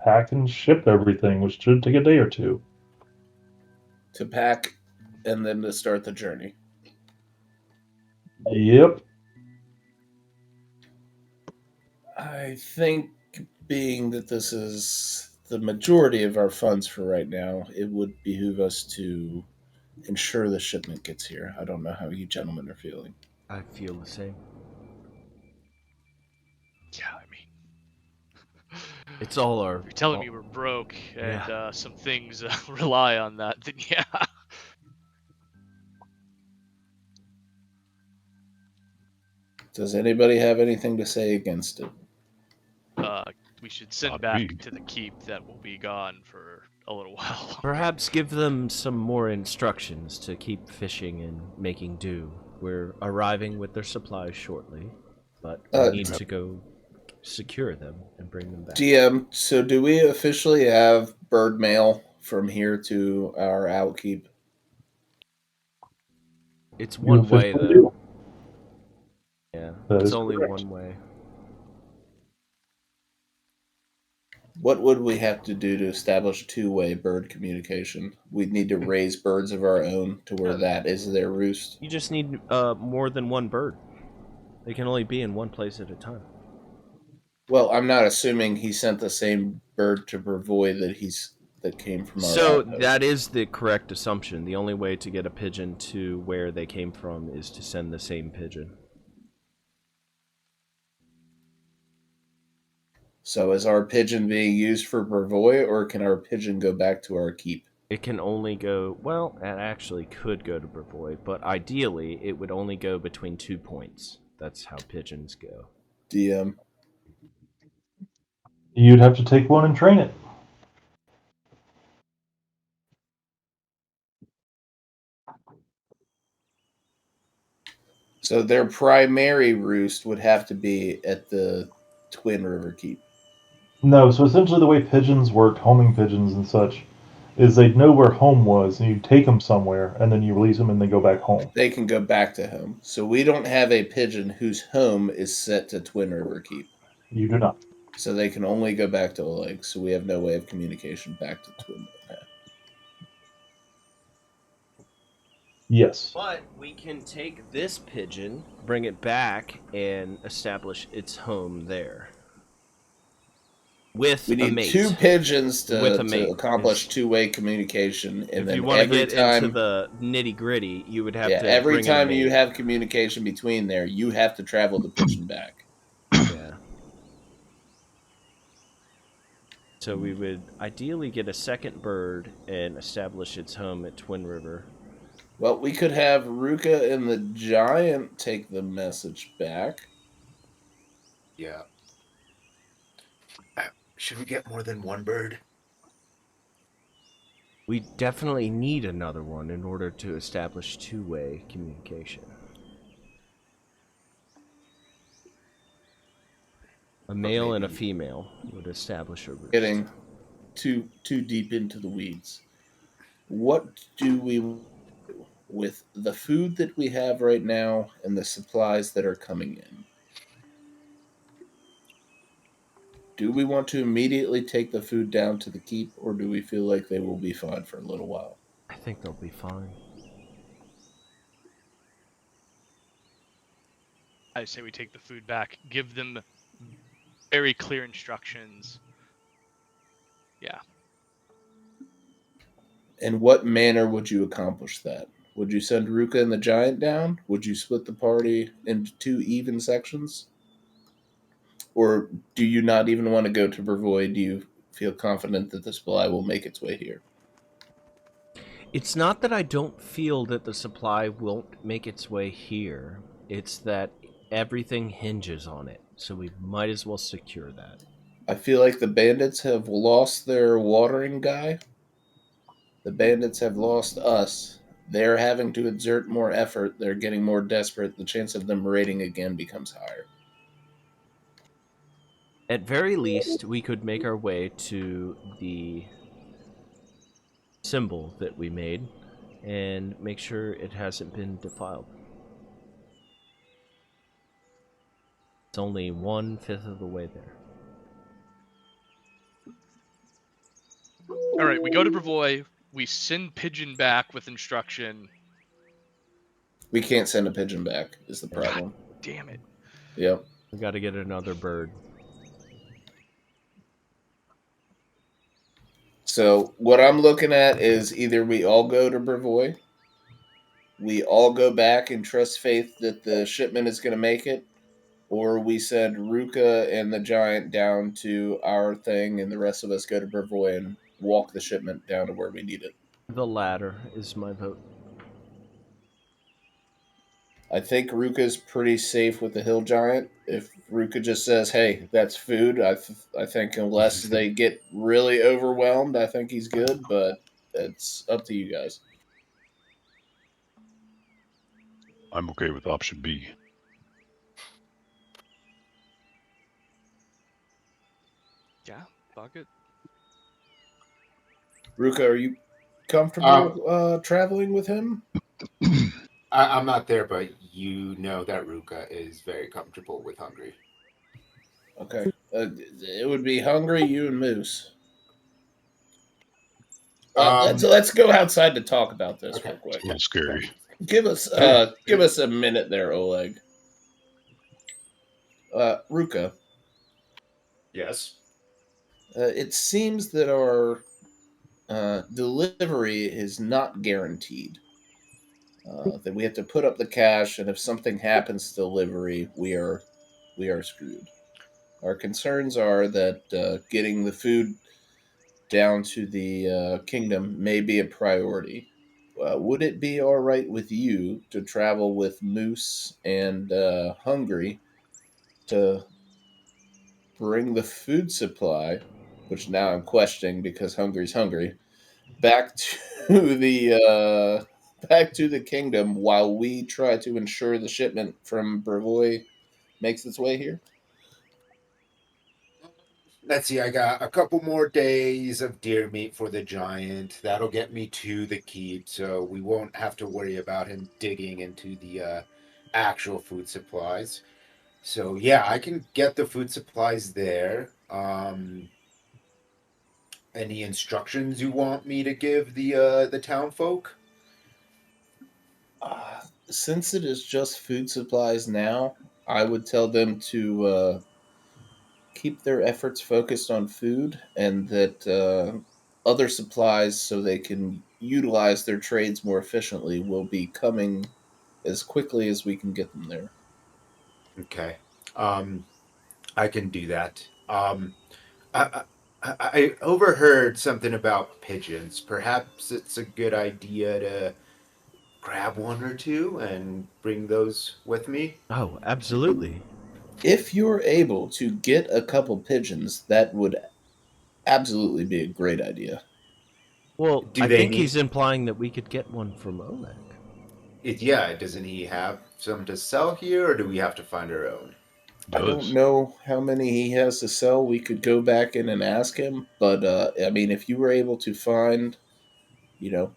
pack and ship everything, which should take a day or two. To pack and then to start the journey. Yep. I think, being that this is the majority of our funds for right now, it would behoove us to ensure the shipment gets here. I don't know how you gentlemen are feeling. I feel the same. Yeah, I mean, It's all our... if you're telling me we're broke and some things rely on that, then yeah. Does anybody have anything to say against it? We should send Not back me. to the keep that will be gone for a little while. Perhaps give them some more instructions to keep fishing and making do. We're arriving with their supplies shortly, but we need to go secure them and bring them back. GM, so do we officially have bird mail from here to our outkeep? It's one You way, officially though. do. Yeah, That it's is only correct. one way. What would we have to do to establish two-way bird communication? We'd need to raise birds of our own to where that is their roost. You just need more than one bird. They can only be in one place at a time. Well, I'm not assuming he sent the same bird to Brevoy that came from our So outpost. that is the correct assumption. The only way to get a pigeon to where they came from is to send the same pigeon. So is our pigeon being used for Brevoy, or can our pigeon go back to our keep? It can only go, well, it actually could go to Brevoy, but ideally it would only go between 2 points. That's how pigeons go. DM. You'd have to take one and train it. So their primary roost would have to be at the Twin River Keep. No, so essentially the way pigeons work, homing pigeons and such, is they'd know where home was, and you take them somewhere, and then you release them, and they go back home. They can go back to home. So we don't have a pigeon whose home is set to Twin River Keep. You do not. So they can only go back to Oleg. So we have no way of communication back to Twin River. Yes. But we can take this pigeon, bring it back, and establish its home there. With We a need mate. 2 pigeons With a to mate. accomplish two-way communication, and If then you want to every get time, into the nitty-gritty, you would have to every bring in a time you mate. have communication between there, you have to travel the pigeon back. Yeah. So we would ideally get a second bird and establish its home at Twin River. Well, we could have Ruka and the Giant take the message back. Yeah. Should we get more than one bird? We definitely need another one in order to establish two-way communication. A male and a female would establish a roost. Getting too deep into the weeds. What do we do with the food that we have right now and the supplies that are coming in? Do we want to immediately take the food down to the keep, or do we feel like they will be fine for a little while? I think they'll be fine. I say we take the food back, give them very clear instructions. Yeah. In what manner would you accomplish that? Would you send Ruka and the Giant down? Would you split the party into 2 even sections? Or do you not even want to go to Brevoy? Do you feel confident that the supply will make its way here? It's not that I don't feel that the supply won't make its way here. It's that everything hinges on it, so we might as well secure that. I feel like the bandits have lost their watering guy. The bandits have lost us. They're having to exert more effort. They're getting more desperate. The chance of them raiding again becomes higher. At very least, we could make our way to the symbol that we made and make sure it hasn't been defiled. It's only 1/5 of the way there. All right, we go to Brevoy. We send Pigeon back with instruction. We can't send a pigeon back, is the problem. Damn it. Yep. We got to get another bird. So what I'm looking at is either we all go to Brevoy, we all go back and trust faith that the shipment is going to make it, or we send Ruka and the Giant down to our thing and the rest of us go to Brevoy and walk the shipment down to where we need it. The latter is my vote. I think Ruka's pretty safe with the Hill Giant. If Ruka just says, hey, that's food, I think unless they get really overwhelmed, I think he's good, but it's up to you guys. I'm okay with option B. Yeah, fuck it. Ruka, are you comfortable traveling with him? I'm not there, but you know that Ruka is very comfortable with Hungry. Okay. It would be Hungry, you, and Moose. Let's go outside to talk about this real quick. It's a little scary. Give us a minute there, Oleg. Ruka, Yes. It seems that our delivery is not guaranteed. That we have to put up the cash, and if something happens to delivery, we are screwed. Our concerns are that getting the food down to the kingdom may be a priority. Would it be all right with you to travel with Moose and Hungry to bring the food supply, which now I'm questioning because Hungry's hungry, back to the kingdom while we try to ensure the shipment from Brevoy makes its way here? Let's see, I got a couple more days of deer meat for the giant. That'll get me to the keep, so we won't have to worry about him digging into the actual food supplies. So yeah, I can get the food supplies there. Any instructions you want me to give the town folk? Since it is just food supplies now, I would tell them to keep their efforts focused on food and that other supplies, so they can utilize their trades more efficiently, will be coming as quickly as we can get them there. Okay. I can do that. I overheard something about pigeons. Perhaps it's a good idea to grab one or two and bring those with me. Oh, absolutely. If you're able to get a couple pigeons, that would absolutely be a great idea. Well, Do I they think need he's implying that we could get one from Oleg. it? Yeah, doesn't he have some to sell here, or do we have to find our own? I don't Does. know how many he has to sell. We could go back in and ask him, but I mean, if you were able to find,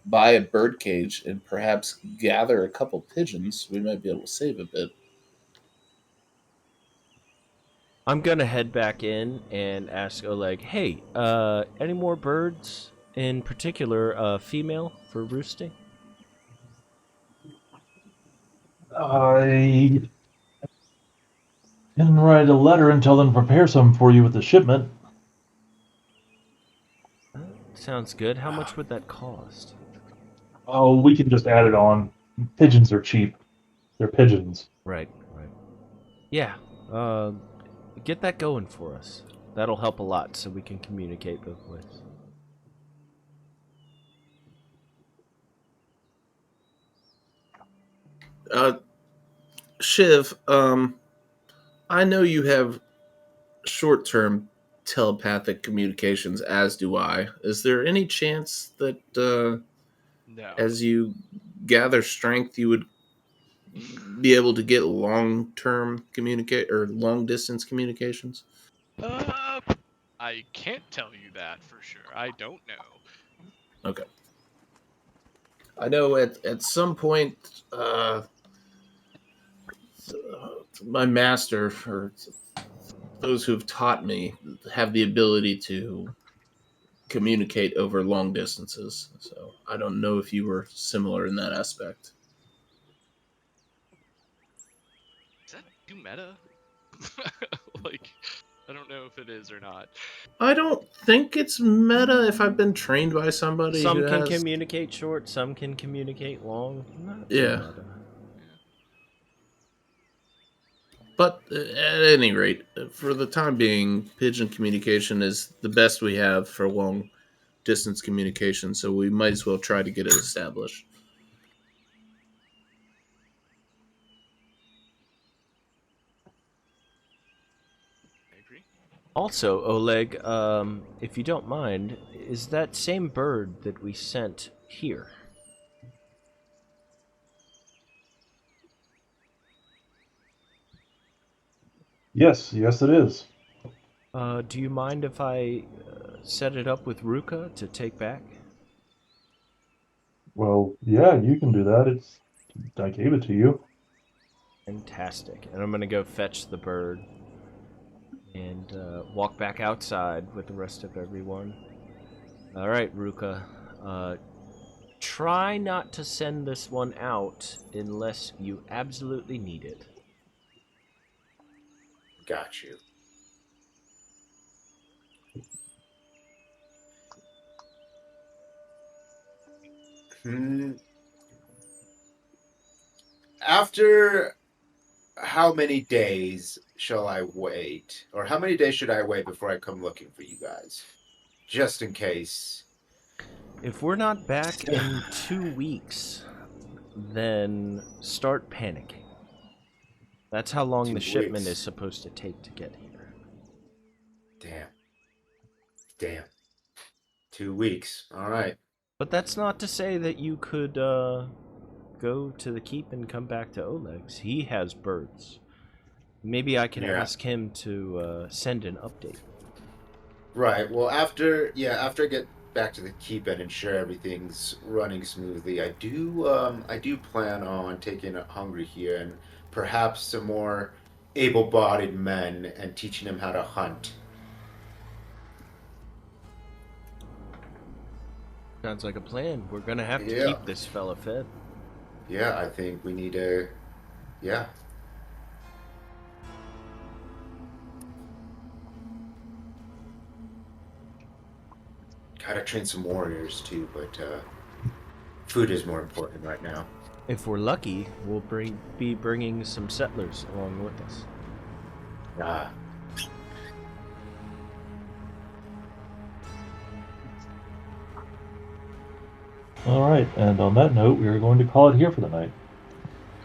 buy a bird cage and perhaps gather a couple pigeons, we might be able to save a bit. I'm gonna head back in and ask Oleg, hey, any more birds? In particular, female for roosting? I can write a letter and tell them to prepare some for you with the shipment. Sounds good. How much would that cost? Oh, we can just add it on. Pigeons are cheap. They're pigeons. Right. Yeah, uh, get that going for us. That'll help a lot so we can communicate both ways. Shiv, I know you have short-term telepathic communications, as do I. Is there any chance that No. as you gather strength, you would be able to get long-term communicate or long-distance communications? I can't tell you that for sure. I don't know. Okay. I know at some point, my master, or those who've taught me, have the ability to communicate over long distances. So I don't know if you were similar in that aspect. Is that too meta? Like, I don't know if it is or not. I don't think it's meta if I've been trained by somebody Some who can has. communicate short, some can communicate long. Not too Yeah. meta. But at any rate, for the time being, pigeon communication is the best we have for long distance communication, so we might as well try to get it established. I agree. Also, Oleg, if you don't mind, is that same bird that we sent here? Yes, it is. Do you mind if I set it up with Ruka to take back? Well, yeah, you can do that. I gave it to you. Fantastic. And I'm going to go fetch the bird and walk back outside with the rest of everyone. All right, Ruka. Try not to send this one out unless you absolutely need it. Got you. After how many days shall I wait? Or how many days should I wait before I come looking for you guys? Just in case. If we're not back in 2 weeks, then start panicking. That's how long 2 the shipment weeks. is supposed to take to get here. Damn. 2 weeks. All right. But that's not to say that you could go to the keep and come back to Oleg's. He has birds. Maybe I can ask him to send an update. Right. Well, after I get back to the keep and ensure everything's running smoothly, I do plan on taking Hungry here and perhaps some more able-bodied men and teaching them how to hunt. Sounds like a plan. We're gonna have to keep this fella fed. Yeah, I think we need to. Yeah. Gotta train some warriors too, but food is more important right now. If we're lucky, we'll be bringing some settlers along with us. Ah. All right, and on that note, we are going to call it here for the night.